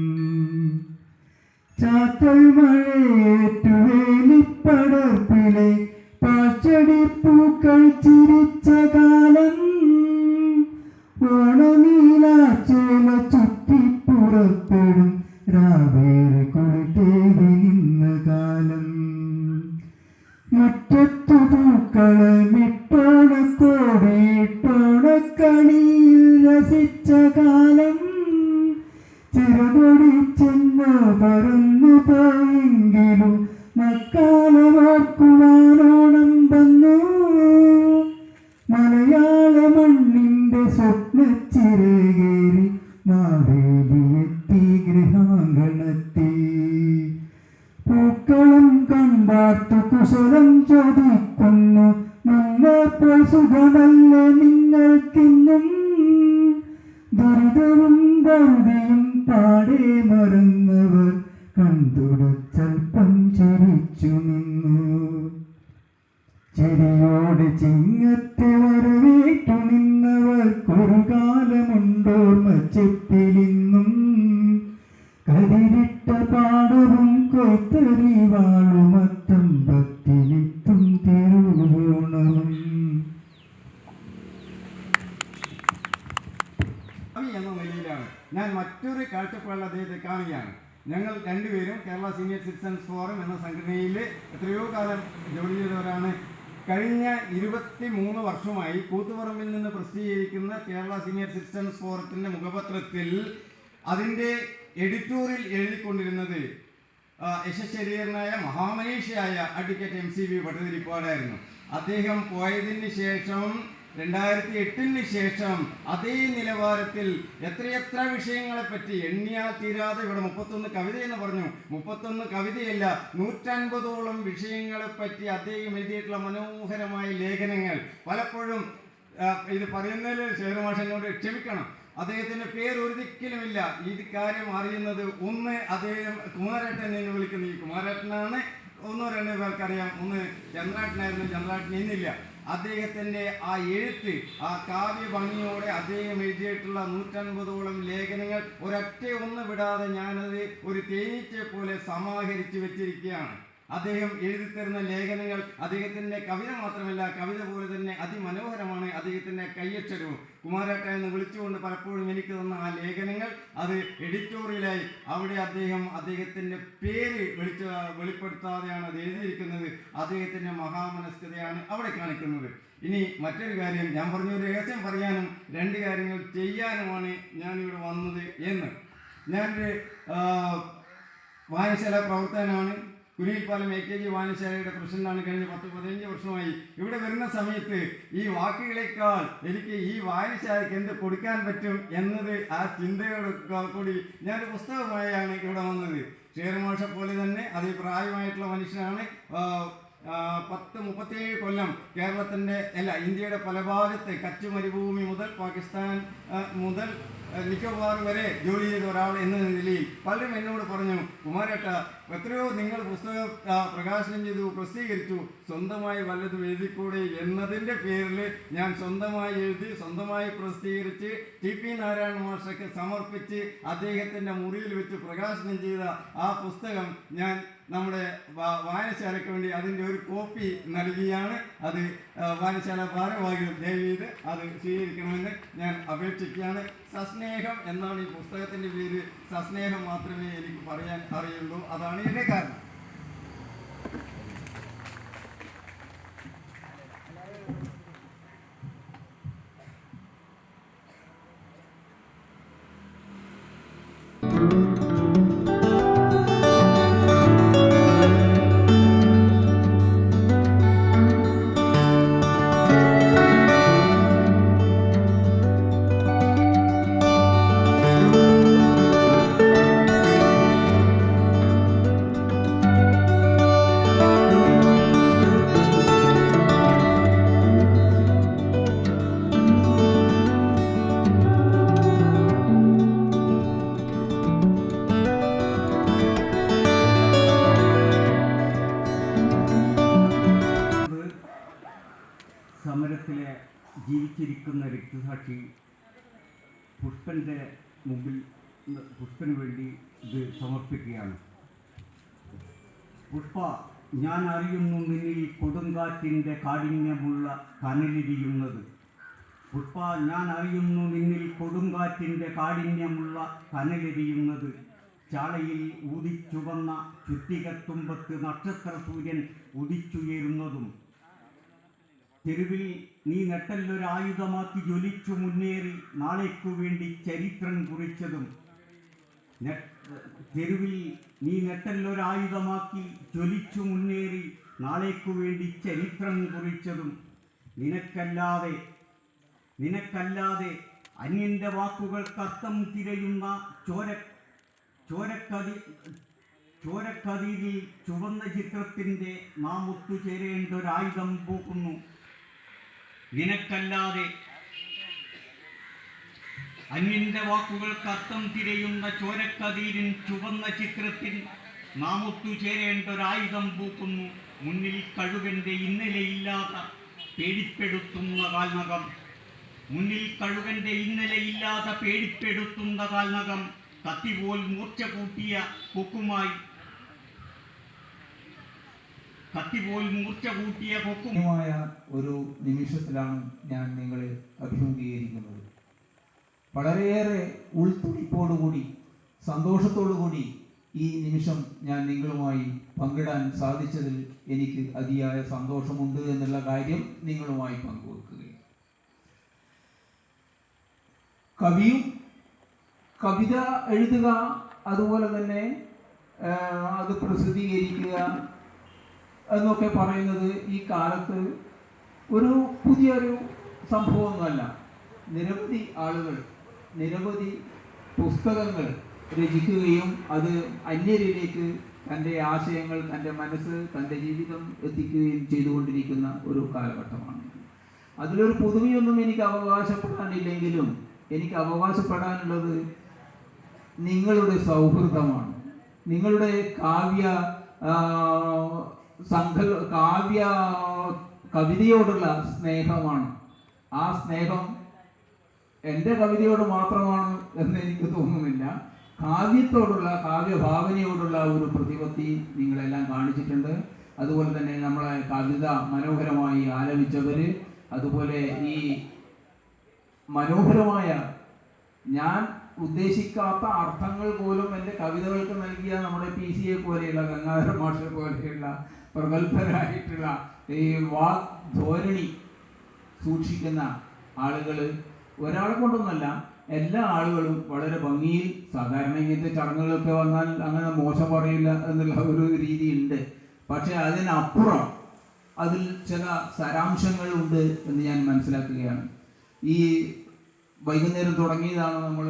ചാത്തൽ മഴയേറ്റു വേലിപ്പടർപ്പിലെ പാച്ചടിപ്പൂക്കൾ ചിരിച്ച കാലം ഓണനീലാച്ചേല ചുറ്റി പുറപ്പെടും രാവേറെ കൊളുത്തേവി നിന്ന കാലം മുറ്റത്തു പൂക്കളമിട്ടോണക്കോടിയിട്ടോണക്കണിയിൽ രസിച്ച കാലം ചിറകൊടിച്ചെന്ന് പറന്നു പോയെങ്കിലും മക്കാലമാക്കുവാനോണം വന്നു മലയാള മണ്ണിന്റെ സ്വപ്നച്ചിറകേറി മാവേലിയെത്തി ഗൃഹാങ്കണത്തി പൂക്കളം കണ്ടാർത്തു കുശലം ചോദിക്കുന്നു മുന്നേപ്പോൾ സുഖമല്ലേ നിങ്ങൾക്കിന്നും ദുരിതവും ദൗതിയും പാടെ മറന്നവർ കണ്ടുടച്ചൽപ്പം ചിരിച്ചു നിന്നു ചെരിയോട് ചിങ്ങത്തെ വരവേറ്റു നിന്നവർക്കൊരു കാലമുണ്ടോർമ്മ ചെപ്പിലിന്നും കതിരിട്ട പാടവും കൊയ്ത്തറിവാളുമത്തം ഭക്തിനിത്തും തിരുവോണവും എന്ന നിലയിലാണ് ഞാൻ മറ്റൊരു കാഴ്ചപ്പാടിൽ അദ്ദേഹത്തെ കാണുകയാണ്. ഞങ്ങൾ രണ്ടുപേരും കേരള സീനിയർ സിറ്റിസൺസ് ഫോറം എന്ന സംഘടനയിൽ എത്രയോ കാലം ജോലി ചെയ്തവരാണ്. കഴിഞ്ഞ 23 വർഷമായി കൂത്തുപറമ്പിൽ നിന്ന് പ്രസിദ്ധീകരിക്കുന്ന കേരള സീനിയർ സിറ്റിസൺസ് ഫോറത്തിൻ്റെ മുഖപത്രത്തിൽ അതിൻ്റെ എഡിറ്റോറിയൽ എഴുതിക്കൊണ്ടിരുന്നത് യശശരീരനായ മഹാമനീഷിയായ അഡ്വക്കേറ്റ് MCV ഭട്ടതിരിപ്പാടായിരുന്നു. അദ്ദേഹം പോയതിന് ശേഷം 2008 ശേഷം അതേ നിലവാരത്തിൽ എത്രയെത്ര വിഷയങ്ങളെപ്പറ്റി എണ്ണിയാൽ തീരാതെ, ഇവിടെ 31 കവിതയെന്ന് പറഞ്ഞു, 31 കവിതയല്ല 150ഓളം വിഷയങ്ങളെപ്പറ്റി അദ്ദേഹം എഴുതിയിട്ടുള്ള മനോഹരമായ ലേഖനങ്ങൾ. പലപ്പോഴും ഇത് പറയുന്നതിൽ ശേഖരമാഷനോട് ക്ഷമിക്കണം, അദ്ദേഹത്തിൻ്റെ പേര് ഒരിക്കലുമില്ല. ഈ കാര്യം അറിയുന്നത് ഒന്ന് അദ്ദേഹം കുമാരേട്ടൻ എന്ന് വിളിക്കുന്ന ഈ കുമാരേട്ടനാണ്. 1-2 പേർക്കറിയാം. ഒന്ന് ചന്ദ്രാട്ടനായിരുന്നു, ചന്ദ്രാട്ടൻ ഇന്നില്ല. അദ്ദേഹത്തിൻ്റെ ആ എഴുത്ത്, ആ കാവ്യഭംഗിയോടെ അദ്ദേഹം എഴുതിയിട്ടുള്ള 150ഓളം ലേഖനങ്ങൾ ഒരൊറ്റ ഒന്ന് വിടാതെ ഞാനത് ഒരു തേനീച്ചയെ പോലെ സമാഹരിച്ചു വെച്ചിരിക്കുകയാണ്. അദ്ദേഹം എഴുതിത്തരുന്ന ലേഖനങ്ങൾ അദ്ദേഹത്തിൻ്റെ കവിത മാത്രമല്ല, കവിത പോലെ തന്നെ അതിമനോഹരമാണ് അദ്ദേഹത്തിൻ്റെ കയ്യക്ഷരവും. കുമാരേട്ട എന്ന് വിളിച്ചുകൊണ്ട് പലപ്പോഴും എനിക്ക് തന്ന ആ ലേഖനങ്ങൾ അത് എഡിറ്റോറിയലായി അവിടെ അദ്ദേഹത്തിൻ്റെ പേര് വെളിപ്പെടുത്താതെയാണ് അത് എഴുതിയിരിക്കുന്നത്. അദ്ദേഹത്തിൻ്റെ മഹാമനസ്കതയാണ് അവിടെ കാണിക്കുന്നത്. ഇനി മറ്റൊരു കാര്യം, ഞാൻ പറഞ്ഞ ഒരു രഹസ്യം പറയാനും 2 കാര്യങ്ങൾ ചെയ്യാനുമാണ് ഞാനിവിടെ വന്നത് എന്ന്. ഞാനൊരു വായനശാല പ്രവർത്തകനാണ്. കുനിയിൽപ്പാലം AKG വായനശാലയുടെ പ്രസിഡന്റാണ്. കഴിഞ്ഞ 10-15 വർഷമായി ഇവിടെ വരുന്ന സമയത്ത് ഈ വാക്കുകളേക്കാൾ എനിക്ക് ഈ വായനശാലയ്ക്ക് എന്ത് കൊടുക്കാൻ പറ്റും എന്നത് ആ ചിന്തയോട് കൂടി ഞാനൊരു പുസ്തകമായാണ് ഇവിടെ വന്നത്. ഷേർമാഷ പോലെ തന്നെ അതിപ്രായമായിട്ടുള്ള മനുഷ്യനാണ്. 37 കൊല്ലം കേരളത്തിൻ്റെ ഇന്ത്യയുടെ പല ഭാഗത്ത് കച്ച് മരുഭൂമി മുതൽ പാകിസ്ഥാൻ മുതൽ നിക്കോബാർ വരെ ജോലി ചെയ്ത ഒരാൾ എന്ന നിലയിൽ പലരും എന്നോട് പറഞ്ഞു, കുമാരേട്ട എത്രയോ നിങ്ങൾ പുസ്തകം പ്രകാശനം ചെയ്തു, പ്രസിദ്ധീകരിച്ചു, സ്വന്തമായി വല്ലതും എഴുതിക്കൂടെ എന്നതിൻ്റെ പേരിൽ ഞാൻ സ്വന്തമായി എഴുതി സ്വന്തമായി പ്രസിദ്ധീകരിച്ച് TP നാരായണ മാസ്റ്റർക്ക് സമർപ്പിച്ച് അദ്ദേഹത്തിൻ്റെ മുറിയിൽ വെച്ച് പ്രകാശനം ചെയ്ത ആ പുസ്തകം ഞാൻ നമ്മുടെ വായനശാലയ്ക്ക് വേണ്ടി അതിൻ്റെ ഒരു കോപ്പി നൽകിയാണ്. അത് വായനശാല ഭാരവാഹികൾ ദയവീത് അത് സ്വീകരിക്കണമെന്ന് ഞാൻ അപേക്ഷിക്കുകയാണ്. സസ്നേഹം എന്നാണ് ഈ പുസ്തകത്തിൻ്റെ പേര്. സസ്നേഹം മാത്രമേ എനിക്ക് പറയാൻ അറിയുള്ളൂ, അതാണ് ഇതിൻ്റെ കാരണം. ജീവിച്ചിരിക്കുന്ന രക്തസാക്ഷി പുഷ്പൻ്റെ മുമ്പിൽ പുഷ്പന് വേണ്ടി ഇത് സമർപ്പിക്കുകയാണ്. പുഷ്പ, ഞാൻ അറിയുന്നു നിന്നിൽ കൊടുങ്കാറ്റിൻ്റെ കാഠിന്യമുള്ള കനലിരിയുന്നത്. പുഷ്പ, ഞാൻ അറിയുന്നു നിന്നിൽ കൊടുങ്കാറ്റിൻ്റെ കാഠിന്യമുള്ള കനലെരിയുന്നത്. ചാളയിൽ ഊതിച്ചുവന്ന ചുറ്റികത്തുമ്പത്ത് നക്ഷത്ര സൂര്യൻ ഉദിച്ചുയരുന്നതും. തെരുവിൽ നീ നെട്ടല്ലൊരായുധമാക്കി ജ്വലിച്ചു മുന്നേറി നാളേക്കു വേണ്ടി ചരിത്രം കുറിച്ചതും. തെരുവിൽ നീ നെട്ടല്ലൊരായുധമാക്കി ജ്വലിച്ചു മുന്നേറി നാളേക്കു വേണ്ടി ചരിത്രം കുറിച്ചതും. നിനക്കല്ലാതെ അന്യൻ്റെ വാക്കുകൾക്കർത്ഥം തിരയുന്ന ചോരക്കതിരിൽ ചുവന്ന ചിത്രത്തിൻ്റെ നാം ഒത്തുചേരേണ്ട ഒരായുധം പൂക്കുന്നു. നിനക്കല്ലാതെ അന്യൻ്റെ വാക്കുകൾക്ക് അർത്ഥം തിരയുന്ന ചോരക്കതിരിൻ ചുവന്ന ചിത്രത്തിൽ നാം ഒത്തുചേരേണ്ട ഒരായുധം പൂക്കുന്നു. മുന്നിൽ കഴുകൻ്റെ ഇന്നലെയില്ലാത്ത പേടിപ്പെടുത്തുന്ന കാൽനകം. മുന്നിൽ കഴുകൻ്റെ ഇന്നലെയില്ലാത്ത പേടിപ്പെടുത്തുന്ന കാൽനകം. കത്തിപോൽ മൂർച്ച കൂട്ടിയ കൊക്കുമായി മായ ഒരു നിമിഷത്തിലാണ് ഞാൻ നിങ്ങളെ അഭിമുഖീകരിക്കുന്നത്. വളരെയേറെ ഉൾത്തുടിപ്പോടുകൂടി സന്തോഷത്തോടുകൂടി ഈ നിമിഷം ഞാൻ നിങ്ങളുമായി പങ്കിടാൻ സാധിച്ചതിൽ എനിക്ക് അതിയായ സന്തോഷമുണ്ട് എന്നുള്ള കാര്യം നിങ്ങളുമായി പങ്കുവെക്കുകയാണ്. കവിയും കവിത എഴുതുക, അതുപോലെ തന്നെ അത് പ്രസിദ്ധീകരിക്കുക എന്നൊക്കെ പറയുന്നത് ഈ കാലത്ത് ഒരു പുതിയൊരു സംഭവമൊന്നുമല്ല. നിരവധി ആളുകൾ നിരവധി പുസ്തകങ്ങൾ രചിക്കുകയും അത് അന്യരിലേക്ക് തൻ്റെ ആശയങ്ങൾ, തൻ്റെ മനസ്സ്, തൻ്റെ ജീവിതം എത്തിക്കുകയും ചെയ്തുകൊണ്ടിരിക്കുന്ന ഒരു കാലഘട്ടമാണ്. അതിലൊരു പുതുമയൊന്നും എനിക്ക് അവകാശപ്പെടാനില്ലെങ്കിലും എനിക്ക് അവകാശപ്പെടാനുള്ളത് നിങ്ങളുടെ സൗഹൃദമാണ്, നിങ്ങളുടെ കവിതയോടുള്ള സ്നേഹമാണ്. ആ സ്നേഹം എൻ്റെ കവിതയോട് മാത്രമാണ് എന്ന് എനിക്ക് തോന്നുന്നില്ല. കാവ്യത്തോടുള്ള, കാവ്യഭാവനയോടുള്ള ഒരു പ്രതിപത്തി നിങ്ങളെല്ലാം കാണിച്ചിട്ടുണ്ട്. അതുപോലെ തന്നെ നമ്മളെ കവിത മനോഹരമായി ആലപിച്ചവർ, അതുപോലെ ഈ മനോഹരമായ ഞാൻ ഉദ്ദേശിക്കാത്ത അർത്ഥങ്ങൾ പോലും എൻ്റെ കവിതകൾക്ക് നൽകിയ നമ്മുടെ PCയെ പോലെയുള്ള, ഗംഗാധര മാഷെ പോലെയുള്ള പ്രഗത്ഭരായിട്ടുള്ള ഈ വാഗ്ധോരണി സൂക്ഷിക്കുന്ന ആളുകൾ ഒരാളെ കൊണ്ടൊന്നല്ല, എല്ലാ ആളുകളും വളരെ ഭംഗിയിൽ, സാധാരണ ഇങ്ങനത്തെ ചടങ്ങുകളൊക്കെ വന്നാൽ അങ്ങനെ മോശം പറയില്ല എന്നുള്ള ഒരു രീതിയുണ്ട്. പക്ഷെ അതിനപ്പുറം അതിൽ ചില സാരാംശങ്ങളുണ്ട് എന്ന് ഞാൻ മനസ്സിലാക്കുകയാണ്. ഈ വൈകുന്നേരം തുടങ്ങിയതാണ് നമ്മൾ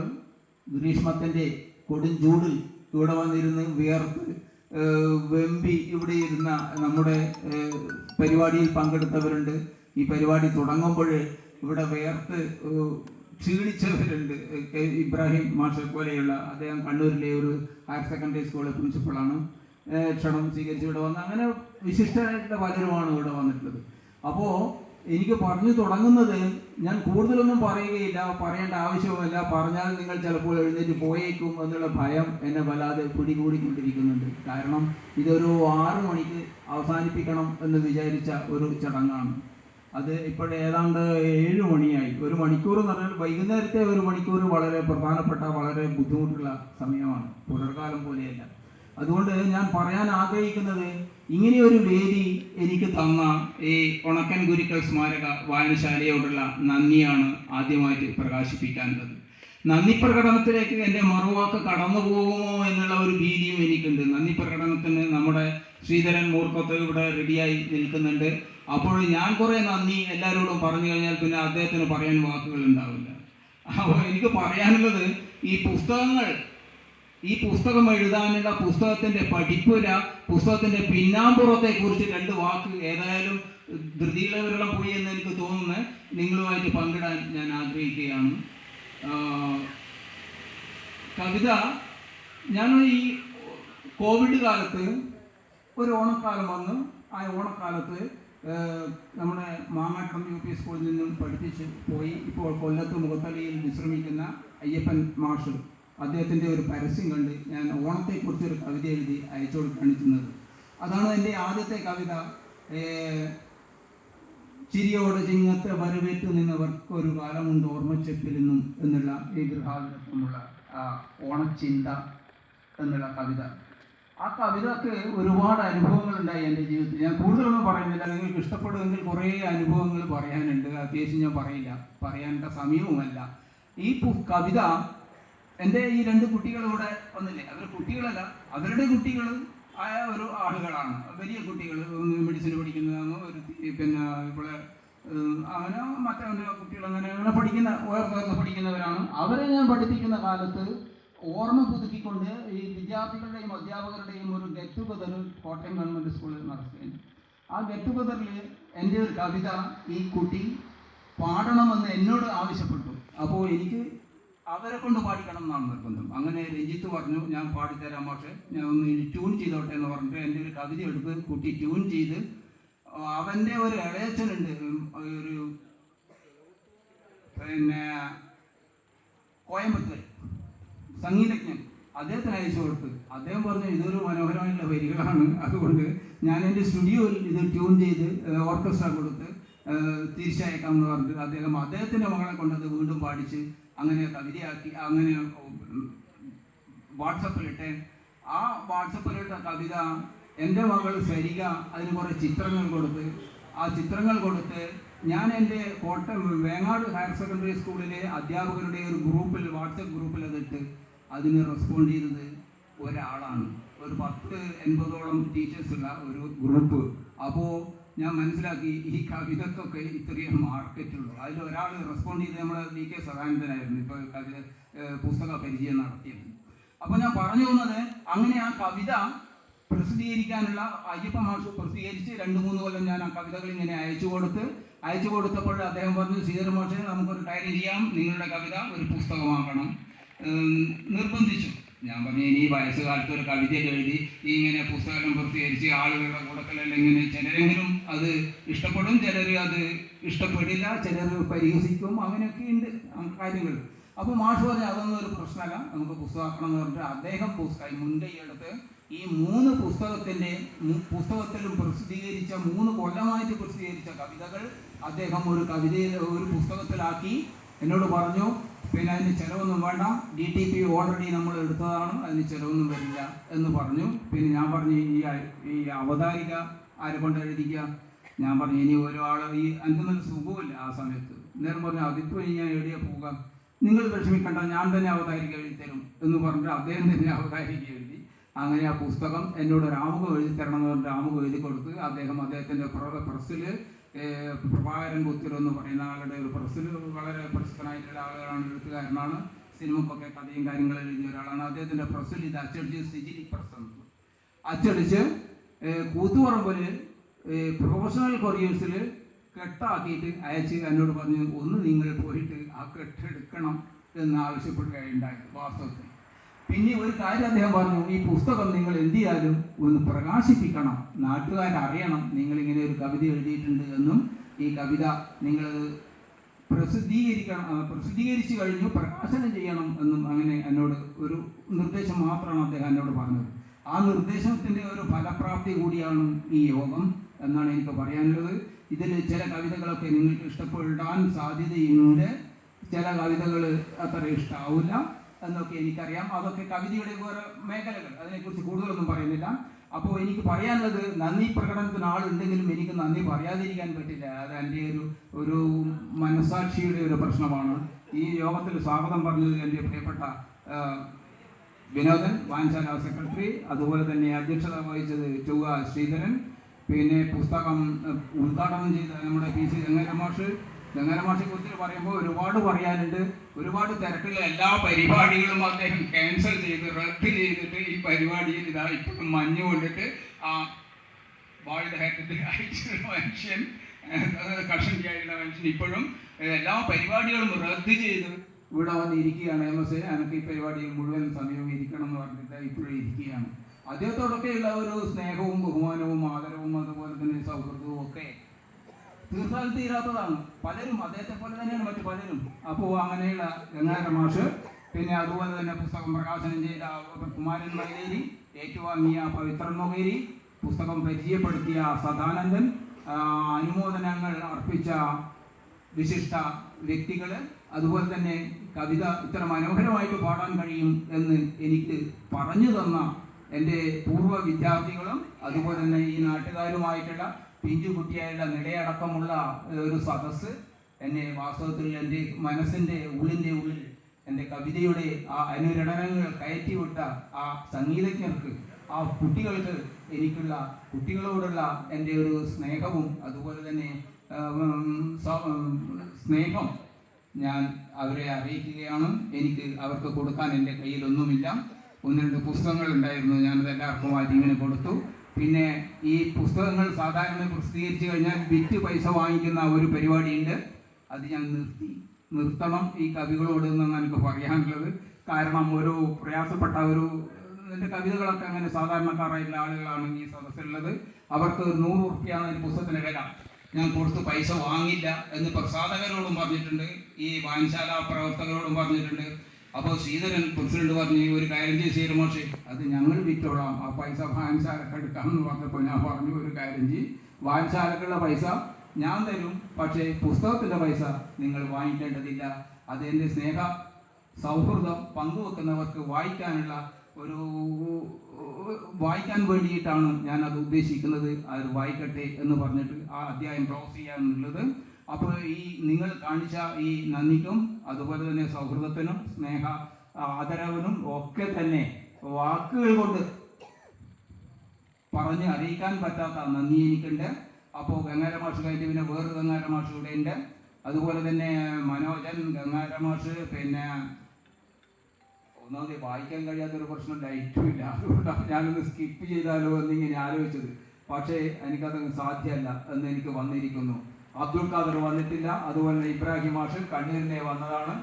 ഗ്രീഷ്മത്തിൻ്റെ കൊടുംചൂടിൽ ഇവിടെ വന്നിരുന്ന് വിയർത്ത് വെമ്പി ഇവിടെ ഇരുന്ന നമ്മുടെ പരിപാടിയിൽ പങ്കെടുത്തവരുണ്ട്. ഈ പരിപാടി തുടങ്ങുമ്പോൾ ഇവിടെ വിയർത്ത് ക്ഷീണിച്ചവരുണ്ട്. ഇബ്രാഹിം മാഷെ പോലെയുള്ള, അദ്ദേഹം കണ്ണൂരിലെ ഒരു ഹയർ സെക്കൻഡറി സ്കൂളിലെ പ്രിൻസിപ്പളാണ്. ക്ഷണം സ്വീകരിച്ച് ഇവിടെ വന്ന് അങ്ങനെ വിശിഷ്ടരായിട്ടുള്ള പലരുമാണ് ഇവിടെ വന്നിട്ടുള്ളത്. അപ്പോൾ എനിക്ക് പറഞ്ഞു തുടങ്ങുന്നത്, ഞാൻ കൂടുതലൊന്നും പറയുകയില്ല, പറയേണ്ട ആവശ്യവുമില്ല. പറഞ്ഞാൽ നിങ്ങൾ ചിലപ്പോൾ എഴുന്നേറ്റ് പോയേക്കും എന്നുള്ള ഭയം എന്നെ വല്ലാതെ പിടികൂടിക്കൊണ്ടിരിക്കുന്നുണ്ട്. കാരണം ഇതൊരു 6 മണിക്ക് അവസാനിപ്പിക്കണം എന്ന് വിചാരിച്ച ഒരു ചടങ്ങാണ്. അത് ഇപ്പോൾ ഏതാണ്ട് 7 മണിയായി. 1 മണിക്കൂർ എന്ന് പറഞ്ഞാൽ വൈകുന്നേരത്തെ 1 മണിക്കൂർ വളരെ പ്രധാനപ്പെട്ട, വളരെ ബുദ്ധിമുട്ടുള്ള സമയമാണ്, പുലർക്കാലം പോലെയല്ല. അതുകൊണ്ട് ഞാൻ പറയാൻ ആഗ്രഹിക്കുന്നത്, ഇങ്ങനെയൊരു വേദി എനിക്ക് തന്ന ഈ ഉണക്കൻ ഗുരുക്കൾ സ്മാരക വായനശാലയോടുള്ള നന്ദിയാണ് ആദ്യമായിട്ട് പ്രകാശിപ്പിക്കാനുള്ളത്. നന്ദി പ്രകടനത്തിലേക്ക് എൻ്റെ മറുവാക്ക് കടന്നു പോകുമോ എന്നുള്ള ഒരു ഭീതിയും എനിക്കുണ്ട്. നന്ദി പ്രകടനത്തിന് നമ്മുടെ ശ്രീധരൻ മൂർക്കത്ത് ഇവിടെ റെഡിയായി നിൽക്കുന്നുണ്ട്. അപ്പോൾ ഞാൻ കുറേ നന്ദി എല്ലാവരോടും പറഞ്ഞു കഴിഞ്ഞാൽ പിന്നെ അദ്ദേഹത്തിന് പറയാൻ വാക്കുകൾ ഉണ്ടാവില്ല. അപ്പോൾ എനിക്ക് പറയാനുള്ളത്, ഈ പുസ്തകം എഴുതാനുള്ള പുസ്തകത്തിൻ്റെ പഠിപ്പുര, പുസ്തകത്തിൻ്റെ പിന്നാമ്പുറത്തെ കുറിച്ച് 2 വാക്ക് ഏതായാലും ധൃതിയിലവരെല്ലാം പോയി എന്ന് എനിക്ക് തോന്നുന്നത് നിങ്ങളുമായിട്ട് പങ്കിടാൻ ഞാൻ ആഗ്രഹിക്കുകയാണ്. കവിത, ഞാൻ ഈ കോവിഡ് കാലത്ത് ഒരു ഓണക്കാലം വന്ന്, ആ ഓണക്കാലത്ത് നമ്മുടെ മാങ്ങാട്ടം UP സ്കൂളിൽ നിന്നും പഠിപ്പിച്ച് പോയി ഇപ്പോൾ കൊല്ലത്ത് മുഖത്തലയിൽ വിശ്രമിക്കുന്ന അയ്യപ്പൻ മാഷ്, അദ്ദേഹത്തിൻ്റെ ഒരു പരസ്യം കണ്ട് ഞാൻ ഓണത്തെക്കുറിച്ചൊരു കവിത എഴുതി അയച്ചു കാണിക്കുന്നത്. അതാണ് എൻ്റെ ആദ്യത്തെ കവിത. ചിരിയോടെ ചിങ്ങത്തെ വരവേറ്റു നിന്നവർക്ക് ഒരു കാലമുണ്ട് ഓർമ്മച്ചെപ്പിൽ നിന്നും എന്നുള്ള ഈ ഗൃഹാതിരത്വമുള്ള ഓണച്ചിന്ത എന്നുള്ള കവിത. ആ കവിതക്ക് ഒരുപാട് അനുഭവങ്ങളുണ്ടായി എൻ്റെ ജീവിതത്തിൽ. ഞാൻ കൂടുതലൊന്നും പറയുന്നില്ല, നിങ്ങൾക്ക് ഇഷ്ടപ്പെടുമെങ്കിൽ കുറേ അനുഭവങ്ങൾ പറയാനുണ്ട്. ആ കേസ് ഞാൻ പറയില്ല, പറയാനുള്ള സമയവുമല്ല. ഈ കവിത എൻ്റെ ഈ 2 കുട്ടികൾ ഇവിടെ വന്നില്ലേ, അവർ കുട്ടികളല്ല, അവരുടെ കുട്ടികൾ ആയ ഒരു ആളുകളാണ്, വലിയ കുട്ടികൾ, മെഡിസിൻ പഠിക്കുന്നതാണ്, ഒരു പിന്നെ ഇവിടെ അങ്ങനെ മറ്റേ കുട്ടികൾ അങ്ങനെ പഠിക്കുന്നവരാണ്. അവരെ ഞാൻ പഠിപ്പിക്കുന്ന കാലത്ത് ഓർമ്മ പുതുക്കിക്കൊണ്ട് ഈ വിദ്യാർത്ഥികളുടെയും അധ്യാപകരുടെയും ഒരു ഗെറ്റ് ടുഗദർ കോട്ടയം ഗവൺമെൻറ് സ്കൂളിൽ നടത്തുകയാണ്. ആ ഗെറ്റ് ടുഗദറിൽ എൻ്റെ ഒരു കവിത ഈ കുട്ടി പാടണമെന്ന് എന്നോട് ആവശ്യപ്പെട്ടു. അപ്പോൾ എനിക്ക് അവരെ കൊണ്ട് പാടിക്കണം എന്നാണ് നിർബന്ധം. അങ്ങനെ രഞ്ജിത്ത് പറഞ്ഞു, ഞാൻ പാടിത്തരാം പക്ഷേ ഞാൻ ഒന്ന് ട്യൂൺ ചെയ്തോട്ടെ എന്ന് പറഞ്ഞിട്ട് എൻ്റെ ഒരു കവിത എടുത്ത് കുട്ടി ട്യൂൺ ചെയ്ത്, അവൻ്റെ ഒരു ഇളയച്ചനുണ്ട്, ഒരു പിന്നെ കോയമ്പത്തൂർ സംഗീതജ്ഞൻ, അദ്ദേഹത്തിന് അയച്ചു കൊടുത്ത് അദ്ദേഹം പറഞ്ഞു ഇതൊരു മനോഹരമായിട്ടുള്ള വരികളാണ്, അതുകൊണ്ട് ഞാൻ എൻ്റെ സ്റ്റുഡിയോയിൽ ഇത് ട്യൂൺ ചെയ്ത് ഓർക്കസ്ട്ര കൊടുത്ത് തിരിച്ചയക്കാം എന്ന് പറഞ്ഞിട്ട് അദ്ദേഹത്തിൻ്റെ മകളെ കൊണ്ടത് വീണ്ടും പാടിച്ച് അങ്ങനെ കവിതയാക്കി. അങ്ങനെ വാട്സപ്പിലിട്ട് ആ വാട്സപ്പിലിട്ട കവിത എൻ്റെ മകൾ സരിക അതിന് കുറേ ചിത്രങ്ങൾ കൊടുത്ത്, ആ ചിത്രങ്ങൾ കൊടുത്ത് ഞാൻ എൻ്റെ കോട്ടയം വേങ്ങാട് ഹയർ സെക്കൻഡറി സ്കൂളിലെ അധ്യാപകരുടെ ഒരു ഗ്രൂപ്പിൽ, വാട്സപ്പ് ഗ്രൂപ്പിൽ അതിട്ട് അതിന് റെസ്പോണ്ട് ചെയ്തത് ഒരാളാണ്. ഒരു 10-80ഓളം ടീച്ചേഴ്സുള്ള ഒരു ഗ്രൂപ്പ്. അപ്പോൾ ഞാൻ മനസ്സിലാക്കി ഈ കവിതക്കൊക്കെ ഇത്രയും മാർക്കറ്റുള്ളൂ. അതിൽ ഒരാൾ റെസ്പോണ്ട് ചെയ്ത് നമ്മുടെ DK സദാനന്ദനായിരുന്നു, ഇപ്പോൾ കവിത പുസ്തക പരിചയം നടത്തിയത്. അപ്പോൾ ഞാൻ പറഞ്ഞു വന്നത്, അങ്ങനെ ആ കവിത പ്രസിദ്ധീകരിക്കാനുള്ള അയ്യപ്പ മാഷ് പ്രസിദ്ധീകരിച്ച് 2-3 കൊല്ലം ഞാൻ ആ കവിതകൾ ഇങ്ങനെ അയച്ചു കൊടുത്തപ്പോൾ അദ്ദേഹം പറഞ്ഞു, ശ്രീധരൻ മാഷെ നമുക്കൊരു കാര്യം ചെയ്യാം, നിങ്ങളുടെ കവിത ഒരു പുസ്തകമാക്കണം നിർബന്ധിച്ചു. ഞാൻ പറഞ്ഞു ഇനി വയസ്സുകാലത്ത് ഒരു കവിതയൊക്കെ എഴുതി ഇങ്ങനെ പുസ്തകം പ്രസിദ്ധീകരിച്ച് ആളുകളുടെ കൂടത്തിലെല്ലാം ഇങ്ങനെ ചിലരെങ്കിലും അത് ഇഷ്ടപ്പെടും, ചിലർ അത് ഇഷ്ടപ്പെടില്ല, ചിലർ പരിഹസിക്കും, അങ്ങനെയൊക്കെ ഉണ്ട് കാര്യങ്ങൾ. അപ്പോൾ മാഷ് പറഞ്ഞു അതൊന്നും ഒരു പ്രശ്നമല്ല, നമുക്ക് പുസ്തകമാക്കണം എന്ന് പറഞ്ഞിട്ട് അദ്ദേഹം മുൻകൈയെടുത്ത് ഈ 3 പുസ്തകത്തിലും പ്രസിദ്ധീകരിച്ച 3 കൊല്ലമായിട്ട് പ്രസിദ്ധീകരിച്ച കവിതകൾ അദ്ദേഹം ഒരു പുസ്തകത്തിലാക്കി. എന്നോട് പറഞ്ഞു പിന്നെ അതിന് ചിലവൊന്നും വേണ്ട, DTP ഓൾറെഡി നമ്മൾ എടുത്തതാണ്, അതിന് ചിലവൊന്നും വരില്ല എന്ന് പറഞ്ഞു. പിന്നെ ഞാൻ പറഞ്ഞു ഈ അവതാരിക ആരെ കൊണ്ട് എഴുതിക്കുക? ഞാൻ പറഞ്ഞു ഇനി ഒരാൾ എനിക്കൊന്നും സുഖമില്ല ആ സമയത്ത്. നേരം പറഞ്ഞു അതിപ്പോൾ ഞാൻ എഴുതിയാൽ പോകാം, നിങ്ങൾ വിഷമിക്കണ്ട, ഞാൻ തന്നെ അവതാരിക എഴുതിത്തരും എന്ന് പറഞ്ഞിട്ട് അദ്ദേഹം തന്നെ അവതാരിക എഴുതി. അങ്ങനെ ആ പുസ്തകം എന്നോട് ഒരു ആമുഖം എഴുതി തരണം എന്ന് പറഞ്ഞിട്ട് ആമുഖം എഴുതി കൊടുത്ത് അദ്ദേഹത്തിൻ്റെ പ്രസ്സിൽ പ്രഭാകരൻ പുത്തിർ എന്ന് പറയുന്ന ആളുടെ ഒരു പ്രസ്സിൽ വളരെ പ്രശസ്തനായിട്ടുള്ള ആളുകളാണ്, എഴുത്തുകാരനാണ്, സിനിമക്കൊക്കെ കഥയും കാര്യങ്ങളും എഴുതിയ ഒരാളാണ്. അദ്ദേഹത്തിൻ്റെ പ്രസ്സിൽ ഇത് അച്ചടിച്ച് സിജിരി പ്രസ് അച്ചടിച്ച് കൂത്തുപറമ്പിൽ പ്രൊഫഷണൽ കൊറിയേഴ്സിൽ കെട്ടാക്കിയിട്ട് അയച്ച് എന്നോട് പറഞ്ഞു ഒന്ന് നിങ്ങൾ പോയിട്ട് ആ കെട്ടെടുക്കണം എന്ന് ആവശ്യപ്പെടുകയുണ്ടായി. വാസ്തവത്തിൽ പിന്നെ ഒരു കാര്യം അദ്ദേഹം പറഞ്ഞു, ഈ പുസ്തകം നിങ്ങൾ എന്ത് ചെയ്യാലും ഒന്ന് പ്രകാശിപ്പിക്കണം, നാട്ടുകാരറിയണം നിങ്ങളിങ്ങനെ ഒരു കവിത എഴുതിയിട്ടുണ്ട് എന്നും ഈ കവിത നിങ്ങൾ പ്രസിദ്ധീകരിച്ചു കഴിഞ്ഞു പ്രകാശനം ചെയ്യണം എന്നും അങ്ങനെ എന്നോട് ഒരു നിർദ്ദേശം മാത്രമാണ് അദ്ദേഹം എന്നോട് പറഞ്ഞത്. ആ നിർദ്ദേശത്തിൻ്റെ ഒരു ഫലപ്രാപ്തി കൂടിയാണ് ഈ യോഗം എന്നാണ് എനിക്ക് പറയാനുള്ളത്. ഇതിൽ ചില കവിതകളൊക്കെ നിങ്ങൾക്ക് ഇഷ്ടപ്പെടാൻ സാധ്യതയുണ്ട്, ചില കവിതകൾ അത്ര ഇഷ്ടമാവില്ല എന്നൊക്കെ എനിക്കറിയാം. അതൊക്കെ കവിതയുടെ വേറെ മേഖലകൾ, അതിനെക്കുറിച്ച് കൂടുതലൊന്നും പറയുന്നില്ല. അപ്പോൾ എനിക്ക് പറയാനുള്ളത്, നന്ദി പ്രകടനത്തിന് ആളുണ്ടെങ്കിലും എനിക്ക് നന്ദി പറയാതിരിക്കാൻ പറ്റില്ല. അത് എൻ്റെ ഒരു മനസാക്ഷിയുടെ ഒരു പ്രശ്നമാണ്. ഈ യോഗത്തിൽ സ്വാഗതം പറഞ്ഞത് എൻ്റെ പ്രിയപ്പെട്ട വിനോദൻ, വായനശാല സെക്രട്ടറി, അതുപോലെ തന്നെ അധ്യക്ഷത വഹിച്ചത് ചൊവ്വ ശ്രീധരൻ, പിന്നെ പുസ്തകം ഉദ്ഘാടനം ചെയ്ത നമ്മുടെ PC ഗംഗാരമാഷെ കുറിച്ച് പറയുമ്പോൾ ഒരുപാട് പറയാനുണ്ട്. ഒരുപാട് തിരക്കുള്ള എല്ലാ പരിപാടികളും അദ്ദേഹം ക്യാൻസൽ ചെയ്ത് റദ്ദ് ചെയ്തിട്ട് ഈ പരിപാടിയിൽ ഇതാ ഇപ്പോഴും മഞ്ഞ് കൊണ്ടിട്ട് ആ വാൾഡ് ഹാറ്റിൽ അയച്ചിട്ടുള്ള മനുഷ്യൻ, കഷണ്ടിയായിട്ടുള്ള മനുഷ്യൻ ഇപ്പോഴും എല്ലാ പരിപാടികളും റദ്ദ് ചെയ്ത് ഇവിടെ വന്നിരിക്കുകയാണ്. എനിക്ക് ഈ പരിപാടിയിൽ മുഴുവൻ സമയവും ഇരിക്കണം എന്ന് പറഞ്ഞിട്ട് ഇപ്പോഴും ഇരിക്കുകയാണ്. അദ്ദേഹത്തോടൊക്കെയുള്ള ഒരു സ്നേഹവും ബഹുമാനവും ആദരവും അതുപോലെ തന്നെ സൗഹൃദവും ഒക്കെ തീർത്താൽ തീരാത്തതാണ്. പലരും അദ്ദേഹത്തെ പോലെ തന്നെയാണ് മറ്റു പലരും. അപ്പോൾ അങ്ങനെയുള്ള ഗംഗാധര മാഷ്, പിന്നെ അതുപോലെ തന്നെ പുസ്തകം പ്രകാശനം ചെയ്ത കുമാരൻ മൈലേരി, ഏറ്റുവാങ്ങിയ പവിത്രൻ മൊകേരി, പുസ്തകം പരിചയപ്പെടുത്തിയ സദാനന്ദൻ, അനുമോദനങ്ങൾ അർപ്പിച്ച വിശിഷ്ട വ്യക്തികൾ, അതുപോലെ തന്നെ കവിത ഇത്ര മനോഹരമായിട്ട് പാടാൻ കഴിയും എന്ന് എനിക്ക് പറഞ്ഞു തന്ന എൻ്റെ പൂർവ്വ വിദ്യാർത്ഥികളും അതുപോലെ തന്നെ ഈ നാട്ടുകാരുമായിട്ടുള്ള പിഞ്ചുകുട്ടിയായുള്ള നിലയടക്കമുള്ള ഒരു സദസ്സ് എന്നെ വാസ്തവത്തിൽ എൻ്റെ മനസ്സിൻ്റെ ഉള്ളിൽ എൻ്റെ കവിതയുടെ ആ അനുരണനങ്ങൾ കയറ്റിവിട്ട ആ സംഗീതജ്ഞർക്ക്, ആ കുട്ടികൾക്ക്, കുട്ടികളോടുള്ള എൻ്റെ ഒരു സ്നേഹവും അതുപോലെ തന്നെ സ്നേഹം ഞാൻ അവരെ അറിയിക്കുകയാണ്. എനിക്ക് അവർക്ക് കൊടുക്കാൻ എൻ്റെ കയ്യിലൊന്നുമില്ല. 1-2 പുസ്തകങ്ങൾ ഉണ്ടായിരുന്നു, ഞാനത് എല്ലാവർക്കുമായിട്ട് ഇങ്ങനെ കൊടുത്തു. പിന്നെ ഈ പുസ്തകങ്ങൾ സാധാരണ പ്രസിദ്ധീകരിച്ചു കഴിഞ്ഞാൽ വിറ്റ് പൈസ വാങ്ങിക്കുന്ന ഒരു പരിപാടിയുണ്ട്. അത് ഞാൻ നിർത്തണം ഈ കവികളോട് എന്നാണ് എനിക്ക് പറയാനുള്ളത്. കാരണം ഒരു പ്രയാസപ്പെട്ട എൻ്റെ കവിതകളൊക്കെ അങ്ങനെ സാധാരണക്കാരായിട്ടുള്ള ആളുകളാണ് ഈ സദസ്സിലുള്ളത്. അവർക്ക് 100 റുപ്യാണ് ഈ പുസ്തകത്തിന് വില. ഞാൻ കൊടുത്ത് പൈസ വാങ്ങില്ല എന്ന് പ്രസാധകരോടും പറഞ്ഞിട്ടുണ്ട്, ഈ വായനശാല പ്രവർത്തകരോടും പറഞ്ഞിട്ടുണ്ട്. അപ്പോൾ ശ്രീധരൻ പ്രസിഡന്റ് പറഞ്ഞ് ഒരു കാര്യം ചെയ്ത് മോശെ, അത് ഞങ്ങൾ വിറ്റോളാം, ആ പൈസ വായനശാലക്ക് എടുക്കാമെന്ന് പറഞ്ഞപ്പോൾ ഞാൻ പറഞ്ഞു, ഒരു കാര്യം ചെയ്യും, വായനശാലക്കുള്ള പൈസ ഞാൻ തരും, പക്ഷേ പുസ്തകത്തിൻ്റെ പൈസ നിങ്ങൾ വാങ്ങിക്കേണ്ടതില്ല. അതെൻ്റെ സ്നേഹ സൗഹൃദം പങ്കുവെക്കുന്നവർക്ക് വായിക്കാൻ വേണ്ടിയിട്ടാണ് ഞാനത് ഉദ്ദേശിക്കുന്നത്. അത് വായിക്കട്ടെ എന്ന് പറഞ്ഞിട്ട് ആ അധ്യായം ക്ലോസ് ചെയ്യാന്നുള്ളത്. അപ്പോൾ ഈ നിങ്ങൾ കാണിച്ച ഈ നന്ദിക്കും അതുപോലെ തന്നെ സൗഹൃദത്തിനും സ്നേഹ ആദരവിനും ഒക്കെ തന്നെ വാക്കുകൾ കൊണ്ട് പറഞ്ഞ് അറിയിക്കാൻ പറ്റാത്ത നന്ദി എനിക്കുണ്ട്. അപ്പോൾ ഗംഗാധര മാഷ് കഴിഞ്ഞ് പിന്നെ വേറെ ഗംഗാധര മാഷ് ഇവിടെ ഉണ്ട്. അതുപോലെ തന്നെ മനോജൻ, ഗംഗാധര മാഷ്, പിന്നെ ഒന്നാമത് വായിക്കാൻ കഴിയാത്തൊരു പ്രശ്നം ലൈറ്റും ഇല്ല, അതുകൊണ്ടാണ് ഞാനൊന്ന് സ്കിപ്പ് ചെയ്താലോ എന്നിങ്ങനെ ആലോചിച്ചത്. പക്ഷേ എനിക്കത് സാധ്യമല്ല എന്ന് എനിക്ക് വന്നിരിക്കുന്നു. അബ്ദുൽ ഖാദർ വന്നിട്ടില്ല. അതുപോലെ ഇബ്രാഹിം മാഷ് കണ്ണൂരിനെ വന്നതാണ്.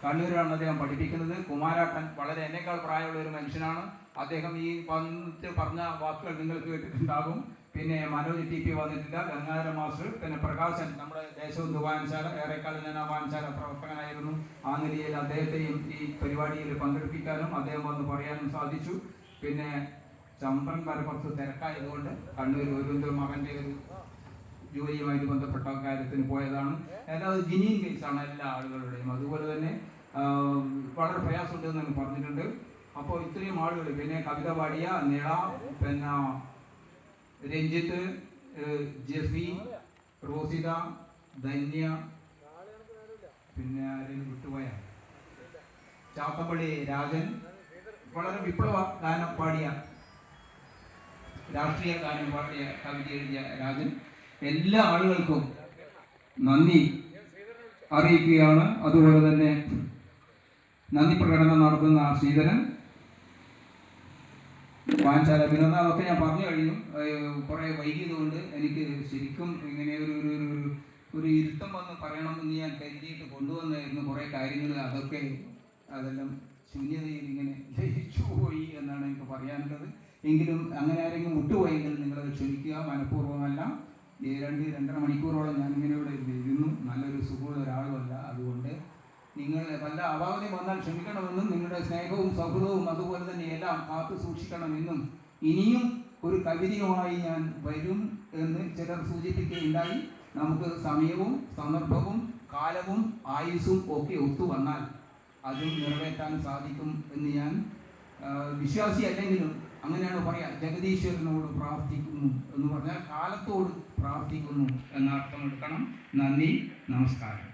കണ്ണൂരാണ് അദ്ദേഹം പഠിപ്പിക്കുന്നത്. കുമാരാട്ടൻ വളരെ എന്നേക്കാൾ പ്രായമുള്ള ഒരു മനുഷ്യനാണ്. അദ്ദേഹം ഈ പറഞ്ഞ വാക്കുകൾ നിങ്ങൾ കേട്ടിട്ടുണ്ടാകും. പിന്നെ മനോജ് TP വന്നിട്ടില്ല. ഗംഗാധര മാസ്റ്റർ, പിന്നെ പ്രകാശൻ, നമ്മുടെ ദേശബന്ധു വായനശാല, ഏറെക്കാലം ഞാൻ ആ വായനശാല പ്രവർത്തകനായിരുന്നു. ആ നിലയിൽ അദ്ദേഹത്തെയും ഈ പരിപാടിയിൽ പങ്കെടുപ്പിക്കാനും അദ്ദേഹം വന്ന് പറയാനും സാധിച്ചു. പിന്നെ ചന്ദ്രൻ കുറച്ച് തിരക്കായതുകൊണ്ട് കണ്ണൂർ ഒരു മകൻ്റെ ഒരു ജോലിയുമായിട്ട് ബന്ധപ്പെട്ട കാര്യത്തിന് പോയതാണ്. അല്ലാതെ ജിനിയൻ കേസാണ് എല്ലാ ആളുകളുടെയും. അതുപോലെ തന്നെ വളരെ പ്രയാസമുണ്ടെന്ന് പറഞ്ഞിട്ടുണ്ട്. അപ്പോൾ ഇത്രയും ആളുകൾ, പിന്നെ കവിത പാടിയ നിള, പിന്നെ രഞ്ജിത്ത്, ജെഫി, റോസിത, ധന്യ, പിന്നെ ആരെങ്കിലും വിട്ടുപോയ ചാത്തപ്പള്ളി രാജൻ, വളരെ വിപ്ലവ ഗാനം പാടിയ, രാഷ്ട്രീയ ഗാനം പാടിയ, കവിത എഴുതിയ രാജൻ, എല്ലാ ആളുകൾക്കും നന്ദി അറിയിക്കുകയാണ്. അതുപോലെ തന്നെ നന്ദി പ്രകടനം നടത്തുന്ന ശ്രീധരൻ, വായനശാല വിനോദ, അതൊക്കെ ഞാൻ പറഞ്ഞു കഴിഞ്ഞു. കുറേ വൈകിയതുകൊണ്ട് എനിക്ക് ശരിക്കും ഇങ്ങനെ ഒരു ഇരുത്തം വന്ന് പറയണമെന്ന് ഞാൻ കരുതിയിട്ട് കൊണ്ടുവന്നായിരുന്നു കുറേ കാര്യങ്ങൾ. അതെല്ലാം ശൂന്യതയിൽ ഇങ്ങനെ ലയിച്ചു പോയി എന്നാണ് എനിക്ക് പറയാനുള്ളത്. എങ്കിലും അങ്ങനെ ആരെങ്കിലും വിട്ടുപോയെങ്കിൽ നിങ്ങളത് ക്ഷമിക്കുക, മനഃപൂർവ്വമല്ല. 2-2.5 മണിക്കൂറോളം ഞാനിങ്ങനെ ഇവിടെ ഇരുന്നു. നല്ലൊരു സുഖമുള്ള ഒരാളുമല്ല. അതുകൊണ്ട് നിങ്ങൾ വല്ല അഭാവനയും വന്നാൽ ക്ഷമിക്കണമെന്നും നിങ്ങളുടെ സ്നേഹവും സൗഹൃദവും അതുപോലെ തന്നെ എല്ലാം കാത്തു സൂക്ഷിക്കണമെന്നും, ഇനിയും ഒരു കവിതയുമായി ഞാൻ വരും എന്ന് ചിലർ സൂചിപ്പിക്കുകയുണ്ടായി. നമുക്ക് സമയവും സന്ദർഭവും കാലവും ആയുസ്സും ഒക്കെ ഒത്തുവന്നാൽ അതും നിറവേറ്റാൻ സാധിക്കും എന്ന് ഞാൻ വിശ്വാസി അല്ലെങ്കിലും അങ്ങനെയാണ് പറയാ. ജഗദീശ്വരനോട് പ്രാർത്ഥിക്കുന്നു എന്ന് പറഞ്ഞാൽ കാലത്തോട് പ്രാർത്ഥിക്കുന്നു എന്ന അർത്ഥം എടുക്കണം. നന്ദി, നമസ്കാരം.